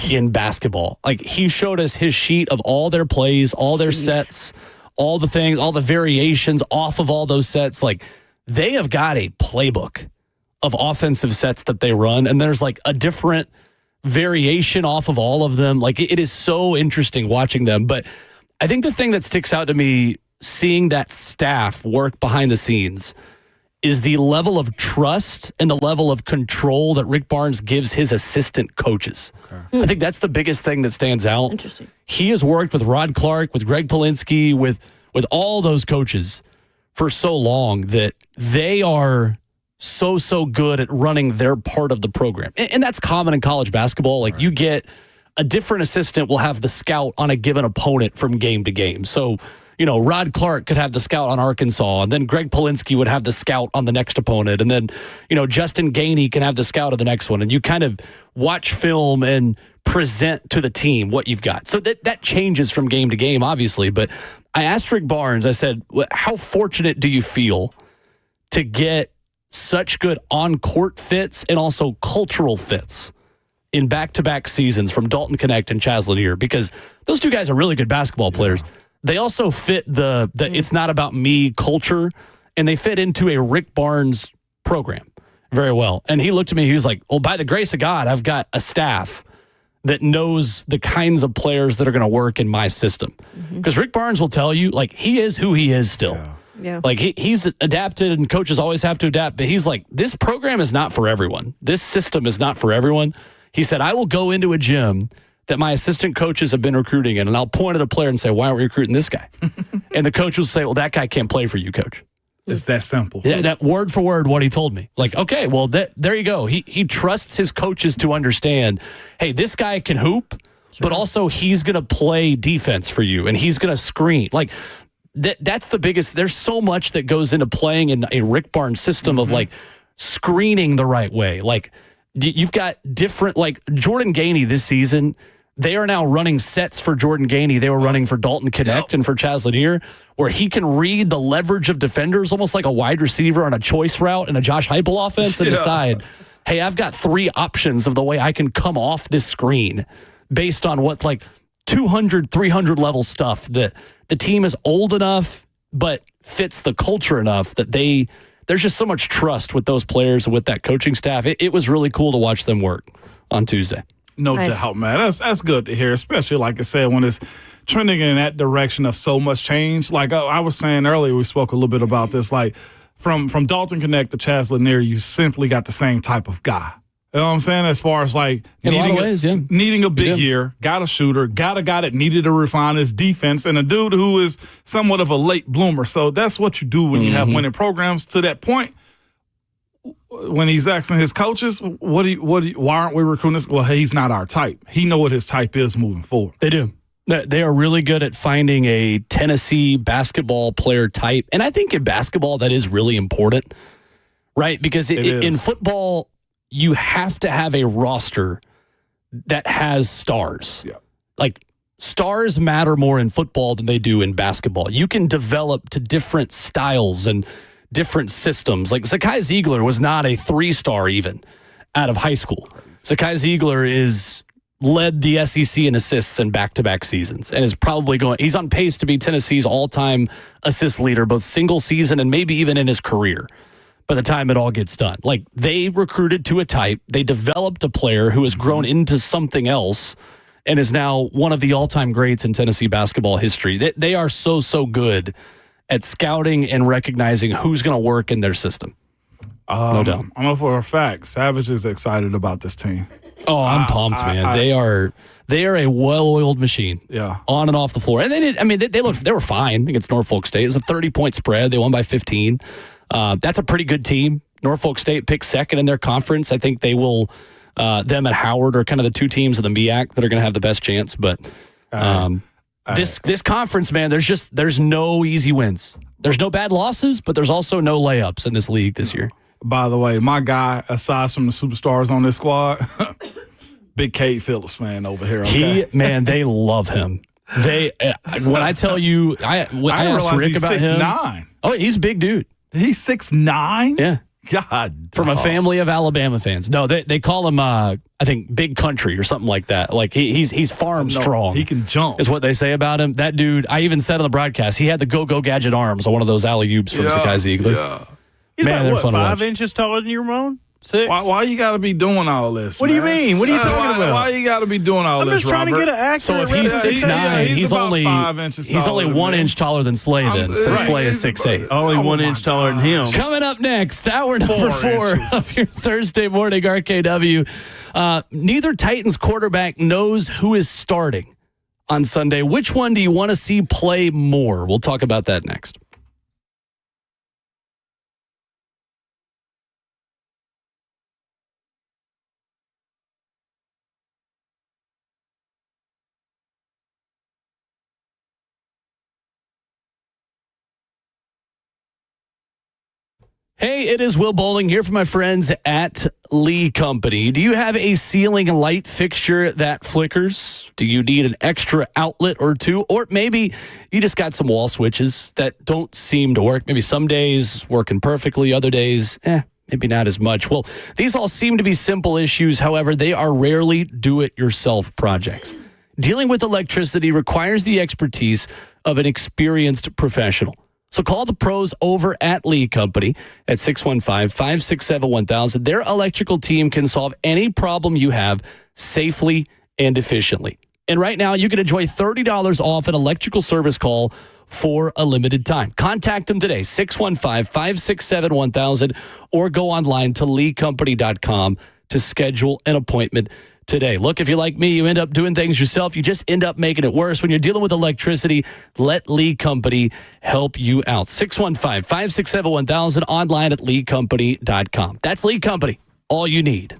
in basketball. Like, he showed us his sheet of all their plays, all their sets, all the things, all the variations off of all those sets. Like, they have got a playbook of offensive sets that they run, and there's like a different variation off of all of them. Like, it is so interesting watching them. But I think the thing that sticks out to me seeing that staff work behind the scenes is the level of trust and the level of control that Rick Barnes gives his assistant coaches. Okay. I think that's the biggest thing that stands out. Interesting. He has worked with Rod Clark, with Greg Polinsky, with all those coaches for so long that they are so good at running their part of the program. And that's common in college basketball. Like, you get a different assistant will have the scout on a given opponent from game to game. So, you know, Rod Clark could have the scout on Arkansas, and then Greg Polinsky would have the scout on the next opponent, and then, you know, Justin Gainey can have the scout of the next one, and you kind of watch film and present to the team what you've got. So that changes from game to game, obviously, but I asked Rick Barnes, I said, how fortunate do you feel to get such good on-court fits and also cultural fits in back-to-back seasons from Dalton Connect and Chaz Lanier? Because those two guys are really good basketball players. They also fit the it's not about me culture, and they fit into a Rick Barnes program very well. And he looked at me, he was like, well, by the grace of God, I've got a staff that knows the kinds of players that are going to work in my system. Because Rick Barnes will tell you, like, he is who he is still. Yeah. Like, he's adapted, and coaches always have to adapt, but he's like, this program is not for everyone. This system is not for everyone. He said, I will go into a gym that my assistant coaches have been recruiting in, and I'll point at a player and say, why aren't we recruiting this guy? And the coach will say, well, that guy can't play for you, coach. It's that simple. Yeah, that word for word what he told me. Like, okay, well, there you go. He trusts his coaches to understand, hey, this guy can hoop, but also he's going to play defense for you, and he's going to screen. Like, that's the biggest. There's so much that goes into playing in a Rick Barnes system of, like, screening the right way. Like, you've got different, like, Jordan Gainey this season, they are now running sets for Jordan Gainey. They were running for Dalton Connect and for Chaz Lanier, where he can read the leverage of defenders almost like a wide receiver on a choice route in a Josh Heupel offense and decide, hey, I've got three options of the way I can come off this screen based on what, like, 200, 300 level stuff that the team is old enough but fits the culture enough that there's just so much trust with those players and with that coaching staff. It was really cool to watch them work on Tuesday. No doubt, man. That's good to hear, especially, like I said, when it's trending in that direction of so much change. Like I was saying earlier, we spoke a little bit about this. Like, from Dalton Connect to Chaz Lanier, you simply got the same type of guy. You know what I'm saying? As far as, like, needing a big year, got a shooter, got a guy that needed to refine his defense, and a dude who is somewhat of a late bloomer. So that's what you do when you have winning programs to that point. When he's asking his coaches, why aren't we recruiting this? Well, hey, he's not our type. He know what his type is moving forward. They do. They are really good at finding a Tennessee basketball player type. And I think in basketball that is really important, right? Because in football, you have to have a roster that has stars. Yeah. Like, stars matter more in football than they do in basketball. You can develop to different styles and different systems. Like, Zakai Ziegler was not a 3-star even out of high school. Zakai Ziegler led the SEC in assists in back-to-back seasons and is probably he's on pace to be Tennessee's all-time assist leader, both single season and maybe even in his career. by the time it all gets done. Like, they recruited to a type, they developed a player who has grown into something else and is now one of the all-time greats in Tennessee basketball history. They are so good at scouting and recognizing who's going to work in their system. No doubt. I know for a fact Savage is excited about this team. Oh, I'm pumped, man. They are a well-oiled machine. Yeah. On and off the floor. And they were fine against Norfolk State. It was a 30-point spread. They won by 15. That's a pretty good team. Norfolk State picked second in their conference. I think they will them and Howard are kind of the two teams in the MEAC that are going to have the best chance, but this conference, man, there's no easy wins. There's no bad losses, but there's also no layups in this league this year. By the way, my guy, aside from the superstars on this squad, big Cade Phillips fan over here. Okay? They love him. When I tell you, I asked Rick about him. 6'9". Oh, he's a big dude. He's 6'9"? Yeah. God. From a family of Alabama fans. No, they call him, I think, Big Country or something like that. Like, he's farm strong. He can jump. Is what they say about him. That dude, I even said on the broadcast, he had the go-go gadget arms on one of those alley-oops from Sakai Ziegler. Yeah. He's man, about, they're fun 5 to watch. inches taller than you, Ramon? 6? Why you got to be doing all this? What do you mean? What are you talking about? Why you got to be doing all I'm this, just trying Robert? to get an accurate. So if he's 6'9", he's about only 5 inches he's only taller than 1 me. inch taller than Slay then, since Right. Slay is He's 6'8". Only Oh 1 my inch taller than him. Coming up next, hour number 4 of your Thursday morning RKW. Neither Titans quarterback knows who is starting on Sunday. Which one do you want to see play more? We'll talk about that next. Hey, it is Will Bowling here for my friends at Lee Company. Do you have a ceiling light fixture that flickers? Do you need an extra outlet or two? Or maybe you just got some wall switches that don't seem to work. Maybe some days working perfectly, other days, maybe not as much. Well, these all seem to be simple issues. However, they are rarely do-it-yourself projects. Dealing with electricity requires the expertise of an experienced professional. So call the pros over at Lee Company at 615-567-1000. Their electrical team can solve any problem you have safely and efficiently. And right now, you can enjoy $30 off an electrical service call for a limited time. Contact them today, 615-567-1000, or go online to leecompany.com to schedule an appointment today. Look, if you're like me, you end up doing things yourself. You just end up making it worse. When you're dealing with electricity, let Lee Company help you out. 615-567-1000, online at leecompany.com. That's Lee Company, all you need.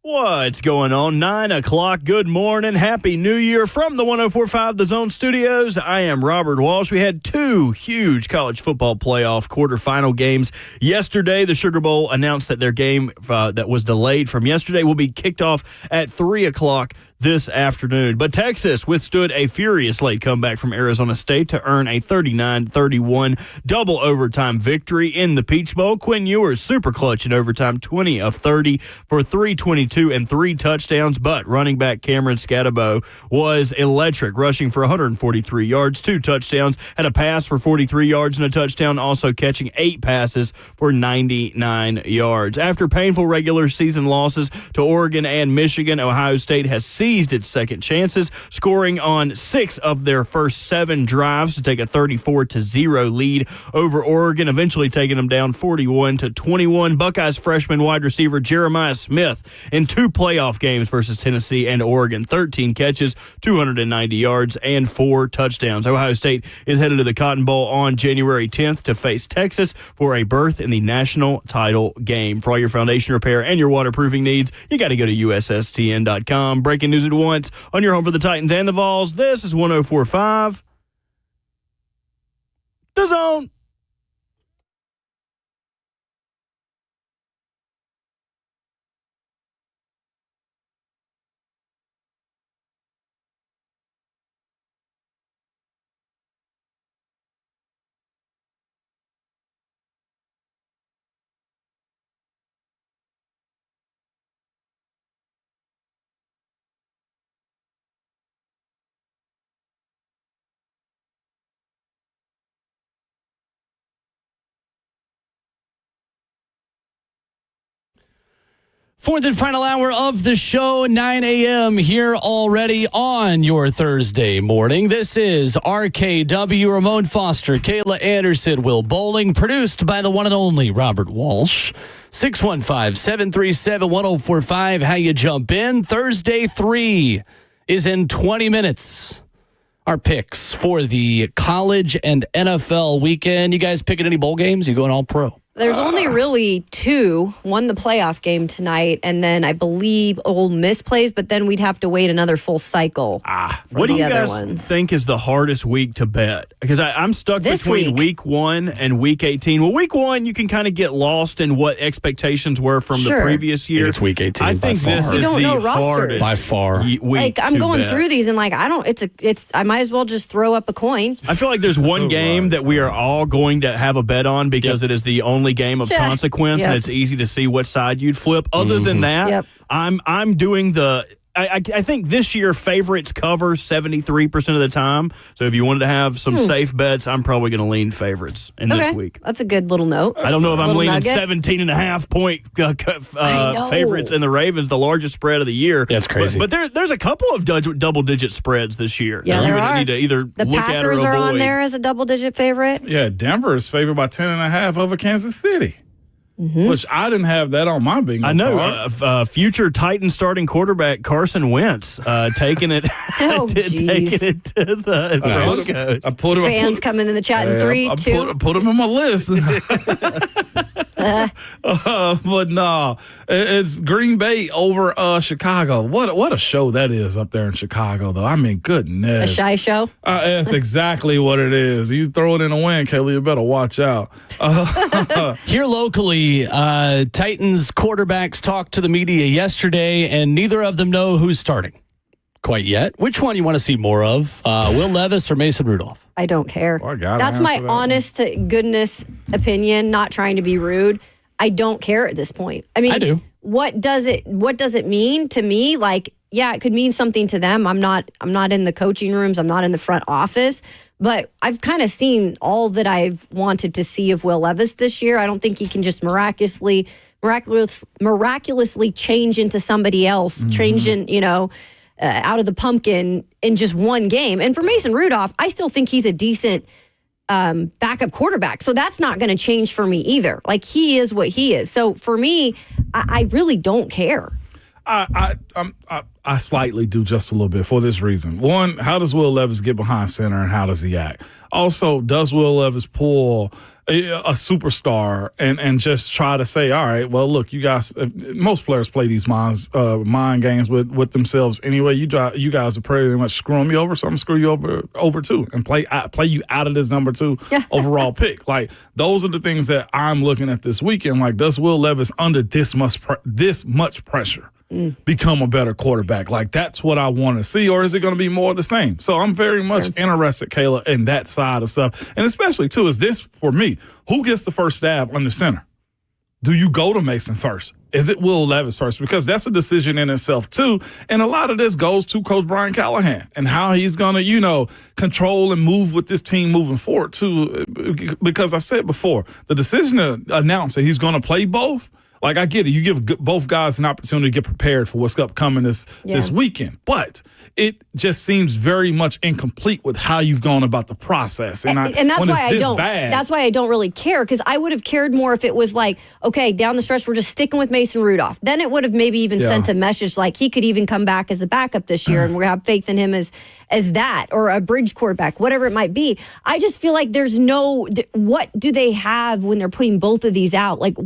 What's going on? 9 o'clock. Good morning. Happy New Year from the 104.5 The Zone Studios. I am Robert Walsh. We had two huge college football playoff quarterfinal games yesterday. The Sugar Bowl announced that their game that was delayed from yesterday will be kicked off at 3 o'clock this afternoon. But Texas withstood a furious late comeback from Arizona State to earn a 39-31 double overtime victory in the Peach Bowl. Quinn Ewers super clutch in overtime, 20 of 30 for 322 and 3 touchdowns. But running back Cameron Scatabo was electric, rushing for 143 yards, 2 touchdowns, had a pass for 43 yards and a touchdown, also catching 8 passes for 99 yards. After painful regular season losses to Oregon and Michigan, Ohio State has seized its second chances, scoring on 6 of their first 7 drives to take a 34-0 lead over Oregon, eventually taking them down 41-21. Buckeyes freshman wide receiver Jeremiah Smith in 2 playoff games versus Tennessee and Oregon, 13 catches, 290 yards, and 4 touchdowns. Ohio State is headed to the Cotton Bowl on January 10th to face Texas for a berth in the national title game. For all your foundation repair and your waterproofing needs, you got to go to USSTN.com. Breaking news at once on your home for the Titans and the Vols. This is 104.5 The Zone. Fourth and final hour of the show, 9 a.m. here already on your Thursday morning. This is RKW. Ramon Foster, Kayla Anderson, Will Bowling, produced by the one and only Robert Walsh. 615-737-1045. How you jump in. Thursday 3 is in 20 minutes. Our picks for the college and NFL weekend. You guys picking any bowl games? You going all pro? There's only really 2. One, the playoff game tonight, and then I believe Ole Miss plays, but then we'd have to wait another full cycle. What do you guys think is the hardest week to bet? Because I'm stuck between week 1 and week 18. Well, week 1, you can kind of get lost in what expectations were from the previous year. It's week 18. I think this is the hardest by far. Week I'm going bet. through these and I might as well just throw up a coin. I feel like there's one game that we are all going to have a bet on because it is the only game of consequence, and it's easy to see what side you'd flip. Other than that, I'm doing the. I think this year favorites cover 73% of the time. So if you wanted to have some safe bets, I'm probably going to lean favorites in this week. That's a good little note. I don't know if I'm leaning 17.5 point favorites in the Ravens, the largest spread of the year. That's crazy. But there's a couple of double-digit spreads this year. Yeah, you're going to need to either the look Packers at or avoid. are on there as a double-digit favorite. Yeah, Denver is favored by 10.5 over Kansas City. Which I didn't have that on my bingo I know. Future Titan starting quarterback Carson Wentz taking it, taking it to the Broncos. I put him. Fans coming in the chat in 3, 2. Put him in my list. But no, it's Green Bay over Chicago. What a show that is up there in Chicago, though. I mean, goodness. A shy show? That's exactly what it is. You throw it in a win, Kelly, you better watch out. Here locally, Titans quarterbacks talked to the media yesterday, and neither of them know who's starting quite yet. Which one you want to see more of, Will Levis or Mason Rudolph? I don't care. That's my honest to goodness opinion, not trying to be rude. I don't care at this point. I mean, I do. What does it mean to me? Like, yeah, it could mean something to them. I'm not in the coaching rooms. I'm not in the front office. But I've kind of seen all that I've wanted to see of Will Levis this year. I don't think he can just miraculously change into somebody else, changing, out of the pumpkin in just one game. And for Mason Rudolph, I still think he's a decent backup quarterback. So that's not going to change for me either. Like, he is what he is. So for me, I really don't care. I slightly do just a little bit for this reason. One, how does Will Levis get behind center and how does he act? Also, does Will Levis pull a superstar and just try to say, all right, well, look, you guys, most players play these mind games with themselves anyway. You guys are pretty much screwing me over, so I'm going to screw you over too and play you out of this number 2 overall pick. Like, those are the things that I'm looking at this weekend. Like, does Will Levis, under this much pressure, become a better quarterback? Like, that's what I want to see, or is it going to be more of the same? So I'm very much interested, Kayla, in that side of stuff. And especially, too, is this, for me, who gets the first stab under center? Do you go to Mason first? Is it Will Levis first? Because that's a decision in itself, too. And a lot of this goes to Coach Brian Callahan and how he's going to, control and move with this team moving forward, too. Because I've said before, the decision to announce that he's going to play both, like, I get it. You give both guys an opportunity to get prepared for what's upcoming this weekend. But it just seems very much incomplete with how you've gone about the process. And that's why I don't. That's why I don't really care, because I would have cared more if it was like, okay, down the stretch, we're just sticking with Mason Rudolph. Then it would have maybe even sent a message like he could even come back as a backup this year, and we have faith in him as that, or a bridge quarterback, whatever it might be. I just feel like there's what do they have when they're putting both of these out? Like,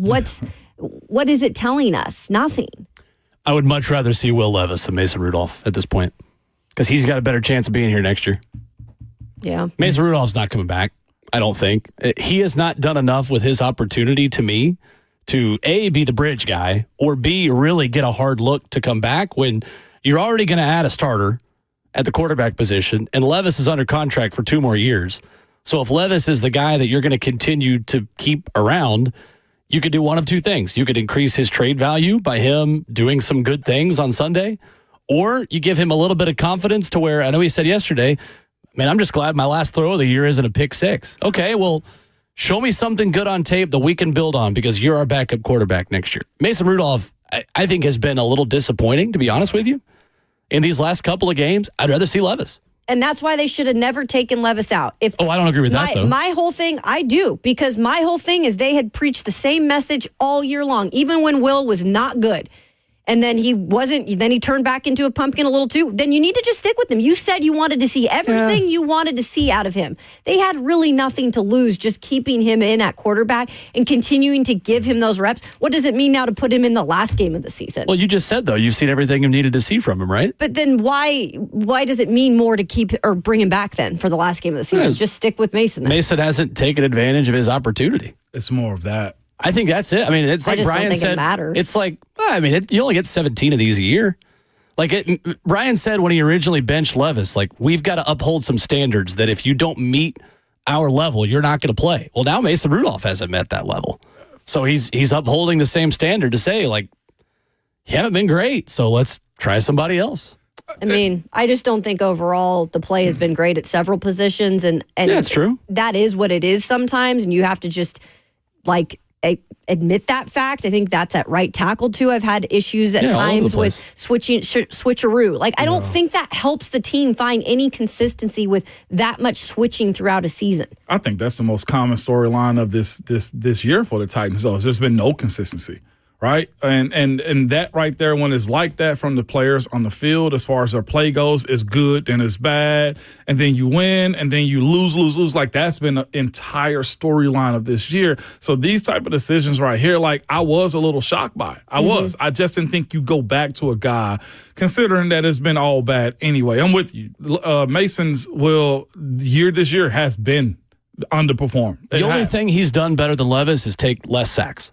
what is it telling us? Nothing. I would much rather see Will Levis than Mason Rudolph at this point, because he's got a better chance of being here next year. Yeah. Mason Rudolph's not coming back, I don't think. He has not done enough with his opportunity, to me, to A, be the bridge guy, or B, really get a hard look to come back when you're already going to add a starter at the quarterback position, and Levis is under contract for 2 more years. So if Levis is the guy that you're going to continue to keep around, you could do one of 2 things. You could increase his trade value by him doing some good things on Sunday, or you give him a little bit of confidence to where, I know he said yesterday, man, I'm just glad my last throw of the year isn't a pick 6. Okay, well, show me something good on tape that we can build on, because you're our backup quarterback next year. Mason Rudolph, I think, has been a little disappointing, to be honest with you. In these last couple of games, I'd rather see Levis. And that's why they should have never taken Levis out. I don't agree with that, though. My whole thing, I do, because my whole thing is they had preached the same message all year long, even when Will was not good. And then he wasn't, then he turned back into a pumpkin a little too. Then you need to just stick with him. You said you wanted to see everything you wanted to see out of him. They had really nothing to lose just keeping him in at quarterback and continuing to give him those reps. What does it mean now to put him in the last game of the season? Well, you just said, though, you've seen everything you needed to see from him, right? But then why does it mean more to keep or bring him back then for the last game of the season? Just stick with Mason then. Mason hasn't taken advantage of his opportunity. It's more of that. I think that's it. I mean, it's like Brian said. It's like, you only get 17 of these a year. Brian said when he originally benched Levis, like, we've got to uphold some standards that if you don't meet our level, you're not going to play. Well, now Mason Rudolph hasn't met that level. So he's upholding the same standard to say, like, you haven't been great, so let's try somebody else. I mean, I just don't think overall the play has been great at several positions. And that's true. That is what it is sometimes, and you have to just, admit that fact. I think that's at right tackle too. I've had issues at times with switcheroo. I don't think that helps the team find any consistency with that much switching throughout a season. I think that's the most common storyline of this year for the Titans, though. There's been no consistency. Right? And that right there, when it's like that from the players on the field, as far as their play goes, is good, then it's bad, and then you win, and then you lose. Like, that's been the entire storyline of this year. So these type of decisions right here, I was a little shocked by it. I just didn't think you go back to a guy, considering that it's been all bad anyway. I'm with you. Mason's this year has been underperformed. The only thing he's done better than Levis is take less sacks.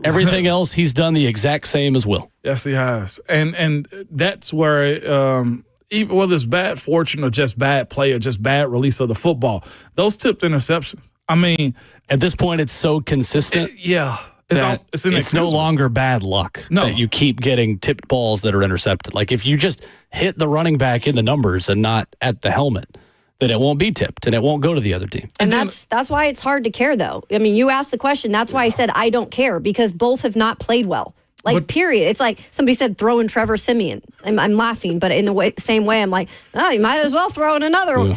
Everything else, he's done the exact same as Will. Yes, he has. And that's where, even whether it's bad fortune or just bad play or just bad release of the football, those tipped interceptions. I mean, at this point, it's so consistent. It's no longer bad luck that you keep getting tipped balls that are intercepted. Like, if you just hit the running back in the numbers and not at the helmet, then it won't be tipped and it won't go to the other team. And that's why it's hard to care, though. I mean, you asked the question. That's why I said I don't care, because both have not played well. Period. It's like somebody said throwing Trevor Siemian. I'm laughing, but in the same way, I'm like, you might as well throw in another,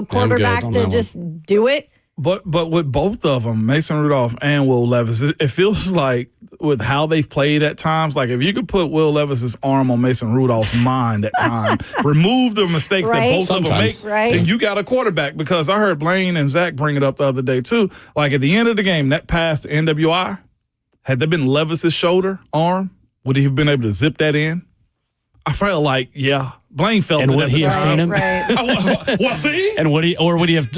quarterback to just do it. But with both of them, Mason Rudolph and Will Levis, it feels like with how they've played at times, like if you could put Will Levis's arm on Mason Rudolph's mind at time, remove the mistakes that both of them make, then you got a quarterback. Because I heard Blaine and Zach bring it up the other day too. Like at the end of the game, that pass to NWI, had there been Levis's arm, would he have been able to zip that in? I felt like, Blaine felt it. And would he have seen him? What, see? And would he have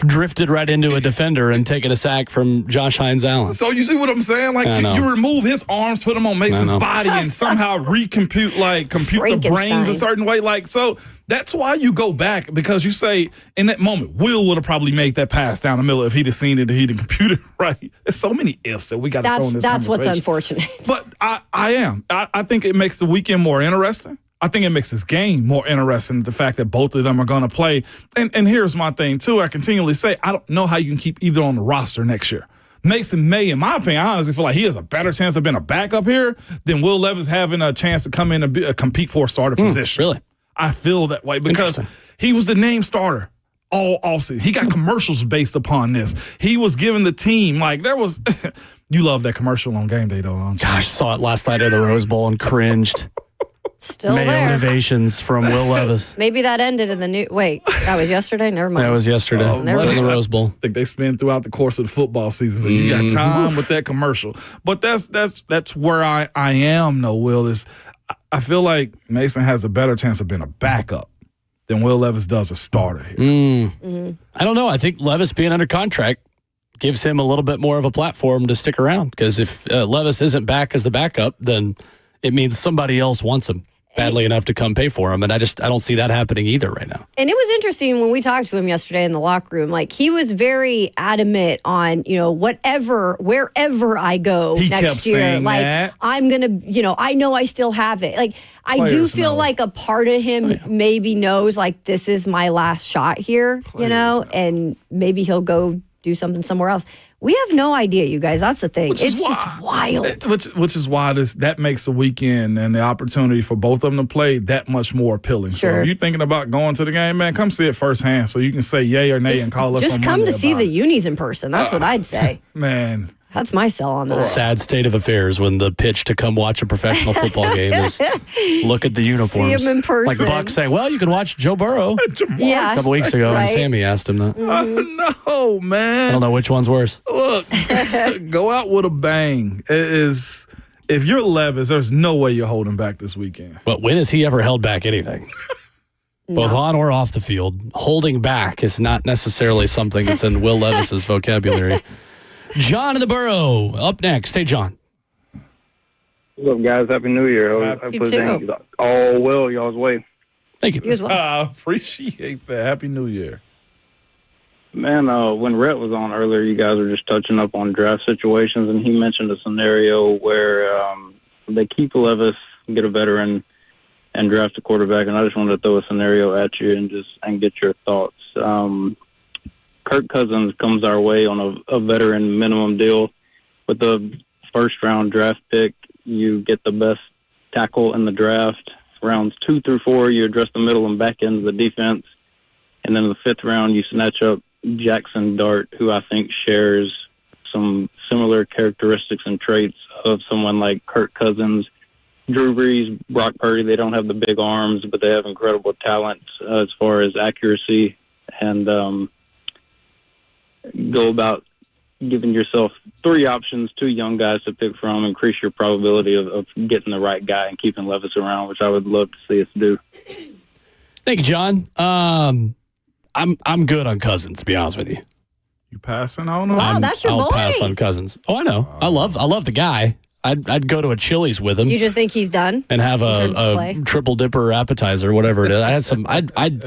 drifted right into a defender and taken a sack from Josh Hines Allen? So you see what I'm saying? Like you remove his arms, put them on Mason's body, and somehow compute the brains a certain way. Like, so that's why you go back, because you say in that moment, Will would have probably made that pass down the middle if he'd have seen it, he'd have computed right. There's so many ifs that we got to throw in this That's conversation. what's unfortunate. But I think it makes the weekend more interesting. I think it makes this game more interesting, the fact that both of them are going to play. And here's my thing, too. I continually say, I don't know how you can keep either on the roster next year. Mason may, in my opinion, I honestly feel like he has a better chance of being a backup here than Will Levis having a chance to come in and compete for a starter position. Really? I feel that way because he was the name starter all offseason. He got commercials based upon this. He was giving the team, like, there was – you love that commercial on game day, though, don't you? Gosh, saw it last night at the Rose Bowl and cringed. Still May there. Motivations from Will Levis. Maybe that ended in the new. Wait, that was yesterday. Never mind. That was yesterday. Never Right in mind. the Rose Bowl. I think they spend throughout the course of the football season, so you got time with that commercial. But that's where I am, though, Will, is I feel like Mason has a better chance of being a backup than Will Levis does a starter here. I don't know. I think Levis being under contract gives him a little bit more of a platform to stick around, because if Levis isn't back as the backup, then it means somebody else wants him badly enough to come pay for him. And I don't see that happening either right now. And it was interesting when we talked to him yesterday in the locker room. Like, he was very adamant on, wherever I go He next kept year, saying like that. I'm gonna, I know I still have it. Like, I do feel like a part of him maybe knows, like, this is my last shot here, and maybe he'll go do something somewhere else. We have no idea, you guys. That's the thing. It's just wild. Which is why that makes the weekend and the opportunity for both of them to play that much more appealing. Sure. So if you're thinking about going to the game, man, come see it firsthand so you can say yay or nay and call us on Just come Monday to see about the it. unis in person. That's what I'd say. Man. That's my sell on that. Sad state of affairs when the pitch to come watch a professional football game is look at the uniforms. See him in person. Like Buck saying, well, you can watch Joe Burrow Yeah. a couple weeks ago, and Right. Sammy asked him that. No, man. I don't know which one's worse. Look, go out with a bang. If you're Levis, there's no way you're holding back this weekend. But when has he ever held back anything? Both on or off the field. Holding back is not necessarily something that's in Will Levis's vocabulary. John in the Borough up next. Hey, John. What's up, guys? Happy New Year. I You put too. things all well y'all's way. Thank you. You as well. I appreciate that. Happy New Year. Man, when Rhett was on earlier, you guys were just touching up on draft situations, and he mentioned a scenario where they keep Levis, get a veteran, and draft a quarterback. And I just wanted to throw a scenario at you and get your thoughts. Kirk Cousins comes our way on a veteran minimum deal. With the first-round draft pick, you get the best tackle in the draft. Rounds 2 through 4, you address the middle and back end of the defense. And then in the 5th round, you snatch up Jackson Dart, who I think shares some similar characteristics and traits of someone like Kirk Cousins, Drew Brees, Brock Purdy. They don't have the big arms, but they have incredible talent as far as accuracy, and go about giving yourself 3 options, 2 young guys to pick from, increase your probability of getting the right guy and keeping Levis around, which I would love to see us do. Thank you, John. I'm good on Cousins, to be honest with you. You passing on him? Wow, that's your I'll boy. pass on Cousins. Oh, I know. I love the guy. I'd go to a Chili's with him You just think he's done? and have in terms of a play? triple dipper appetizer, whatever it is. I'd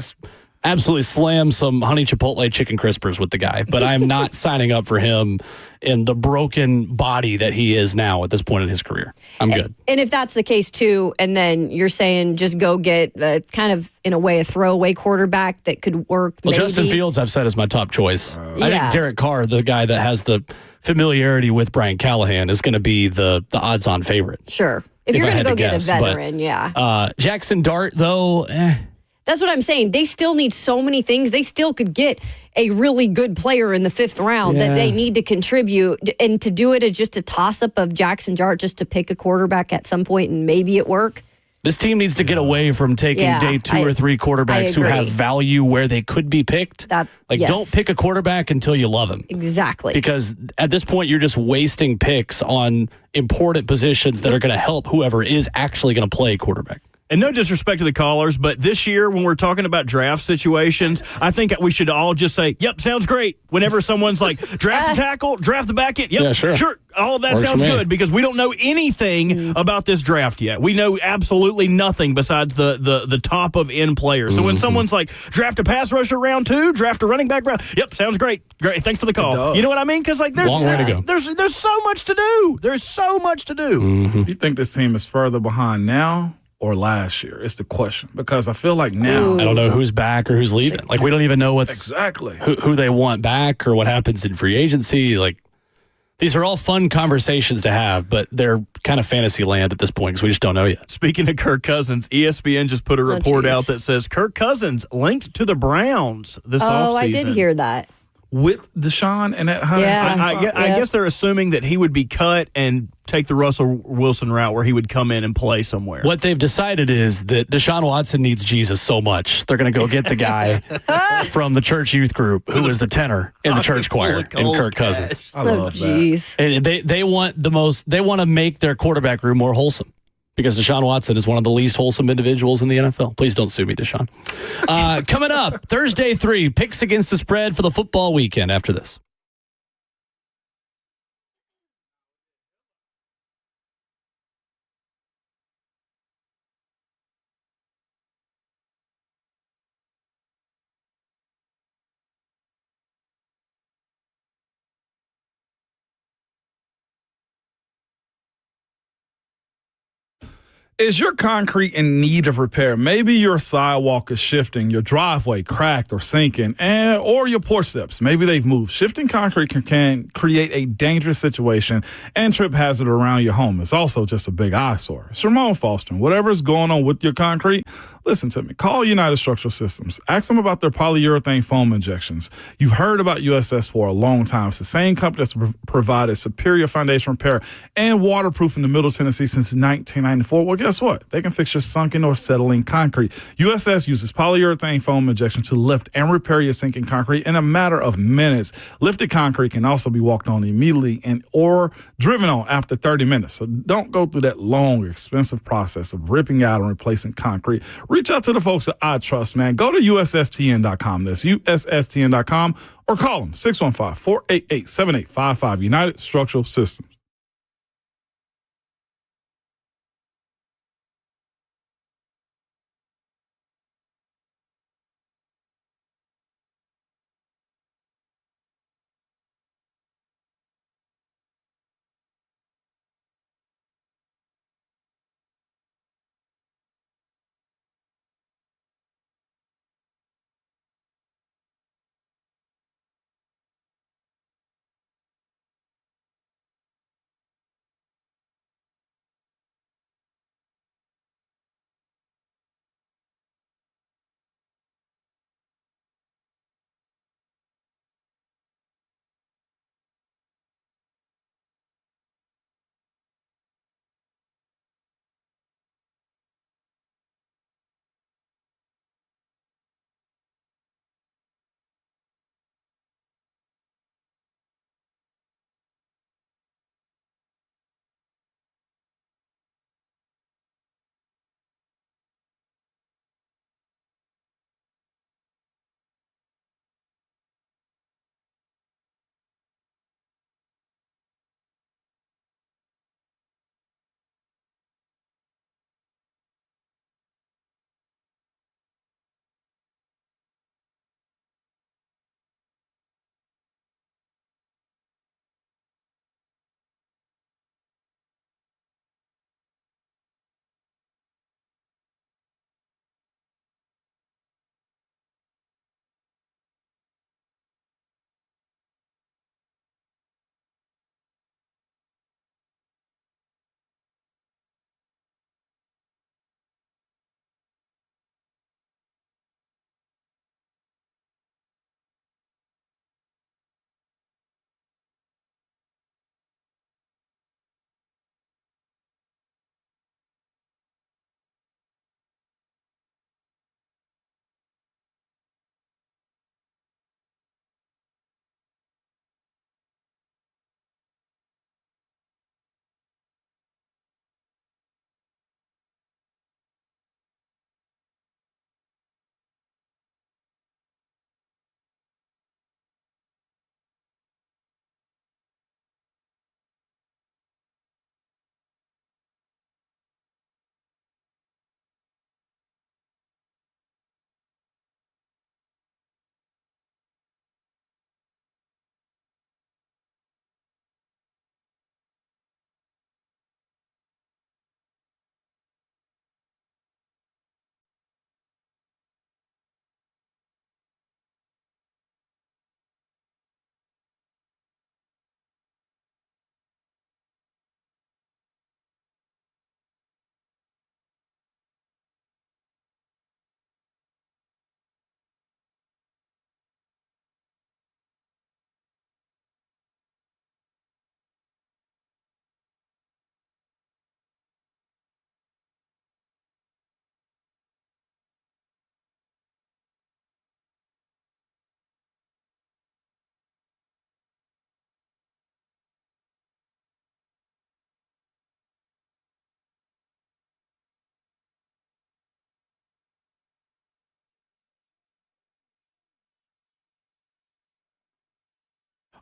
absolutely slam some honey chipotle chicken crispers with the guy, but I'm not signing up for him in the broken body that he is now at this point in his career. I'm good. And if that's the case too, and then you're saying just go get kind of in a way a throwaway quarterback that could work. Well, maybe. Justin Fields, I've said, is my top choice. I Yeah. think Derek Carr, the guy that has the familiarity with Brian Callahan, is going to be the odds-on favorite. Sure. If you're I going had to go to get guess, a but, veteran, yeah. Jackson Dart, though, That's what I'm saying. They still need so many things. They still could get a really good player in the 5th round that they need to contribute, and to do it as just a toss-up of Jackson Jart just to pick a quarterback at some point and maybe it work. This team needs to get away from taking day 2 or 3 quarterbacks who have value where they could be picked. Don't pick a quarterback until you love him. Exactly. Because at this point, you're just wasting picks on important positions that are going to help whoever is actually going to play quarterback. And no disrespect to the callers, but this year when we're talking about draft situations, I think we should all just say, yep, sounds great. Whenever someone's like, draft the tackle, draft the back end. Yep, yeah, sure. All of that Works sounds good because we don't know anything about this draft yet. We know absolutely nothing besides the top of end players. So when someone's like, draft a pass rusher round 2, draft a running back round, yep, sounds great. Great, thanks for the call. You know what I mean? Because there's long way to go. There's so much to do. There's so much to do. Mm-hmm. You think this team is further behind now or last year? It's the question, because I feel like now I don't know who's back or who's leaving. Like, we don't even know who they want back or what happens in free agency. Like, these are all fun conversations to have, but they're kind of fantasy land at this point because we just don't know yet. Speaking of Kirk Cousins, ESPN just put a report out that says Kirk Cousins linked to the Browns this offseason. Oh, I did hear that. With Deshaun and that 175. I guess they're assuming that he would be cut and take the Russell Wilson route where he would come in and play somewhere. What they've decided is that Deshaun Watson needs Jesus so much, they're going to go get the guy from the church youth group who was the tenor in the church choir in Kirk Cousins. I love that. And they want they want to make their quarterback room more wholesome, because Deshaun Watson is one of the least wholesome individuals in the NFL. Please don't sue me, Deshaun. Coming up, Thursday 3, picks against the spread for the football weekend after this. Is your concrete in need of repair? Maybe your sidewalk is shifting, your driveway cracked or sinking, or your porch steps, maybe they've moved. Shifting concrete can create a dangerous situation and trip hazard around your home. It's also just a big eyesore. It's Ramon Foster. Whatever's going on with your concrete, listen to me. Call United Structural Systems. Ask them about their polyurethane foam injections. You've heard about USS for a long time. It's the same company that's provided superior foundation repair and waterproof in the Middle Tennessee since 1994. Well, guess what? They can fix your sunken or settling concrete. USS uses polyurethane foam injection to lift and repair your sinking concrete in a matter of minutes. Lifted concrete can also be walked on immediately or driven on after 30 minutes. So don't go through that long, expensive process of ripping out and replacing concrete. Reach out to the folks at I Trust, man. Go to USSTN.com. That's USSTN.com, or call them 615-488-7855. United Structural Systems.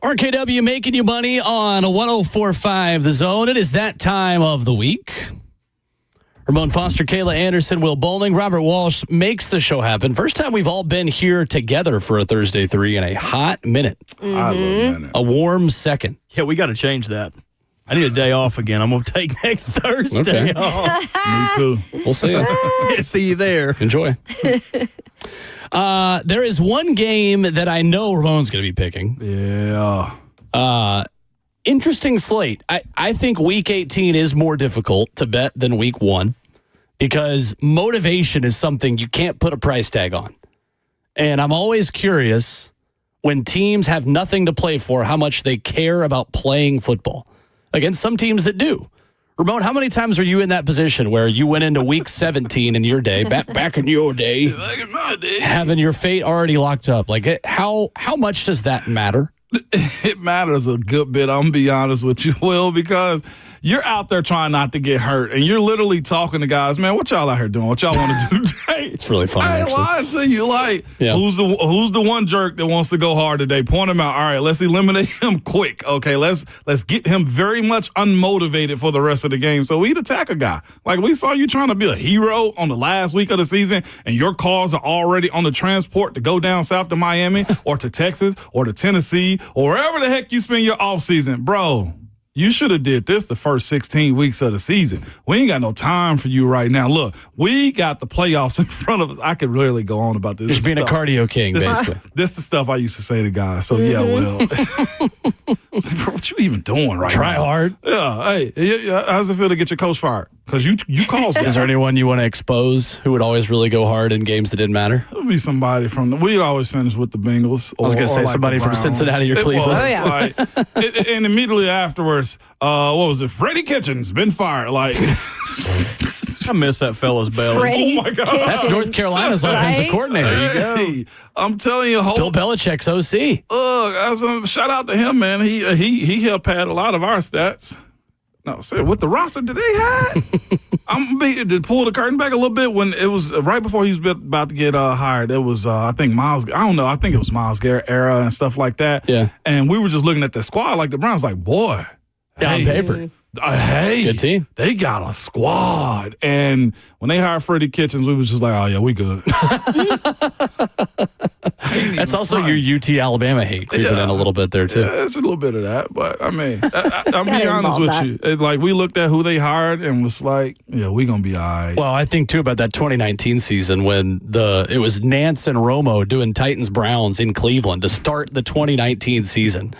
RKW making you money on 104.5 The Zone. It is that time of the week. Ramon Foster, Kayla Anderson, Will Bowling, Robert Walsh makes the show happen. First time we've all been here together for a Thursday 3 in a hot minute. I love minute. A warm second. Yeah, we got to change that. I need a day off again. I'm going to take next Thursday off. Me too. We'll see you. Yeah, see you there. Enjoy. There is one game that I know Ramon's going to be picking. Yeah. Interesting slate. I think Week 18 is more difficult to bet than Week 1 because motivation is something you can't put a price tag on. And I'm always curious when teams have nothing to play for, how much they care about playing football against some teams that do. Ramon, how many times are you in that position where you went into Week 17 in your day, back in your day, Back in my day, having your fate already locked up? Like, how much does that matter? it matters a good bit. I'm going to be honest with you, Will, because you're out there trying not to get hurt, and you're literally talking to guys, man, what y'all out here doing? What y'all want to do today? It's really funny. I ain't lying to you. Like, who's the one jerk that wants to go hard today? Point him out. All right, let's eliminate him quick. Okay, let's get him very much unmotivated for the rest of the game. So we'd attack a guy. Like, we saw you trying to be a hero on the last week of the season, and your cars are already on the transport to go down south to Miami or to Texas or to Tennessee or wherever the heck you spend your off season. Bro, you should have did this the first 16 weeks of the season. We ain't got no time for you right now. Look, we got the playoffs in front of us. I could really go on about this. Just being stuff. a cardio king, basically. This is the stuff I used to say to guys. So, yeah, Will. What you even doing right now? Try hard. Yeah. Hey, how's it feel to get your coach fired? Because you caused that. Is there anyone you want to expose who would always really go hard in games that didn't matter? It would be somebody we'd always finish with the Bengals. I was going to say somebody from Cincinnati or Cleveland. Oh, yeah. And immediately afterwards, what was it? Freddie Kitchens been fired. Like, I miss that fella's belly. Freddie oh, my God. Kitchens. That's North Carolina's offensive coordinator. Hey, I'm telling you, Bill Belichick's OC. Shout out to him, man. He helped pad a lot of our stats. No, with the roster that they had, to pull the curtain back a little bit when it was right before he was about to get hired. It was, I think it was Myles Garrett era and stuff like that. Yeah. And we were just looking at the squad like the Browns, like, boy. On paper. Hey, good team. They got a squad. And when they hired Freddie Kitchens, we was just like, oh, yeah, we good. That's also your UT Alabama hate creeping in a little bit there, too. Yeah, it's a little bit of that. But, I mean, I'm being honest with you. It's like, we looked at who they hired and was like, yeah, we going to be all right. Well, I think, too, about that 2019 season when it was Nance and Romo doing Titans-Browns in Cleveland to start the 2019 season.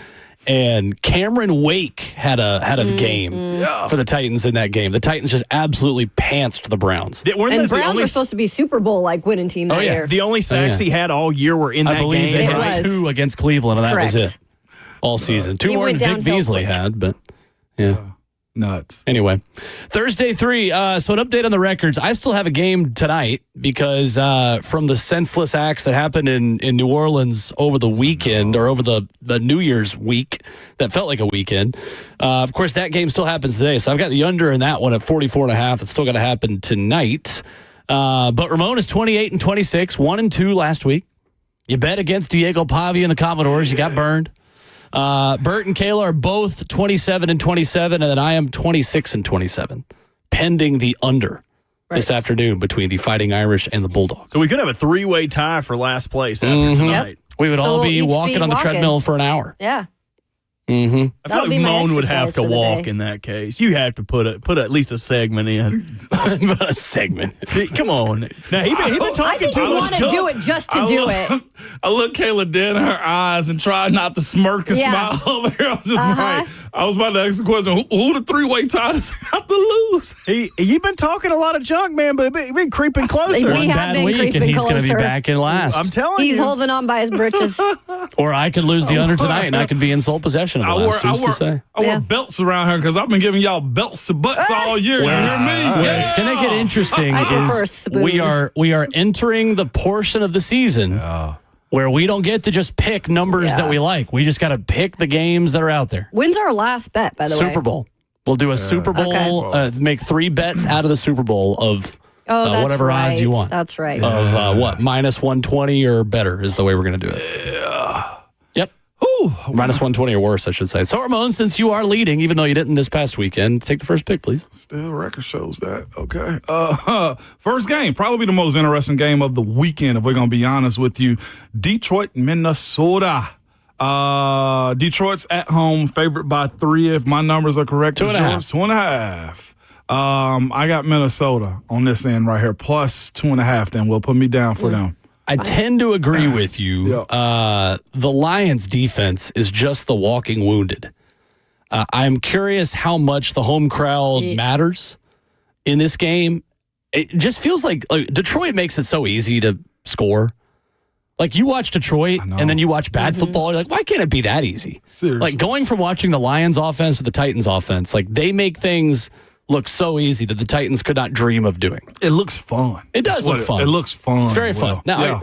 And Cameron Wake had a game for the Titans in that game. The Titans just absolutely pantsed the Browns. And Browns were supposed to be Super Bowl winning team that year. The only sacks he had all year were in that game. I believe they had 2 against Cleveland, and that was it all season. 2 more than Vic Beasley had, but yeah. Nuts. Anyway, Thursday 3. So an update on the records. I still have a game tonight because from the senseless acts that happened in New Orleans over the weekend or over the New Year's week that felt like a weekend. Of course, that game still happens today. So I've got the under in that one at 44.5. It's still got to happen tonight. But Ramon is 28-26, 1-2 last week. You bet against Diego Pavia and the Commodores. You got burned. Bert and Kayla are both 27-27, and then I am 26-27, pending the under this afternoon between the Fighting Irish and the Bulldogs. So we could have a 3-way tie for last place after tonight. Yep. We would all be walking on the treadmill for an hour. Yeah. Mm-hmm. I feel like Moan would have to walk in that case. You have to put at least a segment in. A segment. Come on. Now he been talking I think you want to do it just to do it. I looked Kayla dead in her eyes and tried not to smirk and smile over here. I was just like, I was about to ask the question, who the 3-way tie does have to lose? You've been talking a lot of junk, man, but it's been creeping closer. We have been creeping and he's going to be closer. back in last. I'm telling you. He's holding on by his britches. Or I could lose the under tonight and I could be in sole possession of the last. I wear belts around her because I've been giving y'all belts to butts all year. You hear me? It's going to get interesting. We are entering the portion of the season where we don't get to just pick numbers that we like. We just got to pick the games that are out there. When's our last bet, by the way? Super Bowl. We'll do a Super Bowl, make 3 bets out of the Super Bowl of whatever odds you want. That's right. Of minus 120 or better is the way we're going to do it. Yeah. Yep. Ooh, Minus 120 or worse, I should say. So, Ramon, since you are leading, even though you didn't this past weekend, take the first pick, please. Still, record shows that. Okay. First game, probably the most interesting game of the weekend, if we're going to be honest with you. Detroit, Minnesota. Detroit's at home, favorite by 3, if my numbers are correct. 2.5. 2.5. I got Minnesota on this end right here, plus 2.5. Then will put me down for them. I tend to agree with you. Yeah. The Lions' defense is just the walking wounded. I'm curious how much the home crowd matters in this game. It just feels like Detroit makes it so easy to score. Like, you watch Detroit and then you watch bad football. You're like, why can't it be that easy? Seriously. Like, going from watching the Lions offense to the Titans offense, like, they make things look so easy that the Titans could not dream of doing. It looks fun. It does look fun. It looks fun. It's very fun. Now,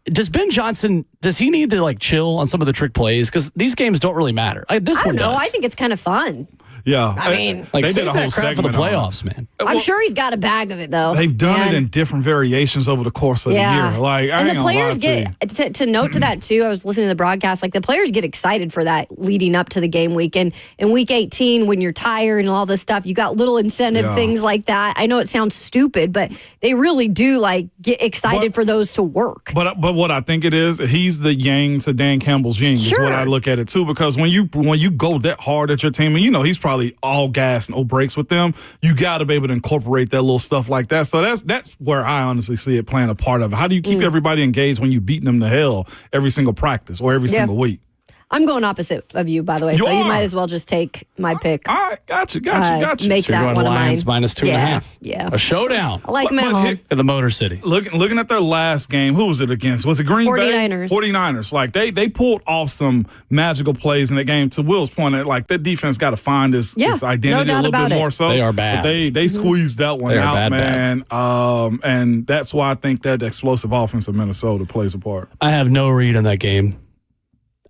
does Ben Johnson, does he need to, like, chill on some of the trick plays? Because these games don't really matter. This one does. I think it's kind of fun. Yeah. I mean, like, they save did a that whole crap for the segment playoffs, man. I'm sure he's got a bag of it, though. They've done it in different variations over the course of the year. Like, I and ain't the players gonna lie get to note to that too. I was listening to the broadcast. Like, the players get excited for that leading up to the game week. And in week 18, when you're tired and all this stuff, you got little incentive things like that. I know it sounds stupid, but they really do like get excited for those to work. But what I think it is, he's the yang to Dan Campbell's yin. Is what I look at it too. Because when you go that hard at your team, and he's probably all gas, no breaks with them, you got to be able to incorporate that little stuff like that. So that's where I honestly see it playing a part of it. How do you keep everybody engaged when you beating them to hell every single practice or every single week? I'm going opposite of you, by the way, so you might as well just take my pick. All right, got you. Make So you're that going one of Lions mine. minus 2.5. Yeah. A showdown. I like them at home. In the Motor City. Looking at their last game, who was it against? Was it Green 49ers. Bay? 49ers. Like, they pulled off some magical plays in the game. To Will's point, like, that defense got to find this identity a little bit more so. They are bad. But they squeezed that one out, man. Bad. And that's why I think that explosive offense of Minnesota plays a part. I have no read on that game.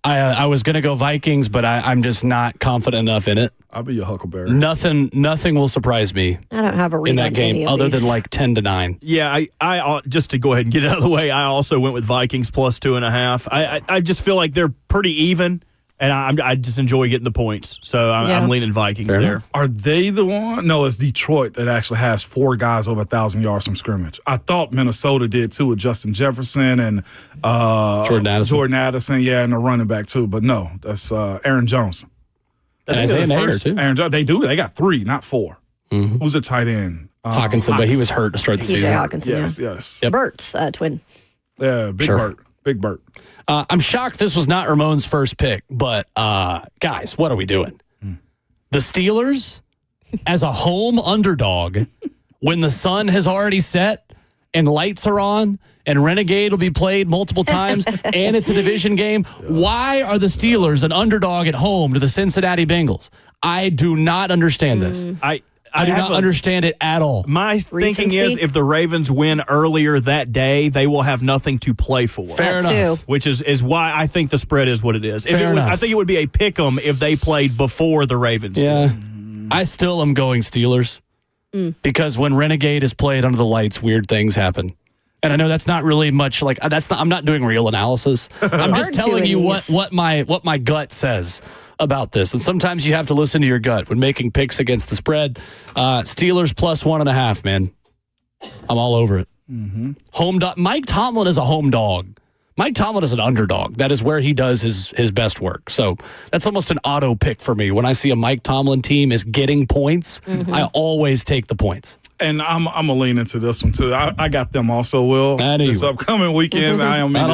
I was going to go Vikings, but I'm just not confident enough in it. I'll be your Huckleberry. Nothing will surprise me. I don't have a read in that on game any of other these. than like 10-9. Yeah, I just to go ahead and get it out of the way, I also went with Vikings plus 2.5. I just feel like they're pretty even, and I just enjoy getting the points. So I'm leaning Vikings there. Are they the one? No, it's Detroit that actually has 4 guys over 1,000 yards from scrimmage. I thought Minnesota did too with Justin Jefferson and Jordan Addison, and a running back too. But no, that's Aaron Jones. And Isaiah Nader too. Aaron Jones, they got 3, not 4. Mm-hmm. Who's the tight end? Hawkinson, but he was hurt to start the season. Hawkinson, yes. Yep. Bert's twin. Yeah, Big Bert. I'm shocked this was not Ramon's first pick, but guys, what are we doing? The Steelers as a home underdog when the sun has already set and lights are on and Renegade will be played multiple times and it's a division game. Why are the Steelers an underdog at home to the Cincinnati Bengals? I do not understand this. I do not understand it at all. My thinking is if the Ravens win earlier that day, they will have nothing to play for. Fair enough. Which is why I think the spread is what it is. Fair enough. I think it would be a pick 'em if they played before the Ravens. Yeah. I still am going Steelers because when Renegade is played under the lights, weird things happen. And I know that's not really much like I'm not doing real analysis. I'm just telling you what my gut says about this. And sometimes you have to listen to your gut when making picks against the spread. Steelers plus 1.5, man. I'm all over it. Home dog. Mike Tomlin is a home dog. Mike Tomlin is an underdog. That is where he does his best work. So that's almost an auto pick for me. When I see a Mike Tomlin team is getting points, I always take the points. And I'm going to lean into this one, too. I got them also, Will. This upcoming weekend, I am mean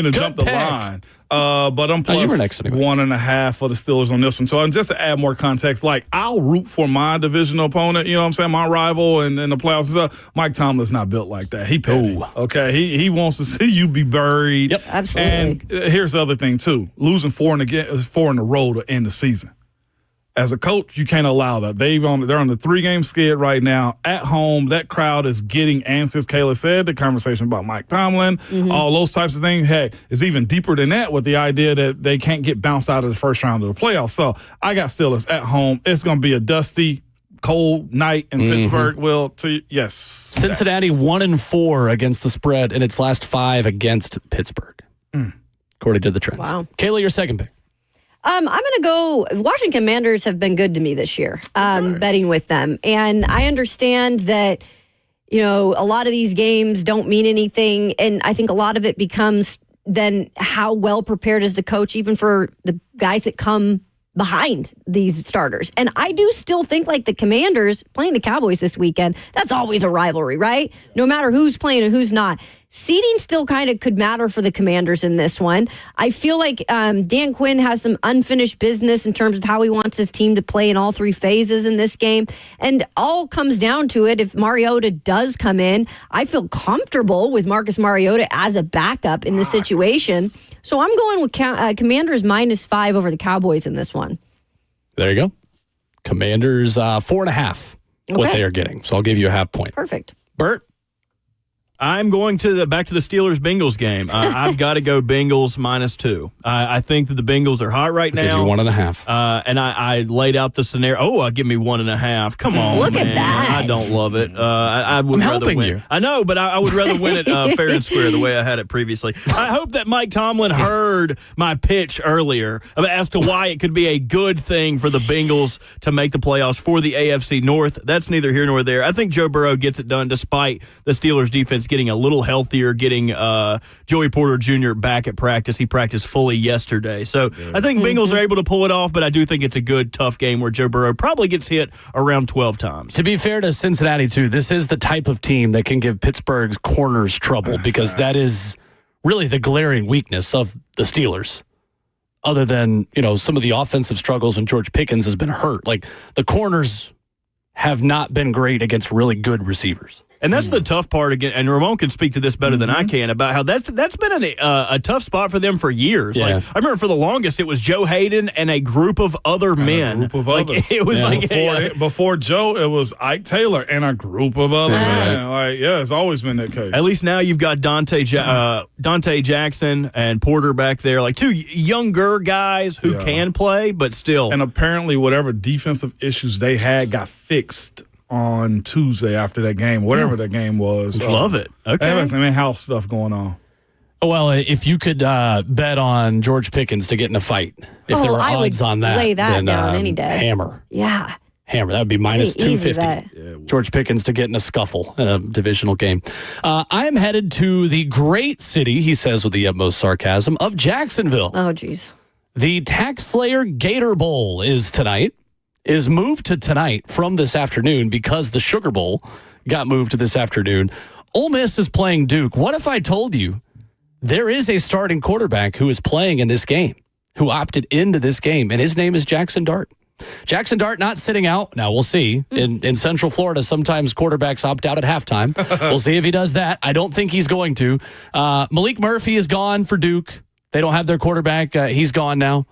to jump the line. But I'm plus 1.5 for the Steelers on this one. So, and just to add more context, like, I'll root for my divisional opponent, you know what I'm saying, my rival in the playoffs. Mike Tomlin's not built like that. He petty. Okay? He wants to see you be buried. Yep, absolutely. And here's the other thing, too. Losing 4 in a row to end the season. As a coach, you can't allow that. They're on the 3-game skid right now. At home, that crowd is getting antsy, as Kayla said, the conversation about Mike Tomlin, all those types of things. Hey, it's even deeper than that with the idea that they can't get bounced out of the first round of the playoffs. So I got Steelers at home. It's going to be a dusty, cold night in Pittsburgh. Yes. Cincinnati 1-4 against the spread in its last 5 against Pittsburgh. according to the trends. Wow. Kayla, your second pick. I'm going to go. Washington Commanders have been good to me this year, betting with them. And I understand that, a lot of these games don't mean anything. And I think a lot of it becomes then how well prepared is the coach, even for the guys that come behind these starters. And I do still think like the Commanders playing the Cowboys this weekend, that's always a rivalry, right? No matter who's playing and who's not. Seeding still kind of could matter for the Commanders in this one. I feel like Dan Quinn has some unfinished business in terms of how he wants his team to play in all three phases in this game. And all comes down to it, if Mariota does come in, I feel comfortable with Marcus Mariota as a backup in the situation. So I'm going with Commanders -5 over the Cowboys in this one. There you go. Commanders 4.5, what they are getting. So I'll give you a half point. Perfect. Bert? I'm going back to the Steelers-Bengals game. I've got to go Bengals -2. I think that the Bengals are hot right now. Give you 1.5. And I laid out the scenario. Oh, give me 1.5. Come on, Look man. at that. I don't love it. I would I'm rather helping win. you. I know, but I would rather win it fair and square the way I had it previously. I hope that Mike Tomlin heard my pitch earlier as to why it could be a good thing for the Bengals to make the playoffs for the AFC North. That's neither here nor there. I think Joe Burrow gets it done despite the Steelers' defense getting a little healthier, getting Joey Porter Jr. back at practice. He practiced fully yesterday. So I think Bengals are able to pull it off, but I do think it's a good, tough game where Joe Burrow probably gets hit around 12 times. To be fair to Cincinnati, too, this is the type of team that can give Pittsburgh's corners trouble because that is really the glaring weakness of the Steelers. Other than, some of the offensive struggles when George Pickens has been hurt. Like, the corners have not been great against really good receivers. And that's the tough part again. And Ramon can speak to this better than I can about how that's been a tough spot for them for years. Yeah. Like I remember for the longest, it was Joe Hayden and a group of other men. A group of others. It was before Joe, it was Ike Taylor and a group of other men. It's always been that case. At least now you've got Dante Jackson and Porter back there, like two younger guys who can play, but still. And apparently, whatever defensive issues they had got fixed on Tuesday after that game, whatever that game was. Love it. Okay. House stuff going on. Well, if you could bet on George Pickens to get in a fight, if there were odds on that, lay that then down any day. Hammer. Yeah. Hammer. That would be -250. George Pickens to get in a scuffle in a divisional game. I am headed to the great city, he says with the utmost sarcasm, of Jacksonville. Oh, geez. The Tax Slayer Gator Bowl is moved to tonight from this afternoon because the Sugar Bowl got moved to this afternoon. Ole Miss is playing Duke. What if I told you there is a starting quarterback who is playing in this game, who opted into this game, and his name is Jackson Dart. Jackson Dart not sitting out. Now, we'll see. In Central Florida, sometimes quarterbacks opt out at halftime. We'll see if he does that. I don't think he's going to. Malik Murphy is gone for Duke. They don't have their quarterback. He's gone now.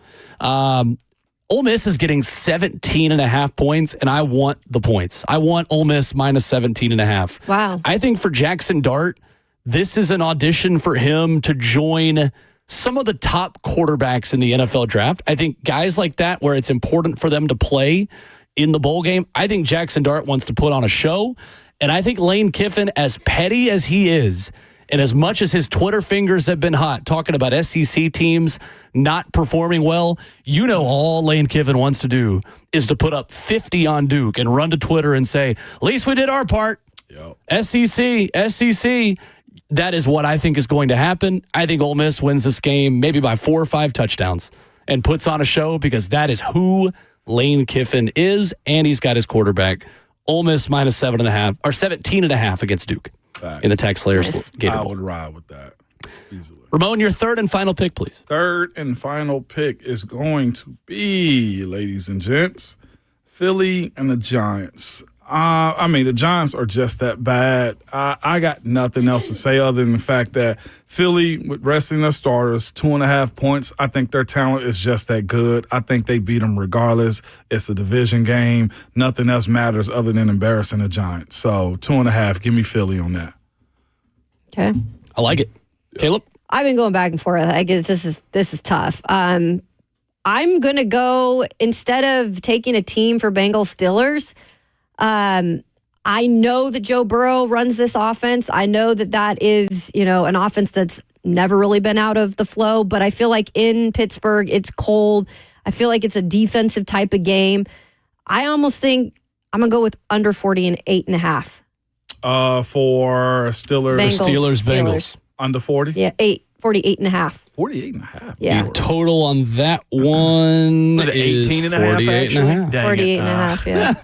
Ole Miss is getting 17.5 points, and I want the points. I want Ole Miss -17.5. Wow. I think for Jackson Dart, this is an audition for him to join some of the top quarterbacks in the NFL draft. I think guys like that, where it's important for them to play in the bowl game, I think Jackson Dart wants to put on a show. And I think Lane Kiffin, as petty as he is, and as much as his Twitter fingers have been hot, talking about SEC teams not performing well, all Lane Kiffin wants to do is to put up 50 on Duke and run to Twitter and say, at least we did our part. Yep. SEC. That is what I think is going to happen. I think Ole Miss wins this game maybe by 4 or 5 touchdowns and puts on a show because that is who Lane Kiffin is, and he's got his quarterback. Ole Miss -7.5 or 17.5 against Duke. In the Tax Slayers Gator Bowl. I would ride with that easily. Ramon, your third and final pick, please. Third and final pick is going to be, ladies and gents, Philly and the Giants. The Giants are just that bad. I got nothing else to say other than the fact that Philly, with resting their starters, 2.5 points, I think their talent is just that good. I think they beat them regardless. It's a division game. Nothing else matters other than embarrassing the Giants. So 2.5, give me Philly on that. Okay. I like it. Caleb? I've been going back and forth. I guess this is tough. I'm going to go, instead of taking a team for Bengals Steelers, I know that Joe Burrow runs this offense. I know that is, an offense that's never really been out of the flow, but I feel like in Pittsburgh, it's cold. I feel like it's a defensive type of game. I almost think I'm going to go with under 40 and 8.5. For Steelers. Bengals. Under 40? Yeah, 48.5. 48.5. Yeah. The total on that one Was it is 18.5 actually? 48.5. Dang 48.5, yeah.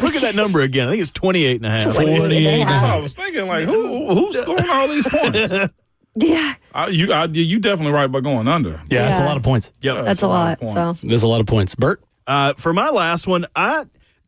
Look at that number again. I think it's 28.5. 48. That's what I was thinking. Like, who's scoring all these points? Yeah. You definitely right by going under. Yeah, that's a Yeah. lot of points. Yep. That's a lot. of So points. There's a lot of points. Bert? For my last one,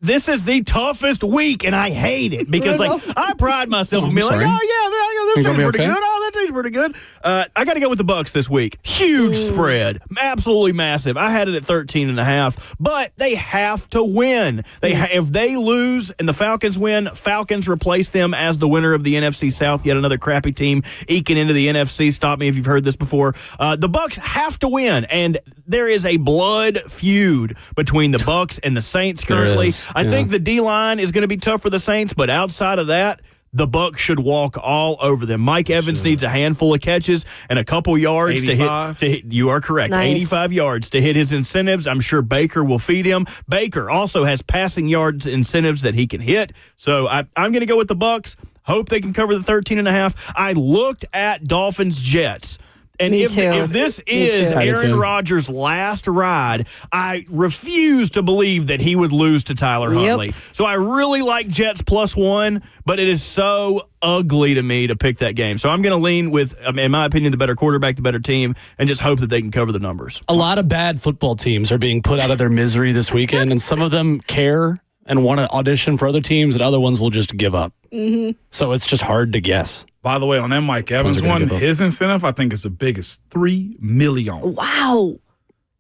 this is the toughest week, and I hate it because, I pride myself on being like, sorry. this You team's gonna be pretty okay? good. Oh, that team's pretty good. I got to go with the Bucs this week. Huge spread. Absolutely massive. I had it at 13.5, but they have to win. If they lose and the Falcons win, Falcons replace them as the winner of the NFC South. Yet another crappy team eking into the NFC. Stop me if you've heard this before. The Bucs have to win, and there is a blood feud between the Bucs and the Saints currently. I think the D-line is going to be tough for the Saints, but outside of that, the Bucs should walk all over them. Mike Evans needs a handful of catches and a couple yards 85? to hit. You are correct. Nice. 85 yards to hit his incentives. I'm sure Baker will feed him. Baker also has passing yards incentives that he can hit. So I'm going to go with the Bucs. Hope they can cover the 13.5. I looked at Dolphins-Jets. And Me if too. this Me is too. Aaron Rodgers' last ride, I refuse to believe that he would lose to Tyler Huntley. So I really like Jets +1, but it is so ugly to me to pick that game. So I'm going to lean with, in my opinion, the better quarterback, the better team, and just hope that they can cover the numbers. A lot of bad football teams are being put out of their misery this weekend, and some of them care and want to audition for other teams, and other ones will just give up. Mm-hmm. So it's just hard to guess. By the way, on that Mike Evans one, his incentive, I think, is the biggest. $3 million. wow.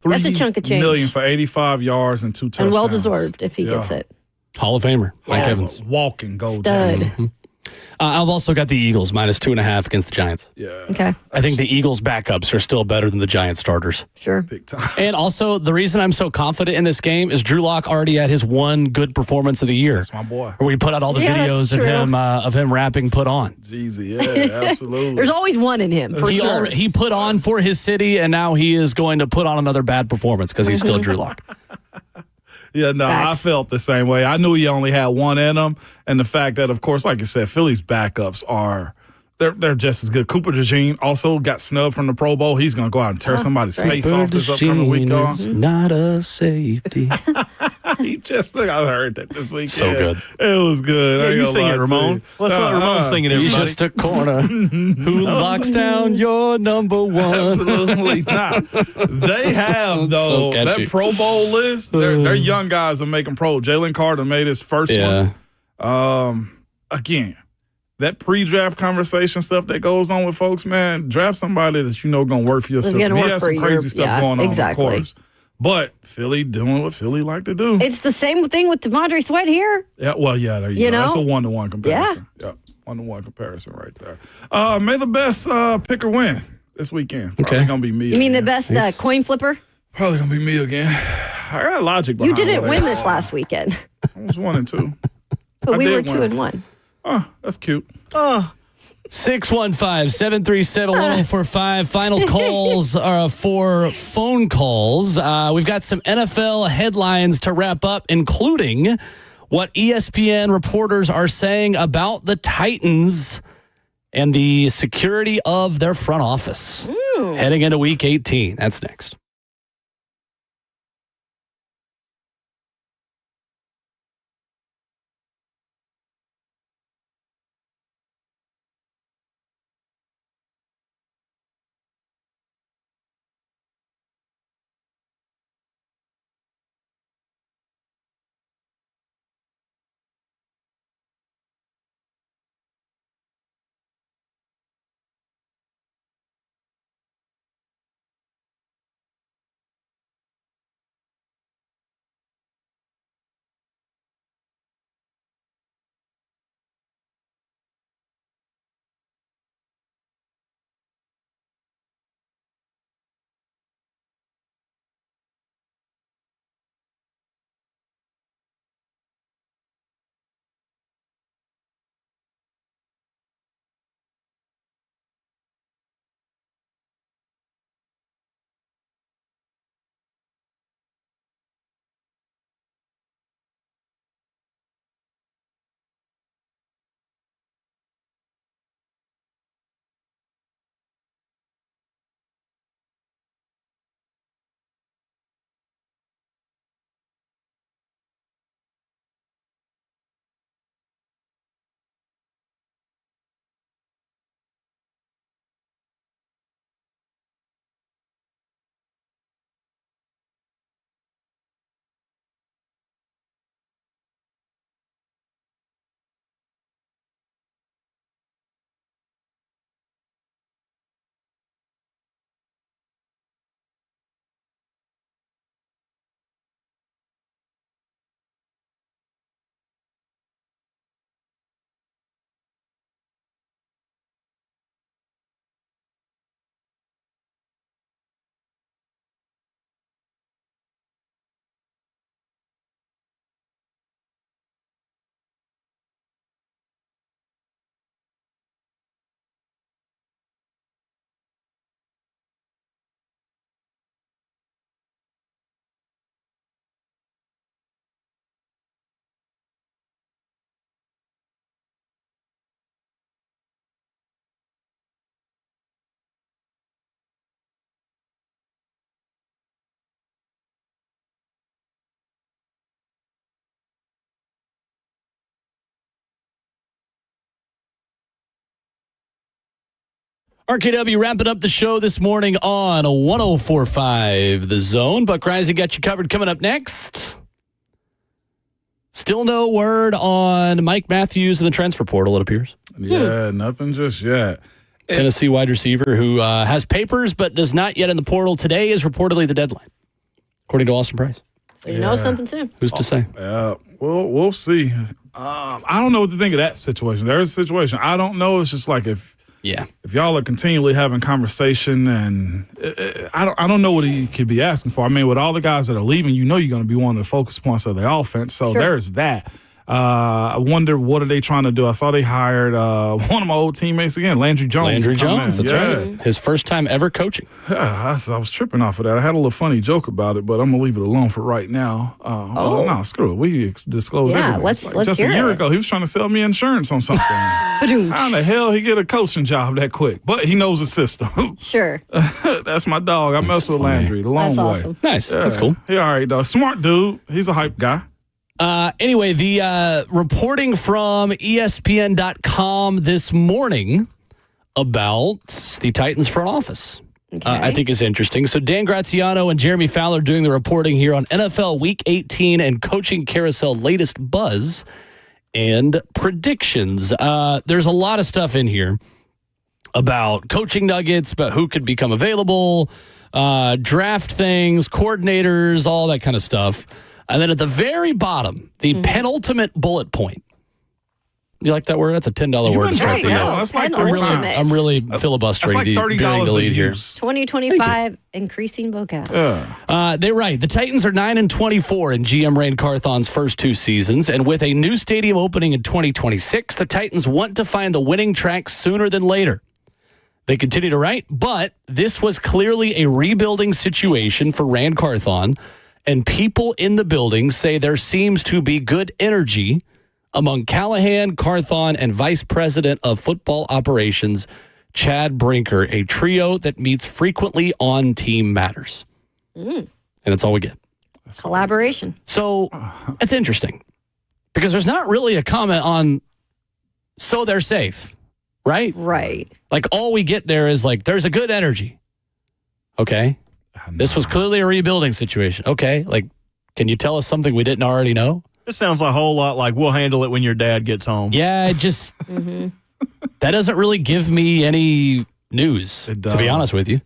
That's a chunk of change. $3 million for 85 yards and 2 touchdowns. And well-deserved if he gets it. Hall of Famer, Mike Evans. Walking gold. Stud. I've also got the Eagles -2.5 against the Giants. Yeah. Okay. I think the Eagles' backups are still better than the Giants' starters. Sure. Big time. And also, the reason I'm so confident in this game is Drew Lock already had his one good performance of the year. That's my boy. Where we put out all the Yeah, videos that's of him rapping "Put On." Jeezy, yeah, absolutely. There's always one in him, for sure. He put on for his city, and now he is going to put on another bad performance because he's still Drew Lock. Yeah, no, Facts. I felt the same way. I knew he only had one in him, and the fact that, of course, like you said, Philly's backups are they're just as good. Cooper DeJean also got snubbed from the Pro Bowl. He's going to go out and tear somebody's face off this upcoming week. Not a safety. He just I heard that this weekend. So good. It was good. Yeah, you sing it, Ramon. Let's let Ramon sing it, He's everybody. just a corner. Who locks down your number one? Absolutely not. They have, though, So catchy. that Pro Bowl list, their young guys are making pro. Jalen Carter made his first one. Again, that pre-draft conversation stuff that goes on with folks, man, draft somebody that you know going to work for your system. gonna He work has for some crazy your- stuff yeah, going on, exactly. of course. But Philly doing what Philly like to do. It's the same thing with Devondre Sweat here. Yeah, well, yeah, there you, You go. know? That's a one-to-one comparison. Yeah, one-to-one comparison right there. May the best picker win this weekend. Probably going to be me. You mean the again. best coin flipper? Probably going to be me again. I got logic behind You didn't all win that. this last weekend, I was 1 and 2. but I we were did 2 win. and 1. Oh, that's cute. 615-737-1045. Final calls for phone calls. We've got some NFL headlines to wrap up, including what ESPN reporters are saying about the Titans and the security of their front office heading into Week 18. That's next. RKW wrapping up the show this morning on 104.5 The Zone. Buck Rising got you covered. Coming up next, still no word on Mike Matthews in the transfer portal, it appears. Yeah, nothing just yet. Tennessee wide receiver who has papers but does not yet in the portal. Today is reportedly the deadline, according to Austin Price. So you know something soon. Who's to say? Yeah, we'll see. I don't know what to think of that situation. There is a situation. I don't know. It's just like if y'all are continually having conversation, and I don't know what he could be asking for. I mean, with all the guys that are leaving, you know you're going to be one of the focus points of the offense. So there's that. I wonder what are they trying to do. I saw they hired one of my old teammates again, Landry Jones. That's right. His first time ever coaching. Yeah, I was tripping off of that. I had a little funny joke about it, but I'm gonna leave it alone for right now. No, screw it. We disclose everything. Let's just hear a year it. ago, he was trying to sell me insurance on something. How in the hell he get a coaching job that quick? But he knows the system. Sure. That's my dog. I mess with Landry the long That's way. awesome. Nice. That's cool. He all right though. Smart dude. He's a hype guy. Anyway, the reporting from ESPN.com this morning about the Titans front office, I think is interesting. So Dan Graziano and Jeremy Fowler doing the reporting here on NFL Week 18 and Coaching Carousel latest buzz and predictions. There's a lot of stuff in here about coaching nuggets, about who could become available, draft things, coordinators, all that kind of stuff. And then at the very bottom, the penultimate bullet point. You like that word? That's a $10 word to start the year. That's like I'm really filibustering like $30 burying the lead here. 2025 increasing vocab. They're right. The Titans are 9-24 in GM Rain Carthon's first two seasons. And with a new stadium opening in 2026, the Titans want to find the winning track sooner than later. They continue to write, but this was clearly a rebuilding situation for Rand Carthon. And people in the building say there seems to be good energy among Callahan, Carthon, and Vice President of Football Operations, Chad Brinker, a trio that meets frequently on team matters. And that's all we get. Collaboration. So it's interesting because there's not really a comment on so they're safe, right? Right. Like all we get there is like there's a good energy. Okay. This was clearly a rebuilding situation. Okay, like, can you tell us something we didn't already know? This sounds a whole lot like we'll handle it when your dad gets home. Yeah, it just, that doesn't really give me any news, to be honest with you.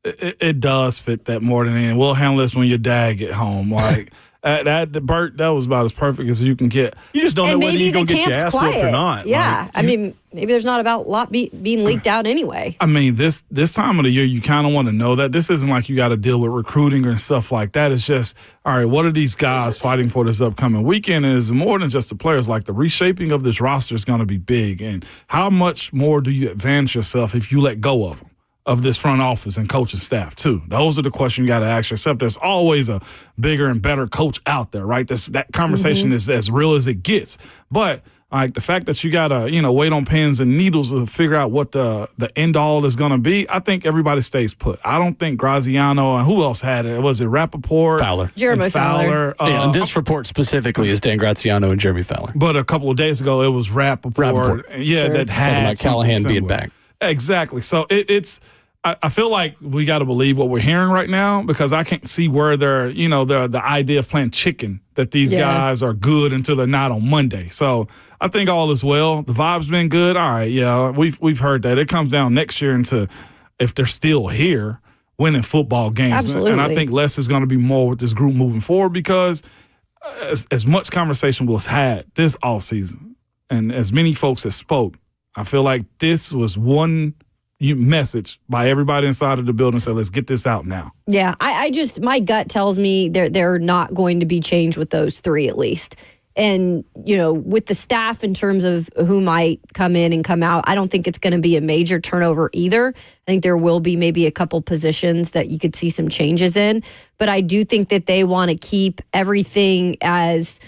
It does fit that more than anything. We'll handle this when your dad get home. Like, Bert, that was about as perfect as you can get. You just don't know whether you're going to get your ass whooped or not. Yeah. Like, I mean, maybe there's not about a lot being leaked out anyway. I mean, this time of the year, you kind of want to know that. This isn't like you got to deal with recruiting and stuff like that. It's just, all right, what are these guys fighting for this upcoming weekend? And it's more than just the players. Like, the reshaping of this roster is going to be big. And how much more do you advance yourself if you let go of them? Of this front office and coaching staff, too? Those are the questions you got to ask yourself. There's always a bigger and better coach out there, right? That conversation is as real as it gets. But like the fact that you got to, wait on pins and needles to figure out what the end all is going to be, I think everybody stays put. I don't think Graziano and who else had it? Was it Rappaport? Fowler. Jeremy Fowler. And this report specifically is Dan Graziano and Jeremy Fowler. But a couple of days ago, it was Rappaport. Yeah, sure. that had talking about Callahan being back. Exactly. So it's. I feel like we got to believe what we're hearing right now because I can't see where they're, the idea of playing chicken, that these guys are good until they're not on Monday. So I think all is well. The vibe's been good. All right, yeah, we've heard that. It comes down next year into if they're still here winning football games. Absolutely. And I think less is going to be more with this group moving forward because as much conversation was had this offseason and as many folks have spoke, I feel like this was one message by everybody inside of the building said, let's get this out now. Yeah, I just, my gut tells me they're not going to be changed with those three at least. And, with the staff in terms of who might come in and come out, I don't think it's going to be a major turnover either. I think there will be maybe a couple positions that you could see some changes in. But I do think that they want to keep everything as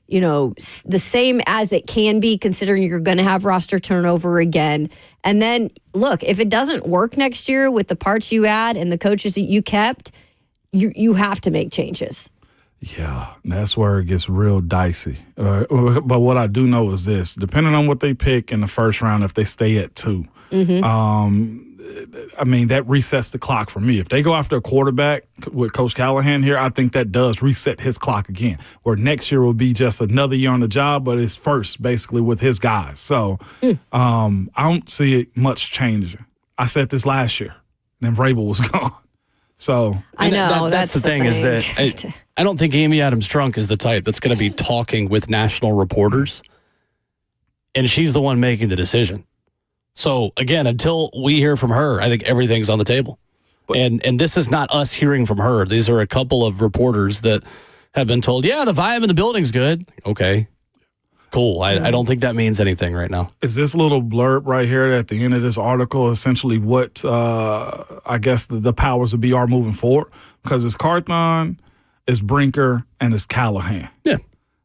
the same as it can be, considering you're going to have roster turnover again. And then, look, if it doesn't work next year with the parts you add and the coaches that you kept, you have to make changes. Yeah, that's where it gets real dicey. But what I do know is this: depending on what they pick in the first round, if they stay at 2, I mean, that resets the clock for me. If they go after a quarterback with Coach Callahan here, I think that does reset his clock again, where next year will be just another year on the job, but it's first basically with his guys. So I don't see it much changing. I said this last year, and then Vrabel was gone. So I know that's the thing is that I don't think Amy Adams Strunk is the type that's going to be talking with national reporters, and she's the one making the decision. So, again, until we hear from her, I think everything's on the table. And this is not us hearing from her. These are a couple of reporters that have been told, yeah, the vibe in the building's good. Okay, cool. I don't think that means anything right now. Is this little blurb right here at the end of this article essentially what I guess the powers of be are moving forward? Because it's Carthon, it's Brinker, and it's Callahan. Yeah.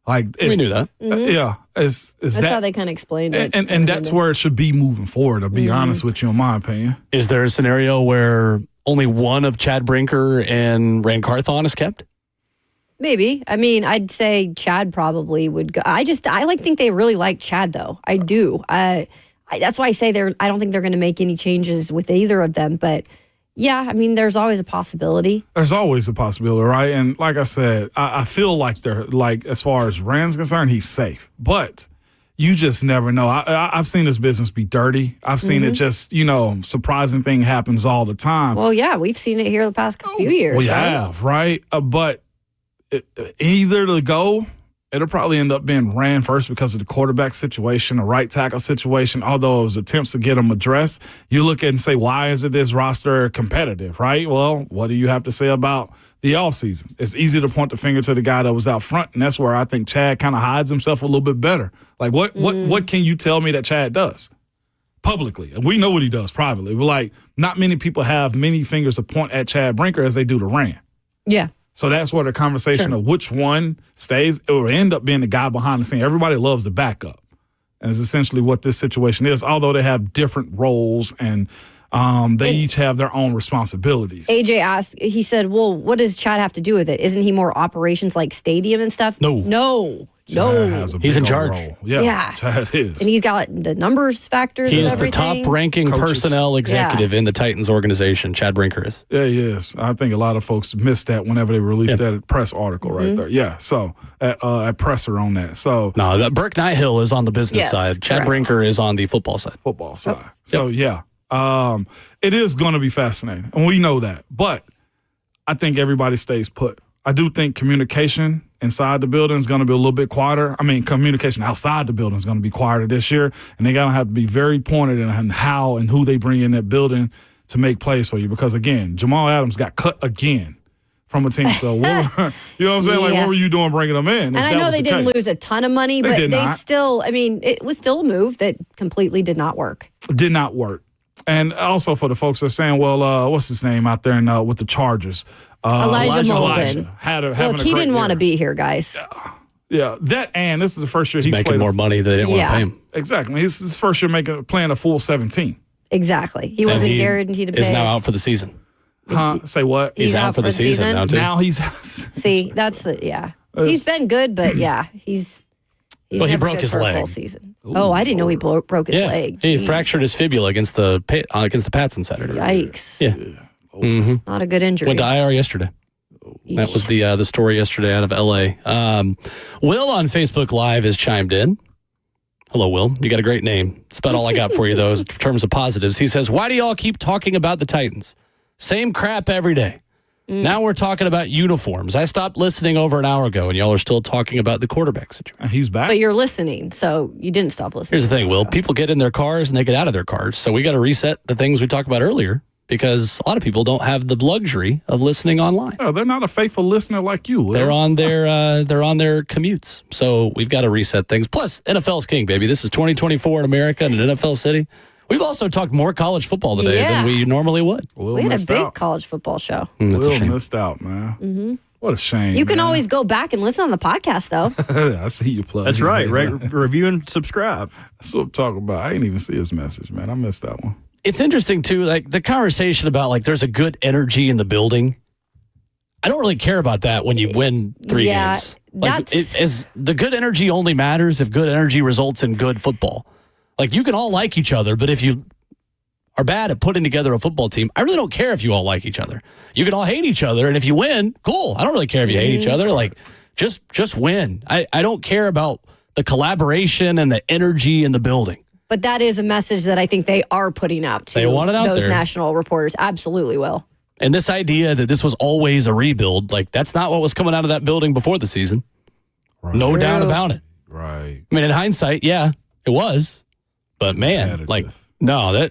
Like we knew that. Yeah. That's how they kind of explained it. And that's where it should be moving forward, to be honest with you, in my opinion. Is there a scenario where only one of Chad Brinker and Rand Carthon is kept? Maybe. I mean, I'd say Chad probably would go. I think they really like Chad, though. I do. That's why I say I don't think they're going to make any changes with either of them. But yeah, I mean, there's always a possibility. There's always a possibility, right? And like I said, I feel like they're like, as far as Rand's concerned, he's safe. But you just never know. I've seen this business be dirty. I've seen it just, surprising thing happens all the time. Well, yeah, we've seen it here the past few years. We have, right? But either to go, it'll probably end up being Rand first because of the quarterback situation, the right tackle situation. Although it was attempts to get them addressed, you look at and say, why isn't this roster competitive, right? Well, what do you have to say about the offseason? It's easy to point the finger to the guy that was out front, and that's where I think Chad kind of hides himself a little bit better. Like, what can you tell me that Chad does publicly? And we know what he does privately. But, like, not many people have many fingers to point at Chad Brinker as they do to Rand. Yeah. So that's where the conversation of which one stays, it will end up being the guy behind the scene. Everybody loves the backup. And it's essentially what this situation is, although they have different roles and they each have their own responsibilities. AJ asked, he said, well, what does Chad have to do with it? Isn't he more operations like stadium and stuff? No. He's in charge. Role. Yeah, Chad is. And he's got the numbers factors. He is the top-ranking personnel executive in the Titans organization. Chad Brinker is. Yeah, he is. I think a lot of folks missed that whenever they released that press article right there. Yeah, so a presser on that. So no, Burke Nighthill is on the business side. Chad Brinker is on the football side. So yeah, it is going to be fascinating, and we know that. But I think everybody stays put. I do think communication inside the building is going to be a little bit quieter. I mean, communication outside the building is going to be quieter this year, and they're going to have to be very pointed in how and who they bring in that building to make plays for you. Because, again, Jamal Adams got cut again from a team. So, you know what I'm saying? Like, what were you doing bringing them in? And I know they didn't lose a ton of money, but they still, I mean, it was still a move that completely did not work. Did not work. And also for the folks that are saying, well, what's his name out there with the Chargers? Elijah Molden. Look, he didn't want to be here, guys. Yeah, that and this is the first year he's making played more money. They didn't want to pay him. Exactly. He's his first year playing a full 17. Exactly. He wasn't guaranteed to pay. Is now out for the season. Say what? He's out for the season now, too. Now he's See, that's he's been good, but he's he broke his leg. Full season. Ooh, I didn't know he broke his leg. He fractured his fibula against the Pats on Saturday. Yikes. Yeah. Not a good injury. Went to IR yesterday. That was the story yesterday out of L.A. Will on Facebook Live has chimed in. Hello, Will. You got a great name. That's about all I got for you, though, in terms of positives. He says, why do y'all keep talking about the Titans? Same crap every day. Now we're talking about uniforms. I stopped listening over an hour ago, and y'all are still talking about the quarterback situation. He's back. But you're listening, so you didn't stop listening. Here's the thing, Will. People get in their cars and they get out of their cars, so we got to reset the things we talked about earlier because a lot of people don't have the luxury of listening online. No, they're not a faithful listener like you, Will. They're on their commutes, so we've got to reset things. Plus, NFL's king, baby. This is 2024 in America in an NFL city. We've also talked more college football today than we normally would. We had a big college football show. Will missed out, man. Mm-hmm. What a shame. You can always go back and listen on the podcast, though. I see you plug. That's right. Review and subscribe. That's what I'm talking about. I didn't even see his message, man. I missed that one. It's interesting, too, like the conversation about, like, there's a good energy in the building. I don't really care about that when you win 3 games. Like, the good energy only matters if good energy results in good football. Like, you can all like each other, but if you are bad at putting together a football team. I really don't care if you all like each other. You can all hate each other, and if you win, cool. I don't really care if you hate each other. Like, just win. I don't care about the collaboration and the energy in the building. But that is a message that I think they are putting out to they want it out those there. national reporters. Absolutely will. And this idea that this was always a rebuild, like that's not what was coming out of that building before the season. Right. No doubt about it. Right. I mean, in hindsight, yeah, it was. But man, like, no,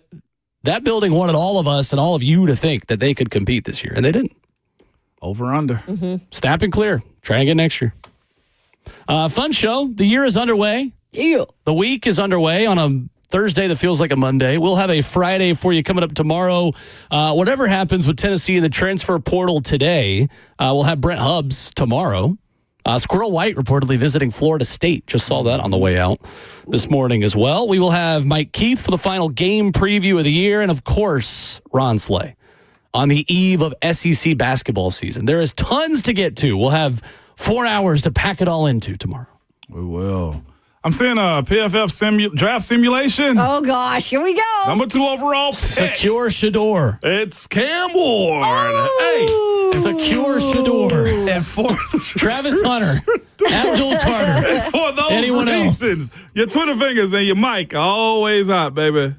that building wanted all of us and all of you to think that they could compete this year, and they didn't. Over under. Snap and clear. Try again next year. Fun show. The year is underway. Yeah. The week is underway on a Thursday that feels like a Monday. We'll have a Friday for you coming up tomorrow. Whatever happens with Tennessee in the transfer portal today, we'll have Brent Hubbs tomorrow. Squirrel White reportedly visiting Florida State. Just saw that on the way out this morning as well. We will have Mike Keith for the final game preview of the year. And, of course, Ron Slay on the eve of SEC basketball season. There is tons to get to. We'll have 4 hours to pack it all into tomorrow. We will. I'm seeing a PFF draft simulation. Oh, gosh. Here we go. Number 2 overall pick. Secure Shador. It's Cam Ward. Oh. Hey. Secure Shador. And for Travis Hunter. Abdul Carter. for those Anyone else? reasons, your Twitter fingers and your mic are always hot, baby.